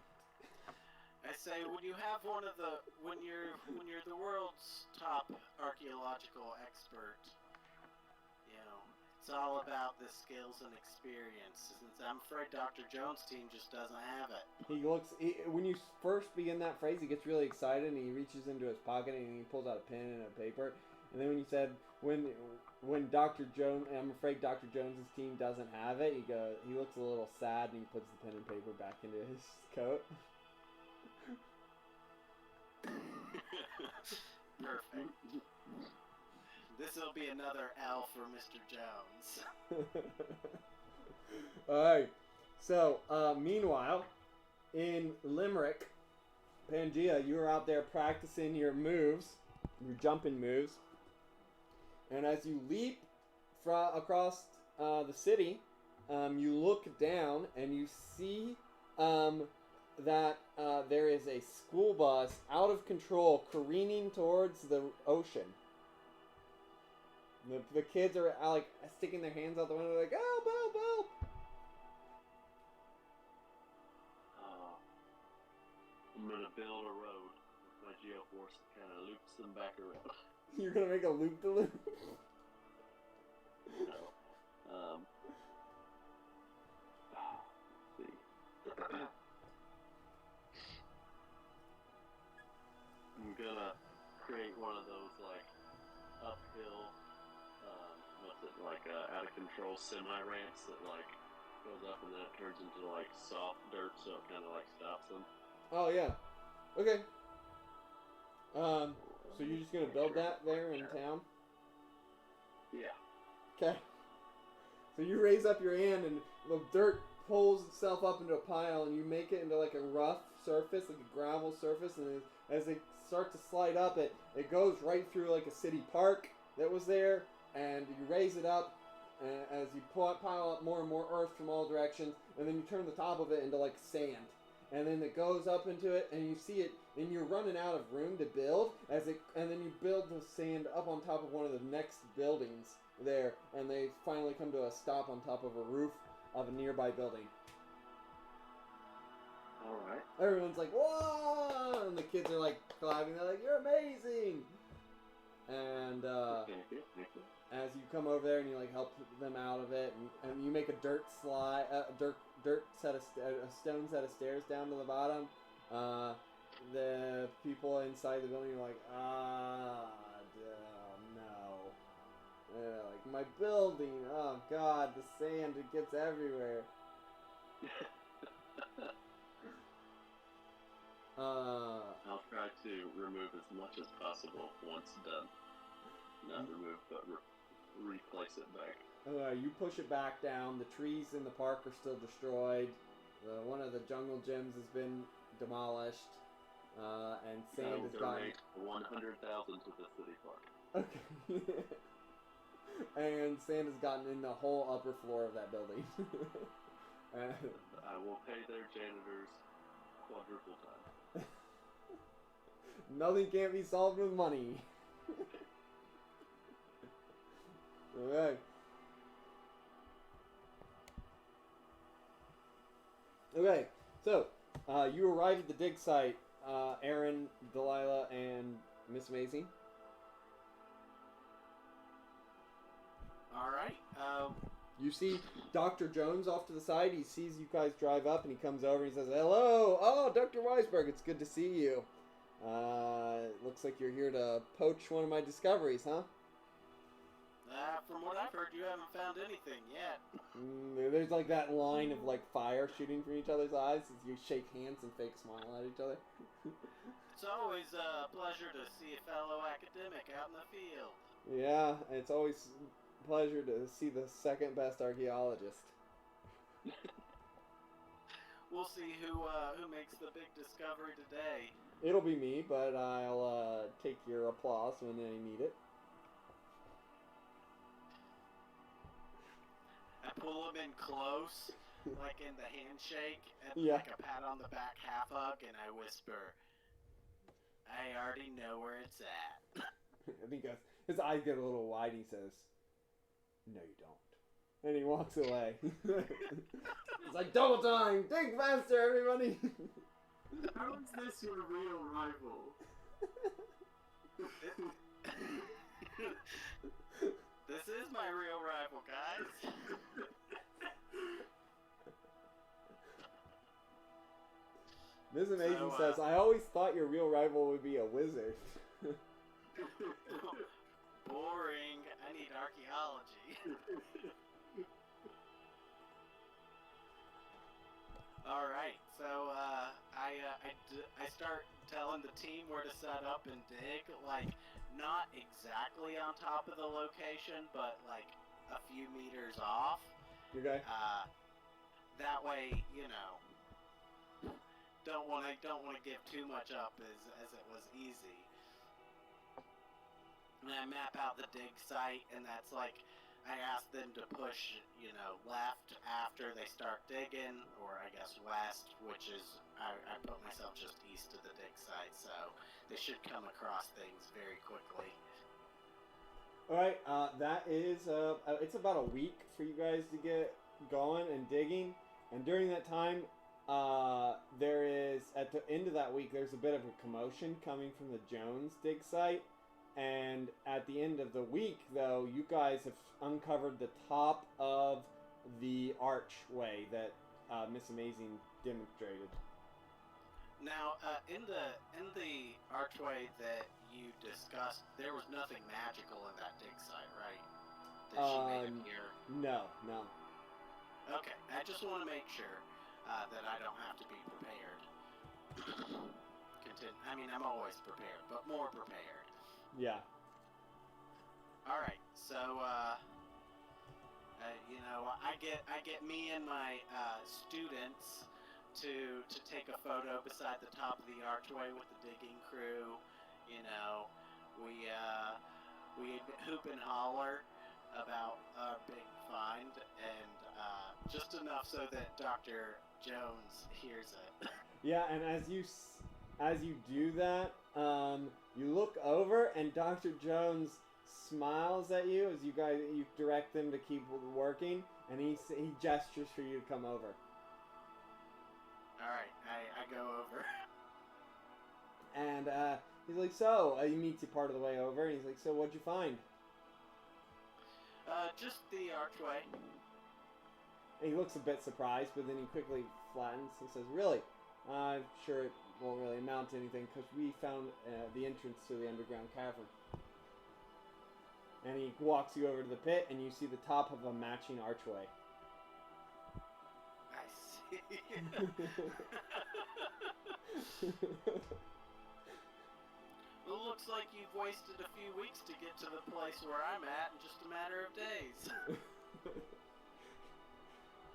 I say, when you have when you're the world's top archaeological expert, you know, it's all about the skills and experience. Since I'm afraid Dr. Jones' team just doesn't have it. When you first begin that phrase, he gets really excited and he reaches into his pocket and he pulls out a pen and a paper. And then when you said, when Dr. Jones, I'm afraid Dr. Jones' team doesn't have it, he looks a little sad and he puts the pen and paper back into his coat. Perfect. This'll be another L for Mr. Jones. Alright. So, meanwhile, in Limerick, Pangea, you were out there practicing your moves, your jumping moves. And as you leap across the city, you look down and you see that there is a school bus out of control careening towards the ocean. The kids are like sticking their hands out the window like, help, help, help! I'm gonna build a road with my geoforce that kind of loops them back around. You're gonna make a loop-de-loop? No. Let's see. I'm gonna create one of those like uphill, out of control semi ramps that like goes up and then it turns into like soft dirt, so it kind of like stops them. Oh yeah. Okay. So you're just gonna build that there in town? Yeah. Okay. So you raise up your hand and the dirt pulls itself up into a pile and you make it into like a rough surface, like a gravel surface, and as it starts to slide up, it goes right through like a city park that was there, and you raise it up as you pile up more and more earth from all directions, and then you turn the top of it into like sand. And then it goes up into it, and you see it, and you're running out of room to build, and then you build the sand up on top of one of the next buildings there, and they finally come to a stop on top of a roof of a nearby building. Alright. Everyone's like, whoa! And the kids are like clapping, they're like, you're amazing! And as you come over there and you like help them out of it, and you make a dirt slide, dirt set of a stone set of stairs down to the bottom. The people inside the building are like, no. Like, my building, oh god, the sand, it gets everywhere. I'll try to remove as much as possible once done. Not remove, but replace it back. You push it back down. The trees in the park are still destroyed. One of the jungle gyms has been demolished. And sand has gotten... 100,000 to the city park. Okay. And sand has gotten in the whole upper floor of that building. I will pay their janitors quadruple time. Nothing can't be solved with money. Alright. Okay, so you arrive at the dig site, Aaron, Delilah, and Miss Maisie. All right. You see Dr. Jones off to the side. He sees you guys drive up, and he comes over and he says, "Hello, oh, Dr. Weisberg, it's good to see you. It looks like you're here to poach one of my discoveries, huh?" From what I've heard, you haven't found anything yet. There's like that line of like fire shooting from each other's eyes as you shake hands and fake smile at each other. It's always a pleasure to see a fellow academic out in the field. Yeah, it's always a pleasure to see the second best archaeologist. We'll see who makes the big discovery today. It'll be me, but I'll take your applause when I need it. I pull him in close, like in the handshake, and Yeah. like a pat on the back half hug, and I whisper, "I already know where it's at." And he goes, his eyes get a little wide, and he says, "No, you don't." And he walks away. It's like double time! Dig faster, everybody! How is this your real rival? This is my real rival, guys. Miss Amazing So, says, "I always thought your real rival would be a wizard." Boring. I need archaeology. All right, so I start telling the team where to set up and dig, like not exactly on top of the location, but like a few meters off. You okay? That way, you know, don't want to give too much up as it was easy. And I map out the dig site, and that's like, I ask them to push, you know, left after they start digging, or I guess west, which is, I put myself just east of the dig site, so they should come across things very quickly. Alright, that is, it's about a week for you guys to get going and digging. And during that time, there is, at the end of that week, there's a bit of a commotion coming from the Jones dig site. And at the end of the week, though, you guys have uncovered the top of the archway that Miss Amazing demonstrated. Now, in the archway that you discussed, there was nothing magical in that dig site, right? That she made appear. No. Okay, I just want to make sure that I don't have to be prepared. I mean, I'm always prepared, but more prepared. Yeah. All right, so you know, I get me and my students to take a photo beside the top of the archway with the digging crew. You know, we hoop and holler about our big find, and just enough so that Dr. Jones hears it. Yeah, and as you do that, you look over, and Dr. Jones smiles at you as you direct them to keep working, and he gestures for you to come over. All right, I go over. And he's like, "So," he meets you part of the way over, and he's like, "So what'd you find?" Just the archway. And he looks a bit surprised, but then he quickly flattens and says, "Really? I'm sure it won't really amount to anything, because we found the entrance to the underground cavern." And he walks you over to the pit, and you see the top of a matching archway. I see. Well, looks like you've wasted a few weeks to get to the place where I'm at in just a matter of days.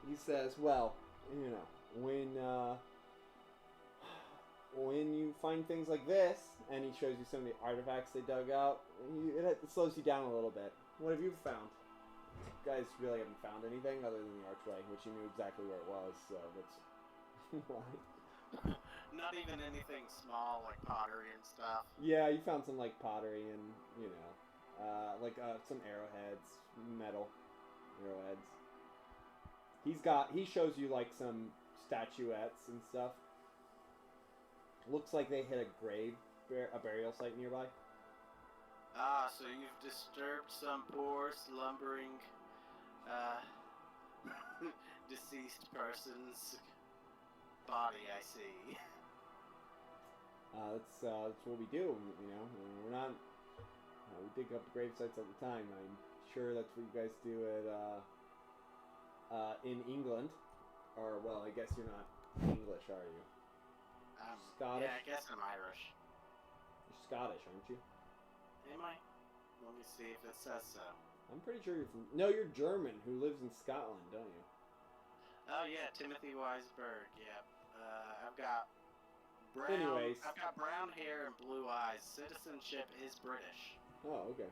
He says, "Well, you know, when you find things like this," and he shows you some of the artifacts they dug out, it slows you down a little bit. What have you found? You guys really haven't found anything other than the archway, which you knew exactly where it was, so that's why. Not even anything small like pottery and stuff. Yeah, you found some like pottery and, you know, some arrowheads, metal arrowheads. He shows you like some statuettes and stuff. Looks like they hit a burial site nearby. Ah, so you've disturbed some poor, slumbering, deceased person's body, I see. That's what we do, you know. We're not. We dig up grave sites all the time. I'm sure that's what you guys do at in England, or well, I guess you're not English, are you? Scottish? Yeah, I guess I'm Irish. You're Scottish, aren't you? Am I? Let me see if it says so. I'm pretty sure you're from. No, you're German who lives in Scotland, don't you? Oh yeah, Timothy Weisberg. Yep. I've got brown. Anyways. I've got brown hair and blue eyes. Citizenship is British. Oh, okay.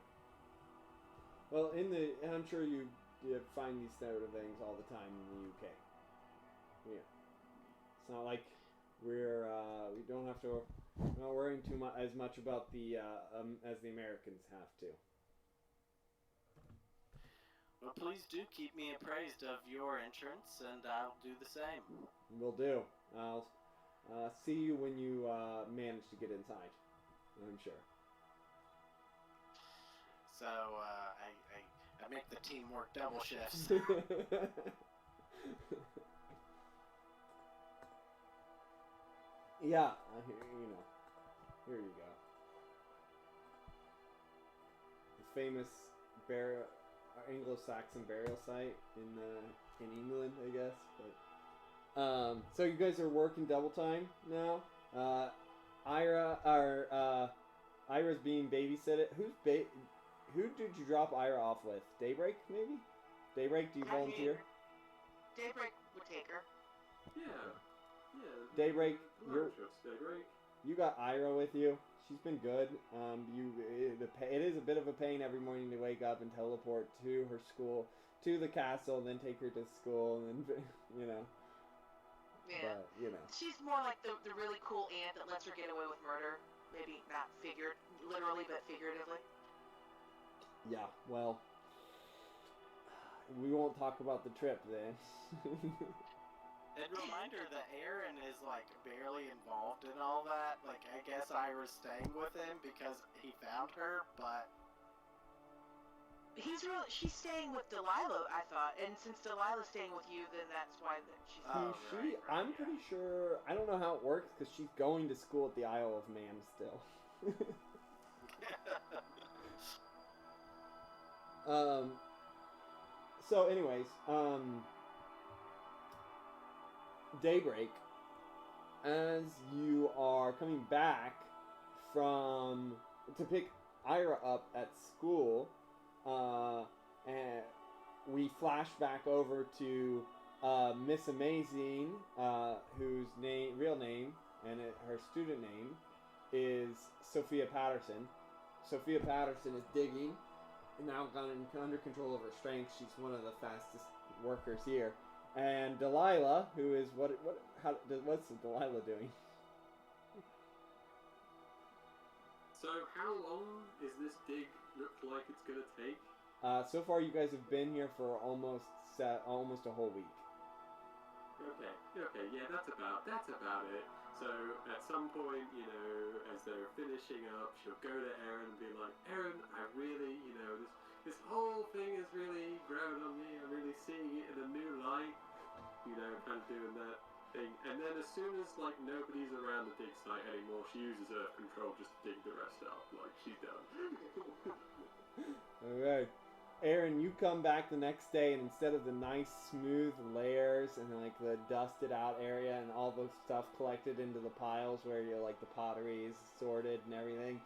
Well, I'm sure you find these sort of things all the time in the UK. Yeah. It's not like we don't have to. We're not worrying as much about as the Americans have to. Well, please do keep me appraised of your entrance, and I'll do the same. Will do. I'll see you when you manage to get inside. I'm sure. So I make the team work double shifts. Yeah, here you go. The famous Anglo-Saxon burial site in England, I guess. But so you guys are working double time now. Ira's being babysitted. Who did you drop Ira off with? Daybreak, maybe? Daybreak, do you volunteer? Daybreak would take her. Yeah. Daybreak, Daybreak. you got Ira with you. She's been good. It is a bit of a pain every morning to wake up and teleport to her school, to the castle, and then take her to school, and then, Yeah. But, She's more like the really cool aunt that lets her get away with murder. Maybe not literally, but figuratively. Yeah, well, we won't talk about the trip then. And reminder that Aaron is like barely involved in all that. Like, I guess Ira's staying with him because he found her, but she's staying with Delilah, I thought, and since Delilah's staying with you, then that's why she's. I'm pretty sure. I don't know how it works because she's going to school at the Isle of Man still. So, anyways, Daybreak, as you are coming back to pick Ira up at school, and we flash back over to Miss Amazing, whose real name and her student name is Sophia Patterson. Sophia Patterson is digging, now got under control of her strength. She's one of the fastest workers here. And Delilah, who is what's Delilah doing? So how long is this dig look like it's gonna take? So far, you guys have been here for almost a whole week. Okay, yeah, that's about it. So at some point, as they're finishing up, she'll go to Aaron and be like, Aaron, I really, this whole thing is really growing on me. I'm really seeing it in a new light, kind of doing that thing. And then as soon as, nobody's around the dig site anymore, she uses Earth Control just to dig the rest out. She's done. Alright. Aaron, you come back the next day, and instead of the nice smooth layers and the dusted out area and all the stuff collected into the piles where the pottery is sorted and everything,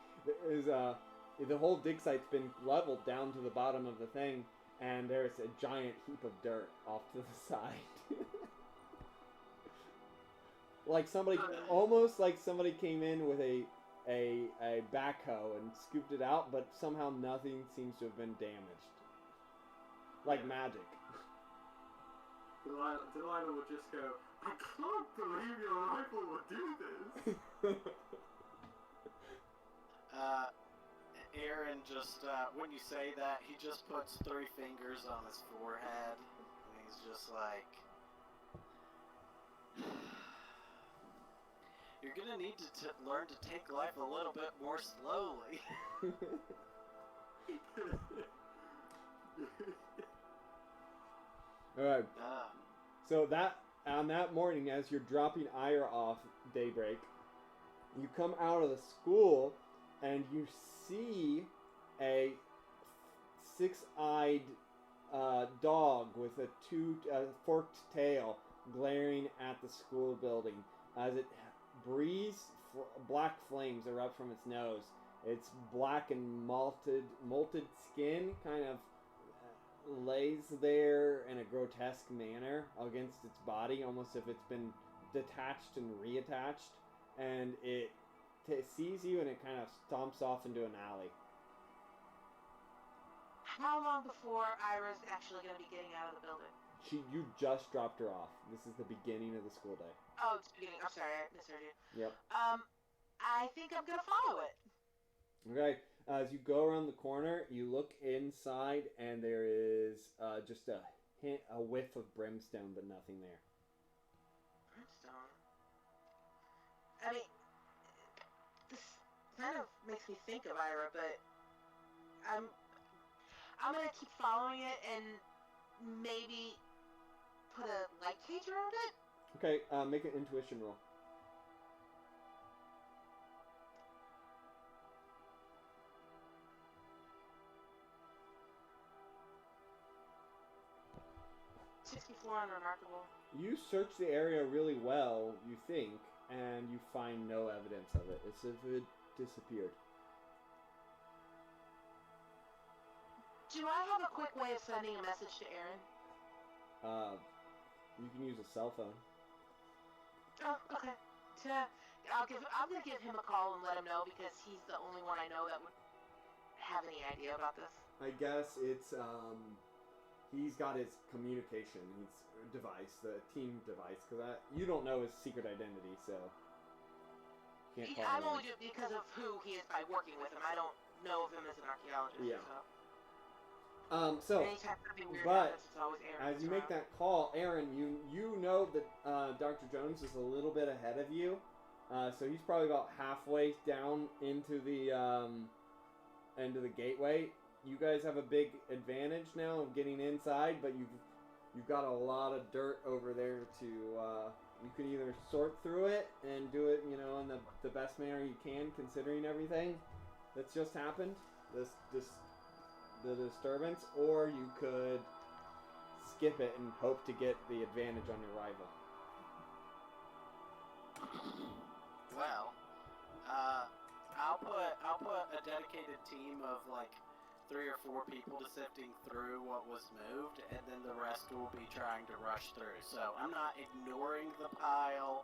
the whole dig site's been leveled down to the bottom of the thing, and there's a giant heap of dirt off to the side. Almost like somebody came in with a backhoe and scooped it out, but somehow nothing seems to have been damaged. Like magic. Delilah would just go, I can't believe your rifle would do this. Aaron just, when you say that, he just puts 3 fingers on his forehead, and he's just like, You're gonna need to learn to take life a little bit more slowly. All right. So that on that morning, as you're dropping Ira off, Daybreak, you come out of the school and you see a six-eyed dog with a forked tail glaring at the school building as it breathes. Black flames erupt from its nose. Its black and molted skin kind of lays there in a grotesque manner against its body, almost if it's been detached and reattached, and it sees you and it kind of stomps off into an alley. How long before Ira's actually going to be getting out of the building? You just dropped her off. This is the beginning of the school day. Oh, it's the beginning. I'm sorry, I misheard you. Yep. I think I'm going to follow it. Okay. As you go around the corner, you look inside, and there is just a whiff of brimstone, but nothing there. Brimstone? I mean, this kind of makes me think of Ira, but I'm gonna keep following it and maybe put a light cage around it? Okay, make an intuition roll. Unremarkable. You search the area really well, you think, and you find no evidence of it. It's as if it disappeared. Do I have a quick way of sending a message to Aaron? You can use a cell phone. Oh, okay. I'm gonna give him a call and let him know because he's the only one I know that would have any idea about this. I guess it's he's got his communication device, the team device, because you don't know his secret identity, so can't call I'm him. only just because of who he is by working with him. I don't know of him as an archaeologist. Yeah. So So, weird but happens, it's always Aaron as you make that call, Aaron, you know that Dr. Jones is a little bit ahead of you, so he's probably about halfway down into the gateway. You guys have a big advantage now of getting inside, but you've got a lot of dirt over there to you can either sort through it and do it, in the best manner you can, considering everything that's just happened, the disturbance, or you could skip it and hope to get the advantage on your rival. Well, I'll put a dedicated team of like 3 or 4 people to sifting through what was moved, and then the rest will be trying to rush through. So I'm not ignoring the pile,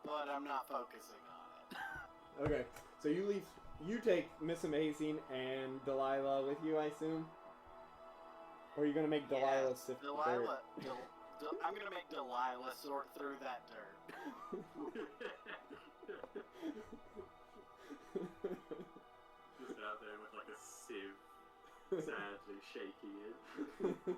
but I'm not focusing on it. Okay, so you take Miss Amazing and Delilah with you, I assume? Or are you going to make Delilah sift the dirt? I'm going to make Delilah sort through that dirt. Just out there with like a sieve, sadly shaking it.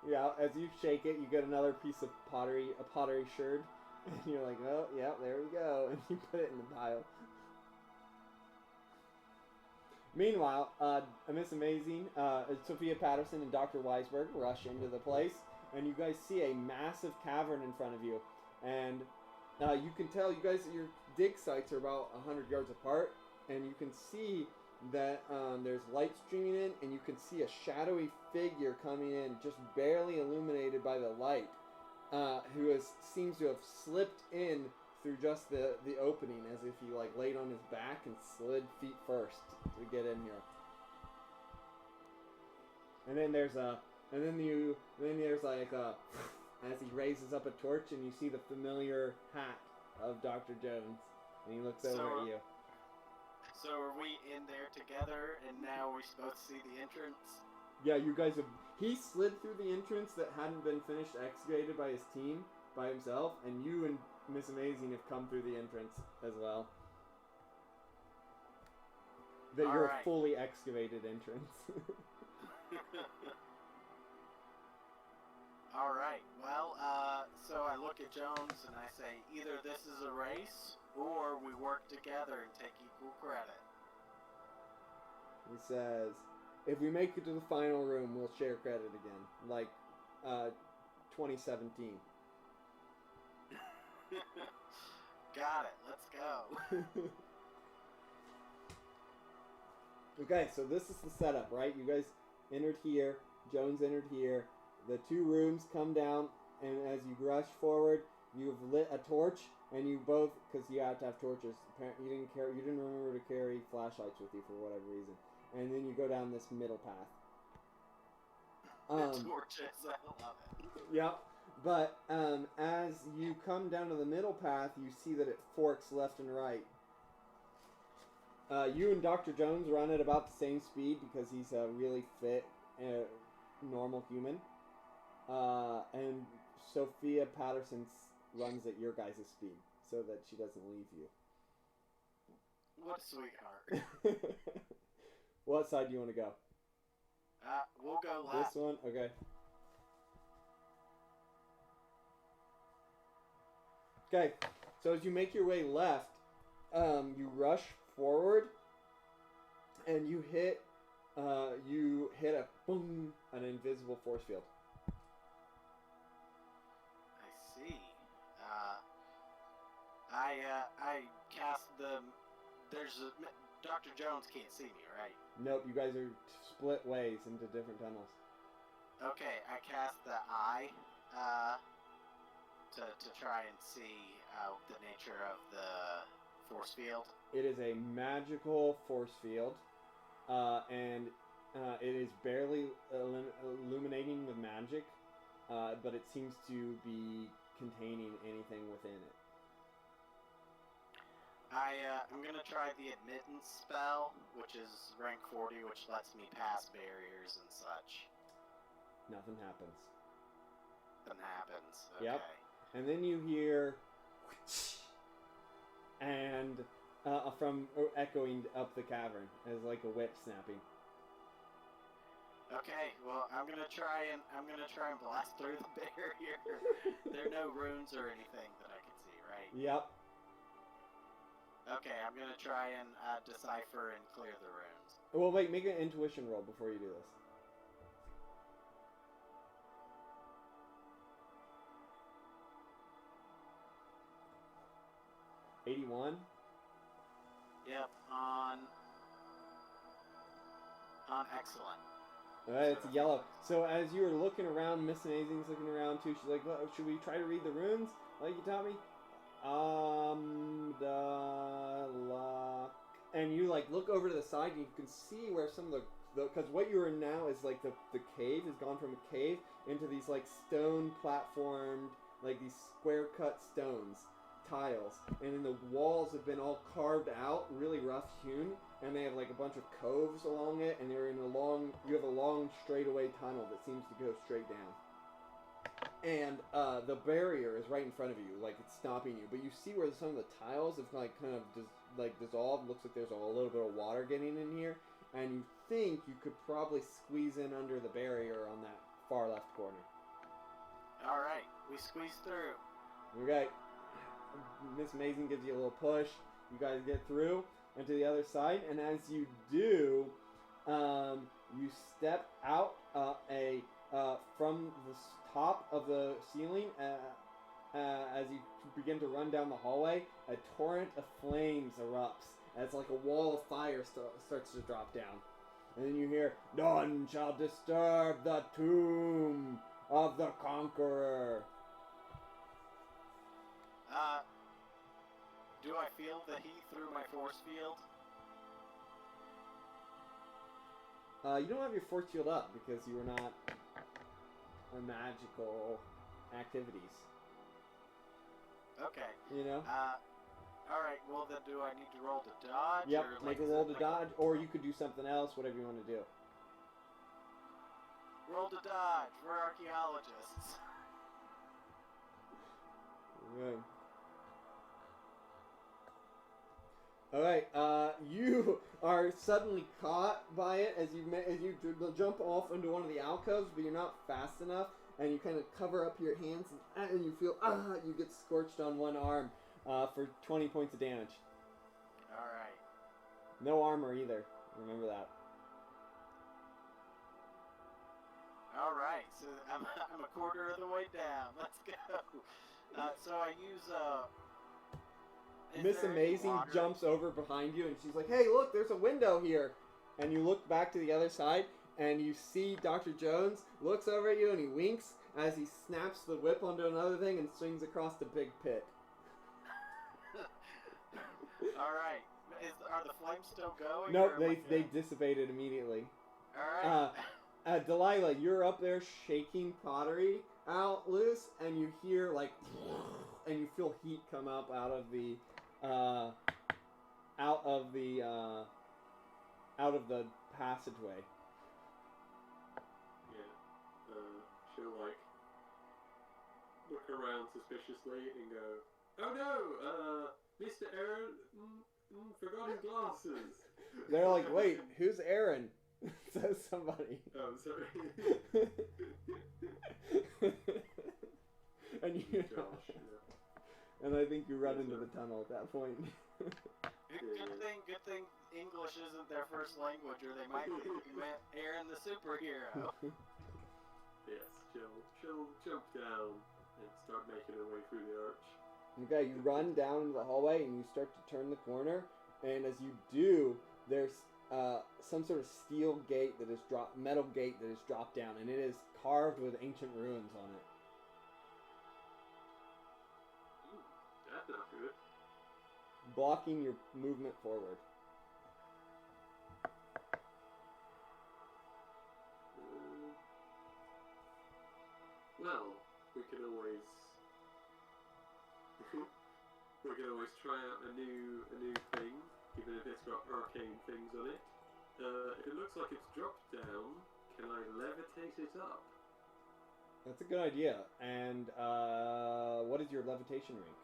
Yeah, as you shake it, you get another piece of pottery, a pottery sherd, and you're like, oh, yeah, there we go, and you put it in the pile. Meanwhile, Miss Amazing, Sophia Patterson and Dr. Weisberg rush into the place, and you guys see a massive cavern in front of you, and you can tell your dig sites are about 100 yards apart, and you can see that there's light streaming in, and you can see a shadowy figure coming in, just barely illuminated by the light, who seems to have slipped in through just the opening, as if he laid on his back and slid feet first to get in here. And then there's as he raises up a torch, and you see the familiar hat of Dr. Jones, and he looks over at you. So are we in there together, and now we're supposed to see the entrance? Yeah, you guys have. He slid through the entrance that hadn't been finished excavated by his team by himself, and you and Miss Amazing have come through the entrance as well. Your fully excavated entrance. Alright, well, at Jones and I say, either this is a race or we work together and take equal credit. He says, if we make it to the final room, we'll share credit again. Like, 2017. Got it. Let's go. Okay, so this is the setup, right? You guys entered here. Jones entered here. The two rooms come down, and as you rush forward, you've lit a torch, and you both, because you have to have torches. Apparently, you didn't remember to carry flashlights with you for whatever reason. And then you go down this middle path. Torches, I love it. Yep. But as you come down to the middle path, you see that it forks left and right. You and Dr. Jones run at about the same speed because he's a really fit, normal human. And Sophia Patterson runs at your guys' speed so that she doesn't leave you. What a sweetheart. What side do you want to go? We'll go left. This one? Okay. Okay, so as you make your way left, you rush forward, and you hit a boom, an invisible force field. I see. I cast the. Dr. Jones can't see me, right? Nope, you guys are split ways into different tunnels. Okay, I cast the eye to try and see the nature of the force field. It is a magical force field, and it is barely illuminating with magic, but it seems to be containing anything within it. I'm gonna try the admittance spell, which is rank 40, which lets me pass barriers and such. Nothing happens. Nothing happens. Okay. Yep. And then you hear, and from echoing up the cavern as like a whip snapping. Okay, well, I'm gonna try and blast through the barrier. There are no runes or anything that I can see, right? Yep. Okay, I'm gonna try and decipher and clear the runes. Well, wait, make an intuition roll before you do this. $81? Yep, on excellent. Alright, it's a yellow. So as you were looking around, Miss Amazing's looking around too. She's like, should we try to read the runes like you taught me? And you like look over to the side and you can see where some of the because what you are now is like the cave has gone from a cave into these like stone platformed, like these square cut stones, tiles, and then the walls have been all carved out, really rough hewn, and they have like a bunch of coves along it, and they're in you have a long straightaway tunnel that seems to go straight down. And the barrier is right in front of you, like it's stopping you. But you see where some of the tiles have like kind of dissolved. Looks like there's a little bit of water getting in here, and you think you could probably squeeze in under the barrier on that far left corner. All right, we squeeze through. Okay, Miss Amazing gives you a little push. You guys get through and to the other side, and as you do, you step out from the top of the ceiling. As you begin to run down the hallway, a torrent of flames erupts as like a wall of fire starts to drop down. And then you hear, "None shall disturb the tomb of the conqueror." Do I feel the heat through my force field? You don't have your force field up because you were not on magical activities. Okay. You know? Alright, well then do I need to roll to dodge? Yep, or make like, a roll to dodge, or you could do something else, whatever you want to do. Roll to dodge, we're archaeologists. Right. Alright, you are suddenly caught by it as you jump off into one of the alcoves, but you're not fast enough, and you kind of cover up your hands, and you feel, you get scorched on one arm for 20 points of damage. Alright. No armor either. Remember that. Alright, so I'm a quarter of the way down. Let's go. So I use, is Miss there any Amazing water? jumps over behind you, and she's like, hey, look, there's a window here. And you look back to the other side, and you see Dr. Jones looks over at you, and he winks as he snaps the whip onto another thing and swings across the big pit. Alright. Are the flames still going? Nope, or am I they good? dissipated immediately. Alright. Delilah, you're up there shaking pottery out loose, and you hear like, and you feel heat come up out of the passageway. Yeah. She'll like look around suspiciously and go, "Oh no, Mr. Aaron forgot his glasses." They're like, wait, who's Aaron? Says somebody. Oh, sorry. And you, Josh. Yeah. and I think you run into the tunnel at that point. Good thing English isn't their first language, or they might think you meant Aaron the superhero. Yes, she'll jump down and start making her way through the arch. Okay, you run down into the hallway and you start to turn the corner, and as you do, there's some sort of steel gate that is metal gate that is dropped down, and it is carved with ancient ruins on it. That's not good. Blocking your movement forward. Well, we can always try out a new thing, even if it's got arcane things on it. If it looks like it's dropped down, can I levitate it up? That's a good idea. And what is your levitation rank?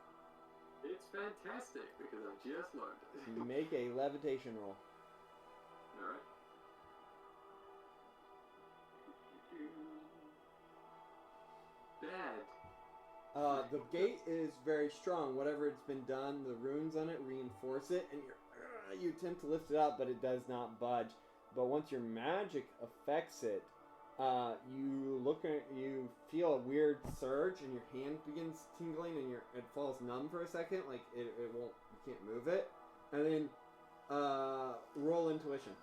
It's fantastic because I just learned it. Make a levitation roll. Alright. Bad. The gate is very strong. Whatever it's been done, the runes on it reinforce it, and you attempt to lift it up, but it does not budge. But once your magic affects it, you feel a weird surge, and your hand begins tingling, and it falls numb for a second, like it won't, you can't move it, and then roll intuition.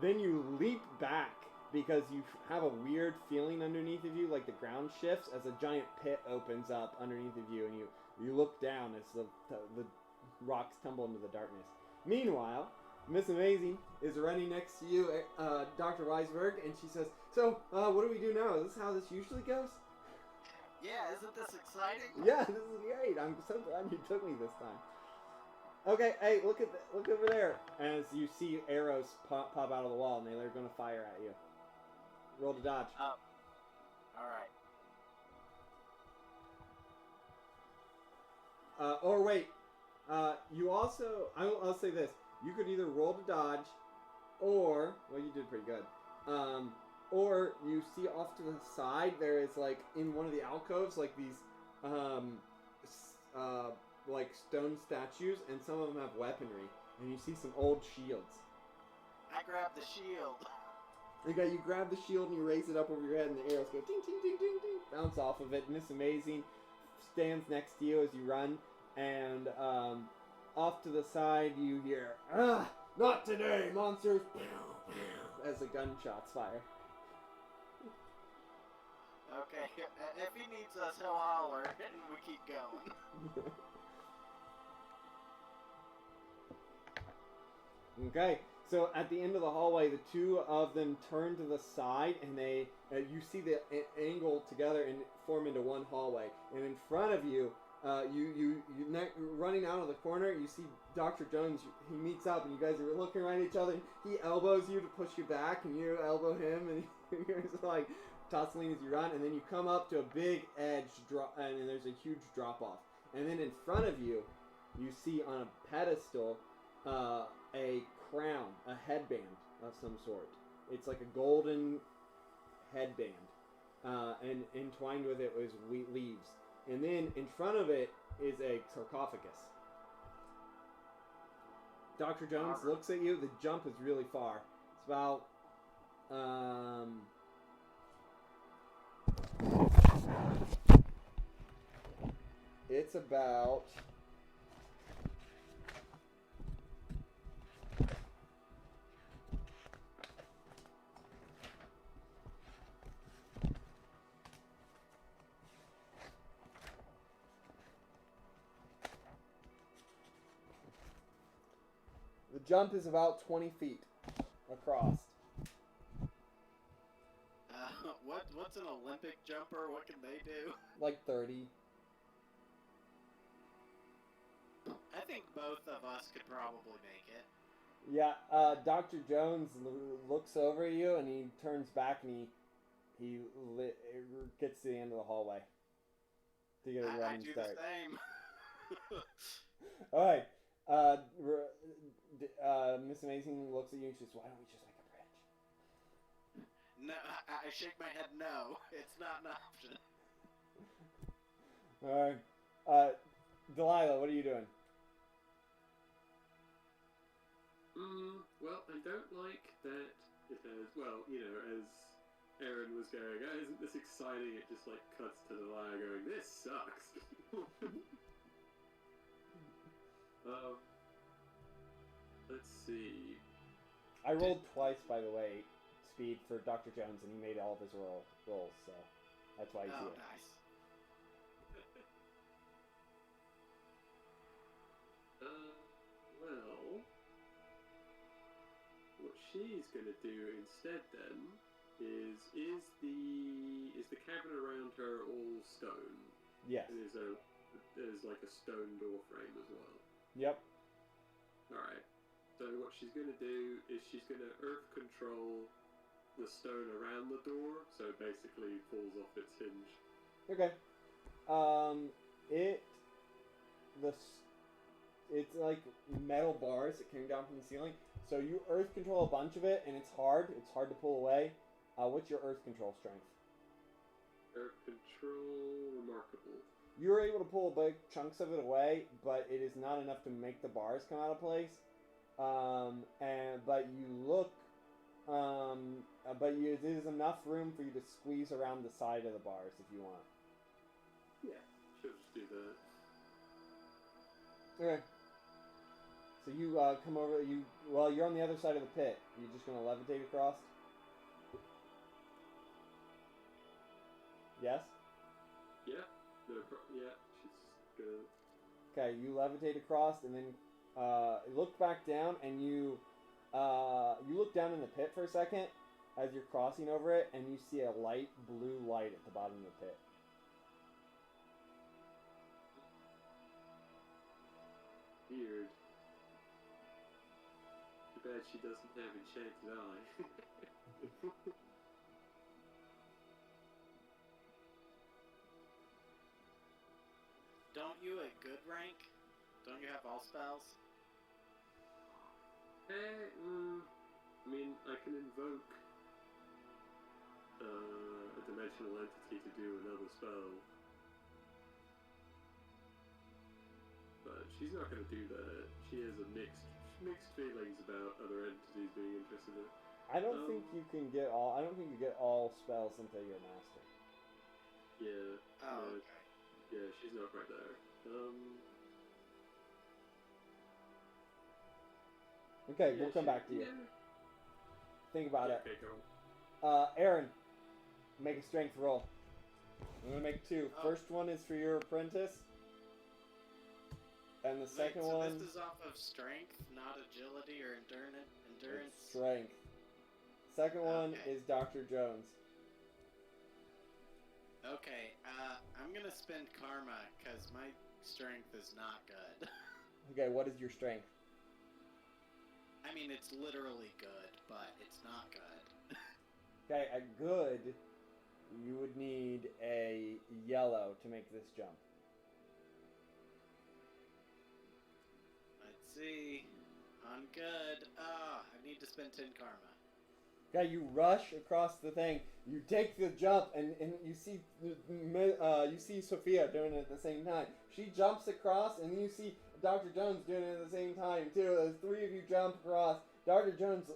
Then you leap back because you have a weird feeling underneath of you, like the ground shifts as a giant pit opens up underneath of you, and you look down as the rocks tumble into the darkness. Meanwhile, Miss Amazing is running next to you, Dr. Weisberg, and she says, so, what do we do now? Is this how this usually goes? Yeah, isn't this exciting? Yeah, this is great. I'm so glad you took me this time. Okay, hey, look over there. As you see arrows pop out of the wall, and they're going to fire at you. Roll to dodge. Alright. Or wait, you also, I'll say this. You could either roll to dodge, or, well, you did pretty good. Or you see off to the side, there is like, in one of the alcoves, like these, like stone statues, and some of them have weaponry, and you see some old shields. I grabbed the shield. Okay, you grab the shield and you raise it up over your head, and the arrows go ting ting ting ting ting, bounce off of it. Miss Amazing stands next to you as you run, and off to the side you hear, not today, monsters, as the gunshots fire. Okay, if he needs us, he'll holler, and we keep going. Okay, so at the end of the hallway, the two of them turn to the side, and they you see the angle together and form into one hallway. And in front of you, running out of the corner, you see Dr. Jones. He meets up, and you guys are looking right at each other. And he elbows you to push you back, and you elbow him, and you're just like tussling as you run. And then you come up to a big edge drop, and then there's a huge drop off. And then in front of you, you see on a pedestal a crown, a headband of some sort. It's like a golden headband, and entwined with it was wheat leaves. And then in front of it is a sarcophagus. Dr. Jones looks at you. The jump is really far. It's about it's about the jump is about 20 feet across. What's an Olympic jumper? What can they do? Like 30. I think both of us could probably make it. Yeah, Dr. Jones looks over at you and he turns back and he gets to the end of the hallway to get a I running do start. the same. All right. Miss Amazing looks at you and she says, "Why don't we just make a bridge?" No, I shake my head no. It's not an option. All right. Delilah, what are you doing? Well, I don't like that it has, well, you know, as Aaron was going, oh, isn't this exciting? It just, like, cuts to Delilah going, this sucks. Let's see. I rolled twice, by the way, speed for Dr. Jones, and he made all of his rolls, so that's why he's Oh, here. nice. Well, what she's gonna do instead then is the cabin around her all stone? Yes. And there's like a stone door frame as well. Yep. Alright. So what she's gonna do is she's gonna earth control the stone around the door, so it basically falls off its hinge. Okay. It's like metal bars that came down from the ceiling. So you earth control a bunch of it, and it's hard. It's hard to pull away. What's your earth control strength? Earth control, remarkable. You're able to pull big chunks of it away, but it is not enough to make the bars come out of place. But it is enough room for you to squeeze around the side of the bars if you want. Yeah, she'll just do that. Okay. So you come over. You're on the other side of the pit. You're just gonna levitate across. Yes. Yeah. Yeah. She's gonna. Okay. You levitate across, and then look back down, and you look down in the pit for a second as you're crossing over it, and you see a light blue light at the bottom of the pit. Weird. Too bad she doesn't have enchanted eye. Don't you at good rank? Don't you have all spells? I mean, I can invoke a dimensional entity to do another spell. But she's not going to do that. She has a mixed feelings about other entities being interested in it. I don't think you can get all. I don't think you get all spells until you're a master. Yeah. Oh, no, okay. Yeah, she's not right there. Okay, yeah, we'll come back to you. Yeah. Think about it. Okay, go. Aaron, make a strength roll. I'm gonna make two. Oh. First one is for your apprentice, and the second so one this is off of strength, not agility or endurance. is strength. Second one Okay. is Dr. Jones. Okay, I'm gonna spend karma because my strength is not good. Okay, what is your strength? I mean, it's literally good, but it's not good. Okay, a good, you would need a yellow to make this jump. Let's see. spend 10 karma. Yeah, you rush across the thing. You take the jump, and you see Sophia doing it at the same time. She jumps across, and you see Dr. Jones doing it at the same time too. As three of you jump across, Dr. Jones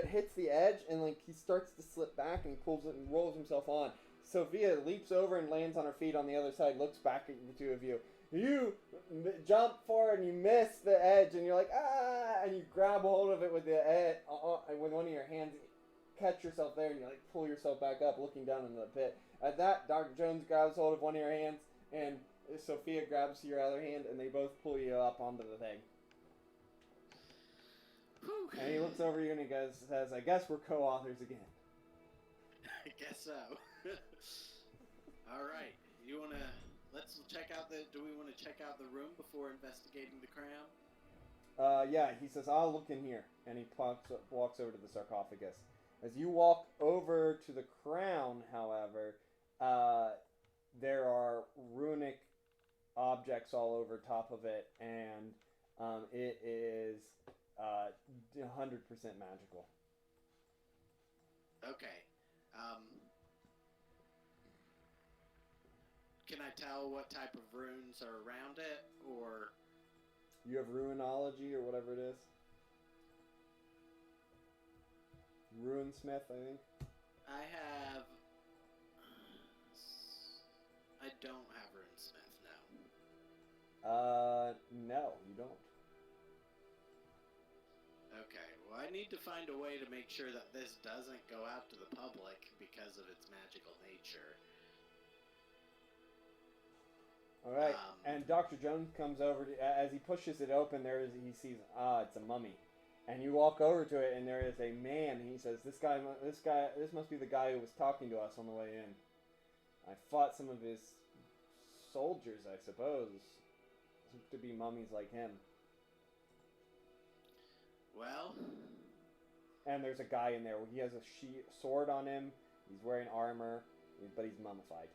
hits the edge, and like he starts to slip back, and he pulls it and rolls himself on. Sophia leaps over and lands on her feet on the other side. Looks back at the two of you. You jump forward and you miss the edge, and you're like ah, and you grab hold of it with the with one of your hands. Catch yourself there, and you like pull yourself back up, looking down into the pit. At that, Dr. Jones grabs hold of one of your hands, and Sophia grabs your other hand, and they both pull you up onto the thing. Whew. And he looks over you and he says, "I guess we're co-authors again." I guess so. All right. Let's check out do we want to check out the room before investigating the crown? Yeah, he says, "I'll look in here," and he walks over to the sarcophagus. As you walk over to the crown, however, there are runic objects all over top of it, and it is 100% magical. Okay. Can I tell what type of runes are around it, or... You have ruinology or whatever it is? Runesmith, I think. I don't have runesmith, no. No, you don't. Okay, well I need to find a way to make sure that this doesn't go out to the public because of its magical nature. Alright, and Dr. Jones comes over, as he pushes it open, he sees, it's a mummy. And you walk over to it, and there is a man, and he says, this must be the guy who was talking to us on the way in. I fought some of his soldiers, I suppose, to be mummies like him. Well... And there's a guy in there, he has a sword on him, he's wearing armor, but he's mummified.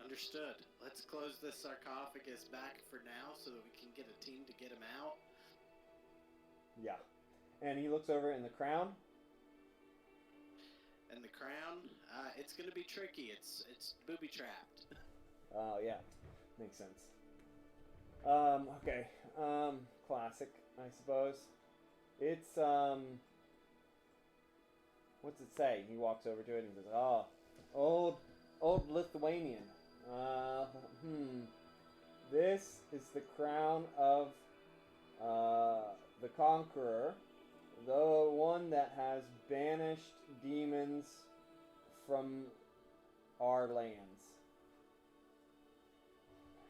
Understood. Let's close this sarcophagus back for now so that we can get a team to get him out. Yeah. And he looks over in the crown. And the crown, it's going to be tricky. It's booby-trapped. Oh, yeah. Makes sense. Okay. Classic, I suppose. It's, what's it say? He walks over to it and he says, old Lithuanian. This is the crown of the Conqueror, the one that has banished demons from our lands.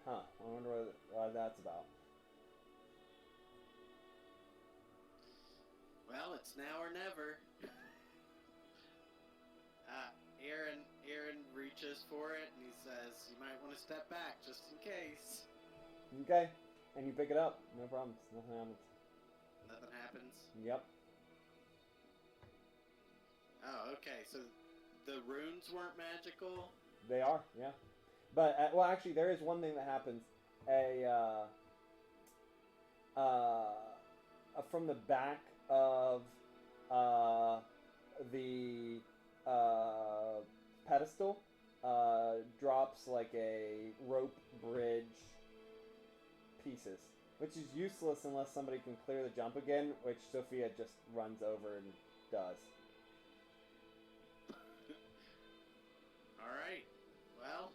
Huh, I wonder what that's about. Well, it's now or never. Aaron reaches for it and he says, "You might want to step back just in case." Okay, and you pick it up. No problems. Nothing happens. Nothing happens? Yep. Oh, okay. So the runes weren't magical? They are, yeah. But well, actually, there is one thing that happens. From the back of the pedestal drops like a rope bridge pieces, which is useless unless somebody can clear the jump again, which Sophia just runs over and does. Alright, well,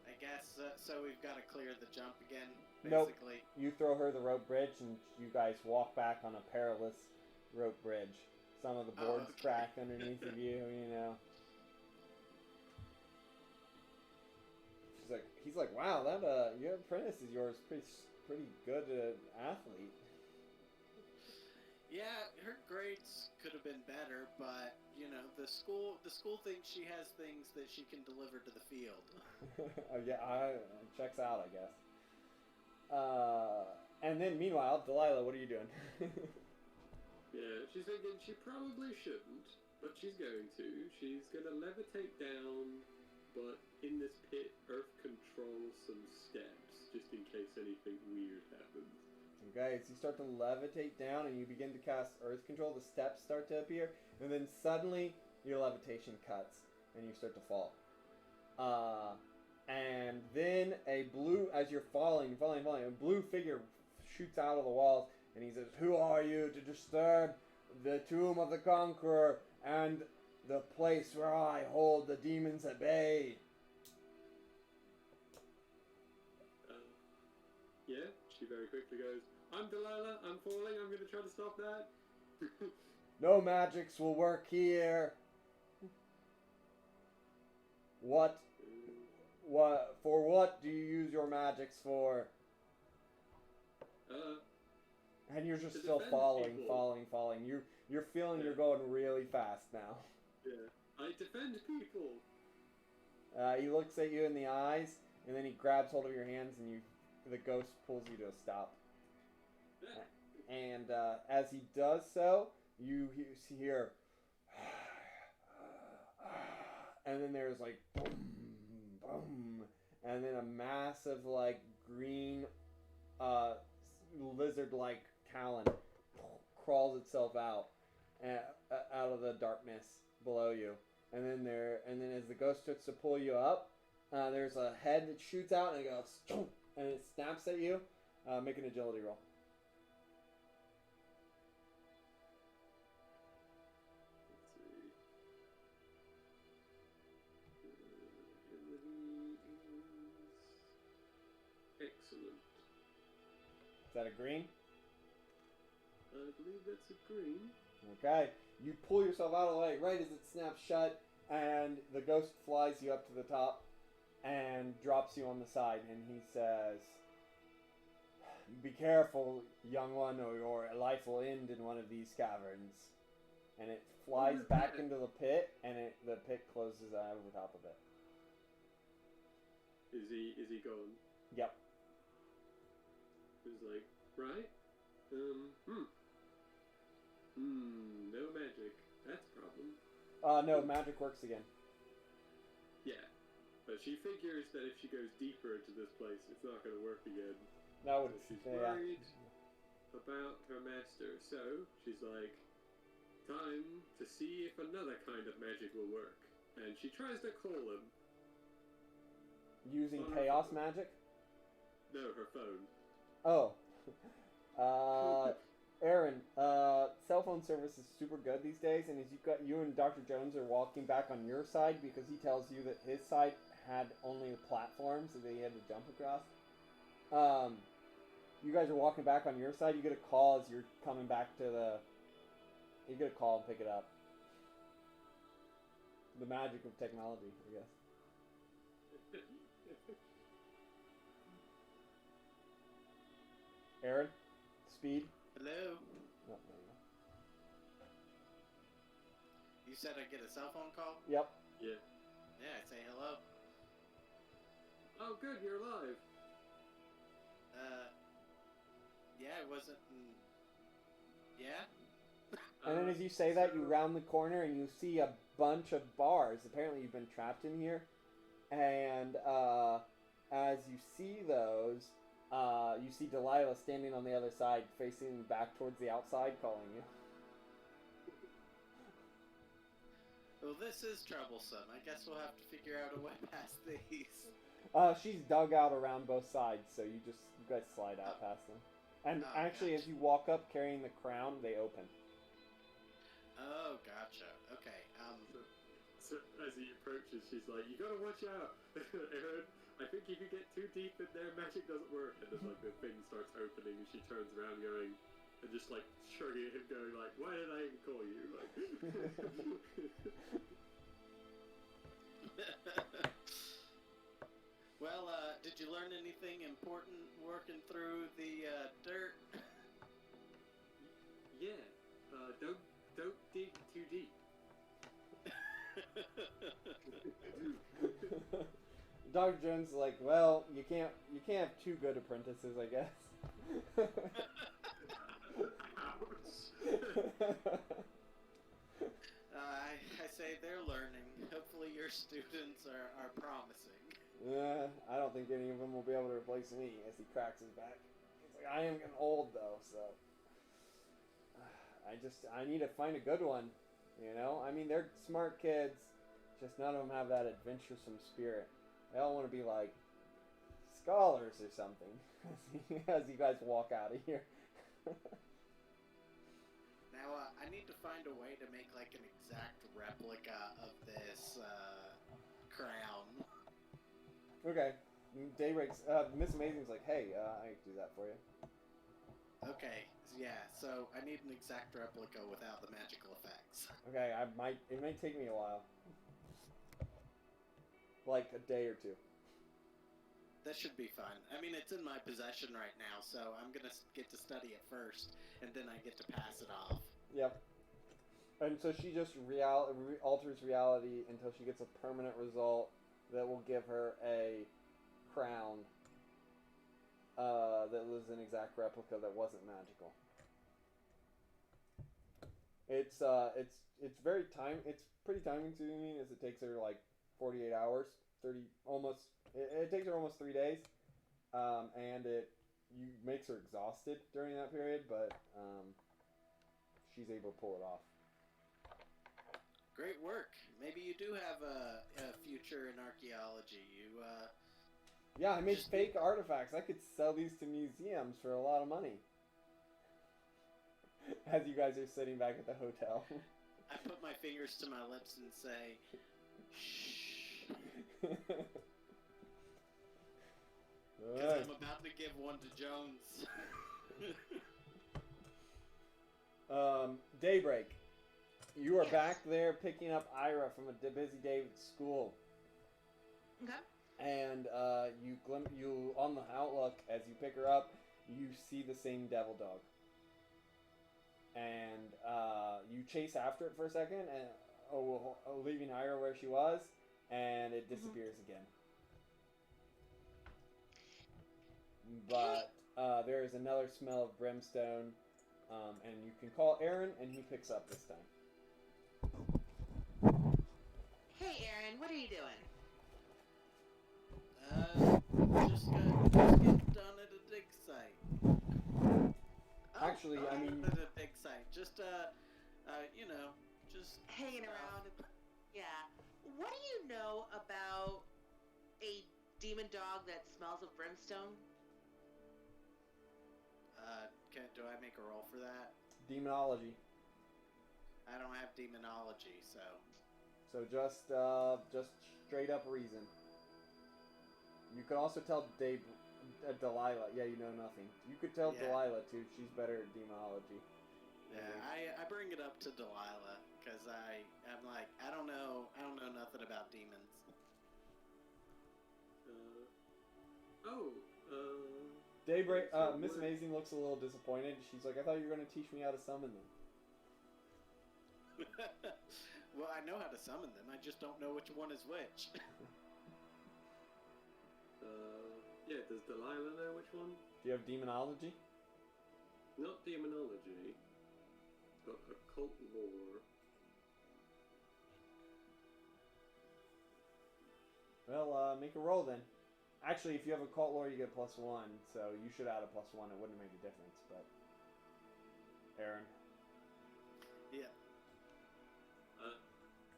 I guess, so we've got to clear the jump again, basically. Nope. You throw her the rope bridge, and you guys walk back on a perilous rope bridge. Some of the boards crack underneath of you, you know. He's like, wow, that your apprentice is yours, pretty good athlete. Yeah, her grades could have been better, but you know, the school thinks she has things that she can deliver to the field. Yeah, checks out, I guess. And then meanwhile, Delilah, what are you doing? Yeah, she's thinking she probably shouldn't, but she's going to. She's going to levitate down, but in this pit, Earth controls some steps, just in anything weird happens. Okay, so you start to levitate down and you begin to cast earth control. The steps start to appear, and then suddenly your levitation cuts and you start to fall. And then as you're falling, a blue figure shoots out of the walls and he says, "Who are you to disturb the tomb of the conqueror and the place where I hold the demons at bay?" Yeah, she very quickly goes, "I'm Delilah, I'm falling, I'm going to try to stop that." "No magics will work here." What do you use your magics for? And you're just To still defend falling. You're feeling Yeah. you're going really fast now. Yeah, I defend people. He looks at you in the eyes, and then he grabs hold of your hands, and the ghost pulls you to a stop. And as he does so, you hear, and then there's like boom, boom, and then a massive like green lizard-like talon crawls itself out of the darkness below you, and then as the ghost starts to pull you up, there's a head that shoots out and it goes and it snaps at you. Make an agility roll. Excellent. Is that a green? I believe that's a green. Okay. You pull yourself out of the way right as it snaps shut, and the ghost flies you up to the top and drops you on the side, and he says, "Be careful, young one, or your life will end in one of these caverns." And it flies back into the pit, and the pit closes out over top of it. Is he gone? Yep. He's like, right? No magic. That's a problem. No, magic works again. Yeah. But she figures that if she goes deeper into this place, it's not going to work again. That would, So she's yeah. worried about her master. So she's like, time to see if another kind of magic will work. And she tries to call him. Using On her chaos phone. magic? No, her phone. Oh. Aaron, cell phone service is super good these days, and as you and Dr. Jones are walking back on your side because he tells you that his side had only platforms that he had to jump across. You guys are walking back on your side, you get a call as you're coming back to you get a call and pick it up. The magic of technology, I guess. Aaron? Speed? Hello. Oh, there you go. You said I'd get a cell phone call? Yep. Yeah. Yeah, I say hello. Oh, good, you're alive. Yeah, it wasn't. Yeah? And then as you say that, you round the corner and you see a bunch of bars. Apparently you've been trapped in here. And as you see those, you see Delilah standing on the other side, facing back towards the outside, calling you. Well, this is troublesome. I guess we'll have to figure out a way past these. She's dug out around both sides, so you guys slide out past them. And actually, gotcha. as you walk up carrying the crown, they open. Oh, gotcha. Okay. So as he approaches, she's like, "You gotta watch out, Aaron. I think if you get too deep in there, magic doesn't work." And then like the thing starts opening, and she turns around, going, and just like shrugging at him, going like, "Why did I even call you?" Like. Well, did you learn anything important working through the dirt? Yeah. Don't dig too deep. Dr. Jones is like, "Well, you can't have two good apprentices, I guess." I say they're learning. Hopefully your students are promising. I don't think any of them will be able to replace me, as he cracks his back. He's like, I am getting old, though, so... I need to find a good one, you know? I mean, they're smart kids, just none of them have that adventuresome spirit. They all want to be, like, scholars or something, as you guys walk out of here. Now, I need to find a way to make, like, an exact replica of this, crown. Okay. Daybreak's, Miss Amazing's like, hey, I can do that for you. Okay, yeah, so I need an exact replica without the magical effects. Okay, it might take me a while. Like a day or two. That should be fun. I mean, it's in my possession right now, so I'm gonna get to study it first, and then I get to pass it off. Yep. And so she just alters reality until she gets a permanent result that will give her a crown that was an exact replica that wasn't magical. It's pretty time consuming, as it takes her like 48 hours, it takes her almost 3 days, and makes her exhausted during that period, but she's able to pull it off. Great work. Maybe you do have a future in archaeology. Yeah, I made fake artifacts. I could sell these to museums for a lot of money. As you guys are sitting back at the hotel. I put my fingers to my lips and say, shh. Because I'm about to give one to Jones. Daybreak. You are Yes. back there picking up Ira from a busy day at school. Okay. And you on the outlook, as you pick her up, you see the same devil dog. And you chase after it for a second, and leaving Ira where she was, and it disappears again. But there is another smell of brimstone, and you can call Aaron, and he picks up this time. Hey, Aaron, what are you doing? Just getting done at a dig site. Actually, I mean... At a dig site. Just, just... Hanging around. Yeah. What do you know about a demon dog that smells of brimstone? Do I make a roll for that? Demonology. I don't have demonology, so... So just straight up reason. You could also tell Delilah. Yeah, you know nothing. You could tell Yeah. Delilah too. She's better at demonology. Yeah, I bring it up to Delilah because I'm like I don't know nothing about demons. Daybreak. So Miss what- Amazing looks a little disappointed. She's like, I thought you were going to teach me how to summon them. Well, I know how to summon them. I just don't know which one is which. Yeah, does Delilah know which one? Do you have demonology? Not demonology, but occult lore. Well, make a roll then. Actually, if you have occult lore, you get +1, so you should add a +1. It wouldn't make a difference, but... Aaron. Yeah.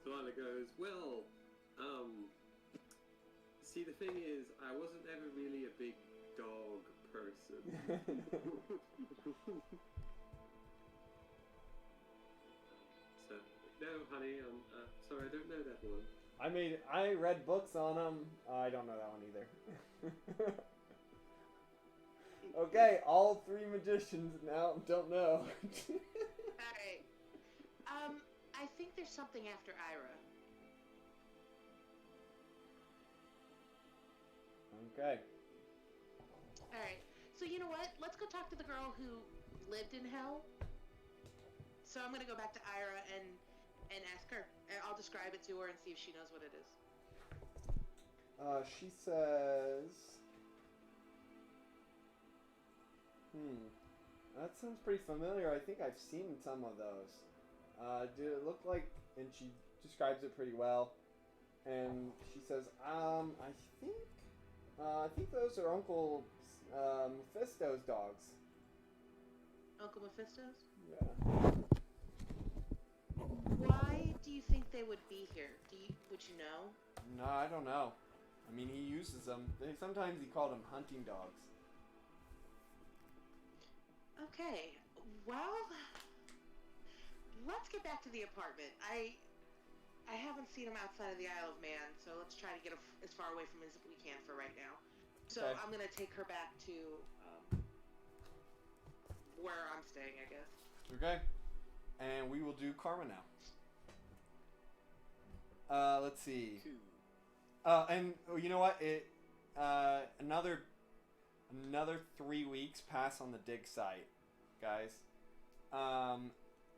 Delilah goes, well, see, the thing is, I wasn't ever really a big dog person. So, no, honey, sorry, I don't know that one. I read books on them. I don't know that one either. Okay, all 3 magicians now don't know. Alright. I think there's something after Ira. Okay. Alright. So you know what? Let's go talk to the girl who lived in hell. So I'm gonna go back to Ira and ask her. And I'll describe it to her and see if she knows what it is. She says... That sounds pretty familiar. I think I've seen some of those. Did it look like... And she describes it pretty well. And she says, I think I think those are Uncle Mephisto's dogs. Uncle Mephisto's? Yeah. Why do you think they would be here? Would you know? No, I don't know. I mean, he uses them. Sometimes he called them hunting dogs. Okay. Well, let's get back to the apartment. I haven't seen him outside of the Isle of Man, so let's try to get as far away from him as we can for right now. So Okay. I'm gonna take her back to where I'm staying, I guess. Okay. And we will do karma now. Let's see. 2. And you know what? Another 3 weeks pass on the dig site, guys.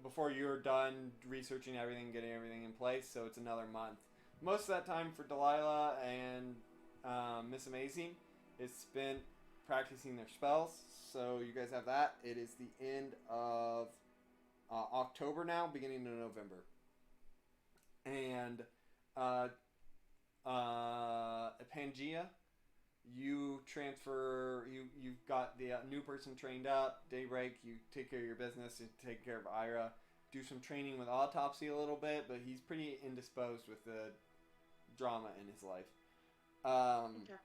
Before you're done researching everything, getting everything in place, so it's another month. Most of that time for Delilah and Miss Amazing is spent practicing their spells, so you guys have that. It is the end of October now, beginning of November. And Pangea, you transfer. You've got the new person trained up. Daybreak, you take care of your business. You take care of Ira. Do some training with Autopsy a little bit, but he's pretty indisposed with the drama in his life. Okay.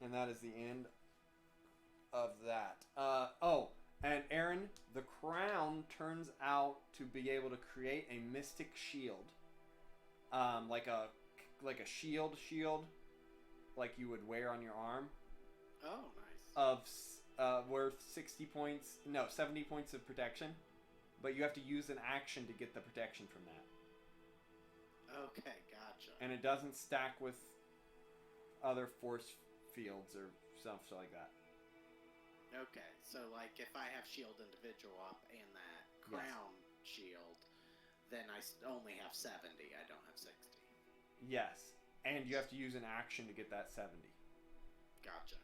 And that is the end of that. And Aaron, the crown turns out to be able to create a mystic shield. Like a shield, like you would wear on your arm. Oh, nice. Worth 70 points of protection, but you have to use an action to get the protection from that. Okay, gotcha. And it doesn't stack with other force fields or stuff like that. Okay, so like if I have shield individual up and that crown shield, then I only have 70. I don't have 60. Yes, and you have to use an action to get that 70. Gotcha.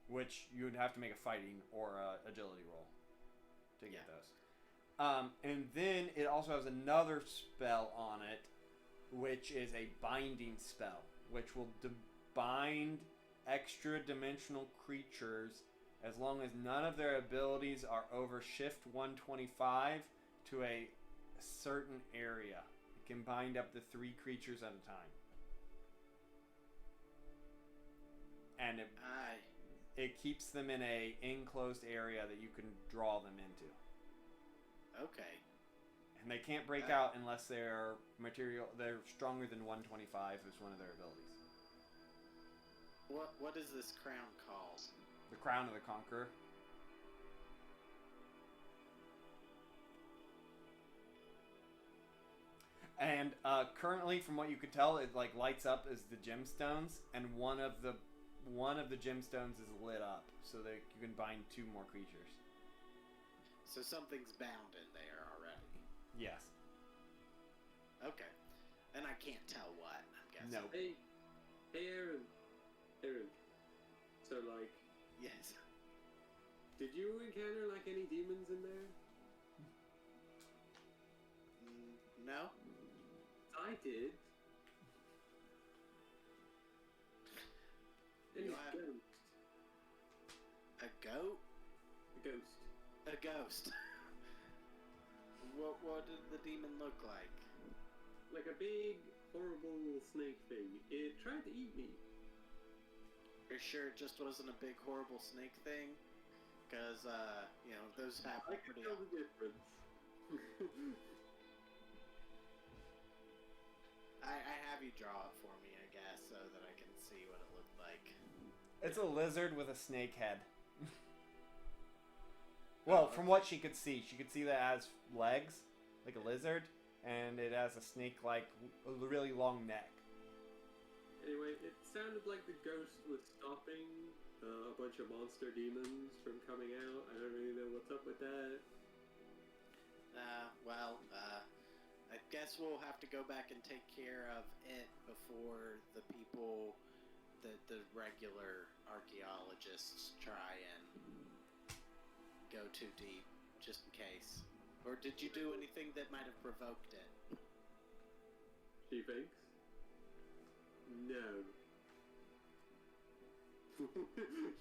Which you would have to make a fighting or a agility roll to get those. And then it also has another spell on it, which is a binding spell, which will bind extra dimensional creatures as long as none of their abilities are over shift 125 to a certain area. It can bind up to 3 creatures at a time. And it keeps them in a enclosed area that you can draw them into. Okay. And they can't break out unless they're stronger than 125 is one of their abilities. What is this crown called? The Crown of the Conqueror. And currently, from what you could tell, it like lights up as the gemstones, and one of the gemstones is lit up, so that you can bind 2 more creatures. So something's bound in there already. Yes. Okay. And I can't tell what, I'm guessing. No. Hey, Aaron. So, like, Yes. did you encounter, like, any demons in there? No? I did. You Any have- ghost. A goat? A ghost. A ghost. What did the demon look like? Like a big, horrible snake thing. It tried to eat me. You're sure it just wasn't a big horrible snake thing? Because, those happen I can pretty tell the difference. I have you draw it for me, I guess, so that I can see what it looked like. It's a lizard with a snake head. Well, from what she could see that it has legs, like a lizard, and it has a snake-like, a really long neck. Anyway, it sounded like the ghost was stopping a bunch of monster demons from coming out. I don't really know what's up with that. I guess we'll have to go back and take care of it before the people, the regular archaeologists try and go too deep, just in case. Or did you do anything that might have provoked it? She thinks? No.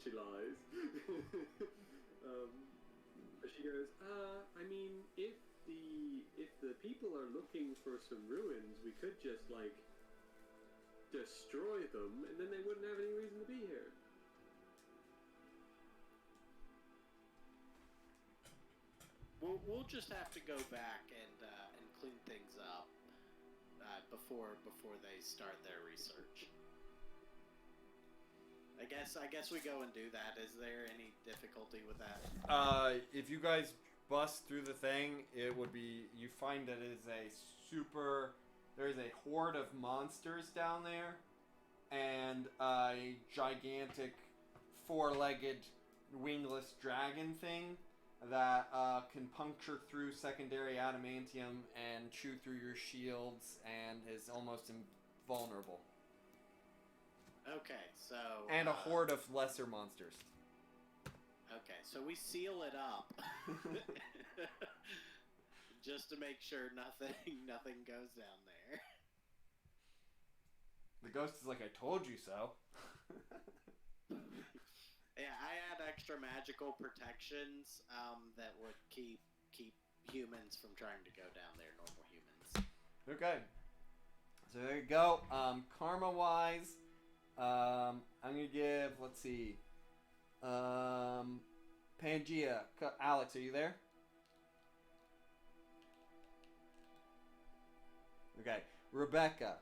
She lies. She goes, I mean, if the people are looking for some ruins, we could just, like, destroy them, and then they wouldn't have any reason to be here. We'll just have to go back and clean things up before they start their research. I guess we go and do that. Is there any difficulty with that? If you guys bust through the thing, it would be, you find that it is there's a horde of monsters down there, and a gigantic four-legged wingless dragon thing that can puncture through secondary adamantium and chew through your shields and is almost invulnerable. Okay, so... And a horde of lesser monsters. Okay, so we seal it up. Just to make sure nothing goes down there. The ghost is like, I told you so. Yeah, I had extra magical protections that would keep humans from trying to go down there, normal humans. Okay. So there you go. Karma-wise, I'm going to give, let's see. Pangea. Alex, are you there? Okay. Rebecca.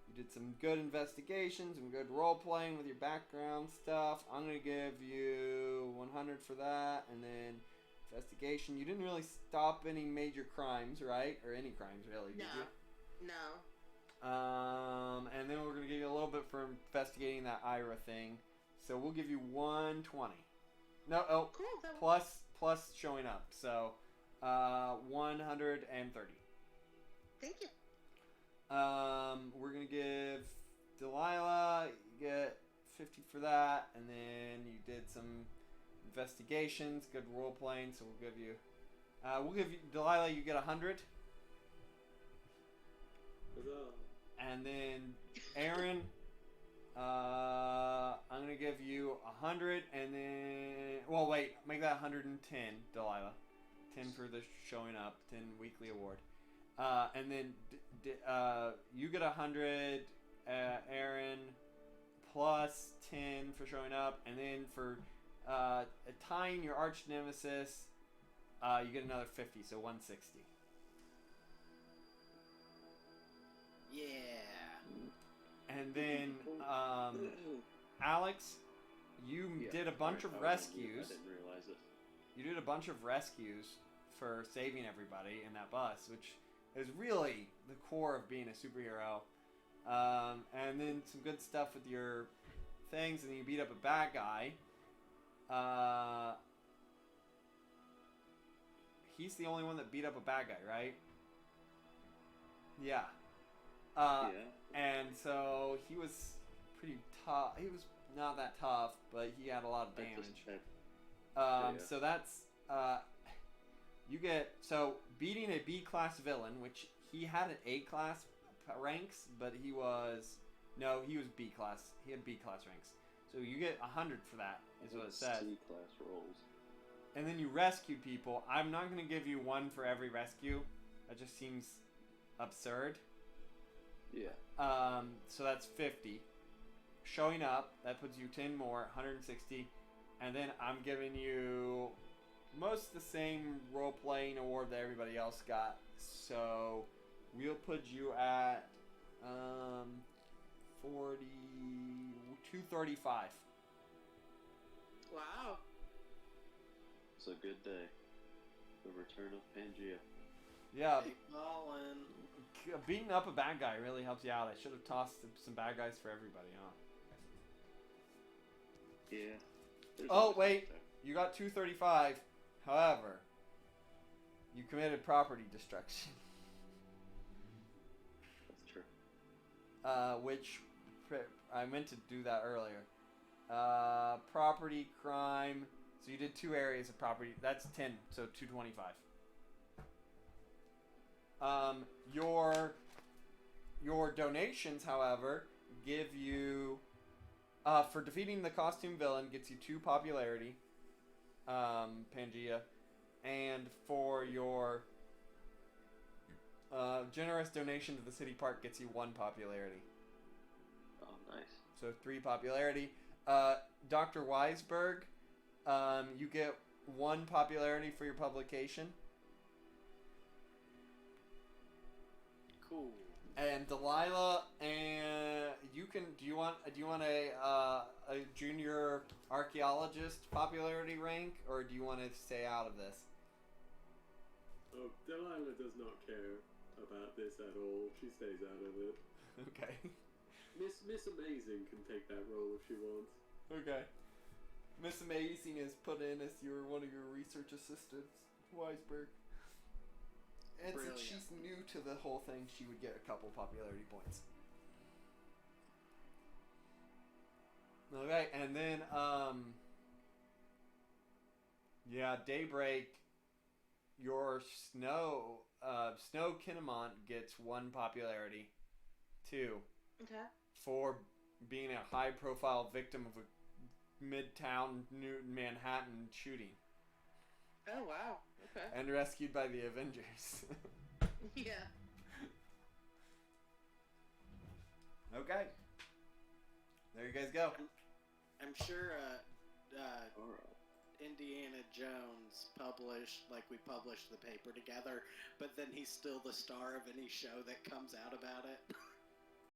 You did some good investigations, some good role-playing with your background stuff. I'm going to give you 100 for that, and then investigation. You didn't really stop any major crimes, right? Or any crimes, really, did you? No. And then we're going to give you a little bit for investigating that Ira thing. So we'll give you 120. No, Cool. plus showing up. So 130. Thank you. We're going to give Delilah, you get 50 for that, and then you did some investigations, good role playing, so we'll give you Delilah, you get 100. And then Aaron, I'm gonna give you 100, and then make that 110, Delilah. 10 for the showing up, 10 weekly award. And then you get 100, Aaron, plus 10 for showing up, and then for tying your arch nemesis, you get another 50, so 160. Yeah. And then Alex, you did a bunch of rescues. I didn't realize it. You did a bunch of rescues for saving everybody in that bus, which is really the core of being a superhero. And then some good stuff with your things, and then you beat up a bad guy. He's the only one that beat up a bad guy, right? Yeah. Yeah. And so he was pretty tough. He was not that tough, but he had a lot of damage. So that's you get beating a B class villain, which he had an A class ranks, but he was B class. He had B class ranks. So you get 100 for that, is what it says. C class rolls. And then you rescued people. I'm not going to give you one for every rescue. That just seems absurd. Yeah. So that's 50. Showing up, that puts you 10 more, 160. And then I'm giving you most the same role-playing award that everybody else got. So we'll put you at 235. Wow. It's a good day. The return of Pangea. Yeah. Big ballin'. Beating up a bad guy really helps you out. I should have tossed some bad guys for everybody, huh? Yeah. Oh, wait. You got 235. However, you committed property destruction. That's true. Which I meant to do that earlier. Property crime. So you did 2 areas of property. That's 10, so 225. Your donations, however, give you for defeating the costume villain gets you 2 popularity, Pangea, and for your generous donation to the city park gets you 1 popularity. Oh, nice. So 3 popularity. Dr. Weisberg, you get 1 popularity for your publication. Cool. And Delilah, and you can. Do you want a junior archaeologist popularity rank, or do you want to stay out of this? Oh, Delilah does not care about this at all. She stays out of it. Okay. Miss Amazing can take that role if she wants. Okay. Miss Amazing is put in as one of your research assistants, Weisberg. And Brilliant. since she's new to the whole thing, she would get a couple popularity points. Okay, and then, Daybreak, your Snow Kinemont gets 1 popularity, 2, Okay. for being a high-profile victim of a Midtown Manhattan shooting. Oh, wow. Okay. And rescued by the Avengers. Yeah. Okay. There you guys go. I'm sure All right. Indiana Jones published, like we published the paper together, but then he's still the star of any show that comes out about it.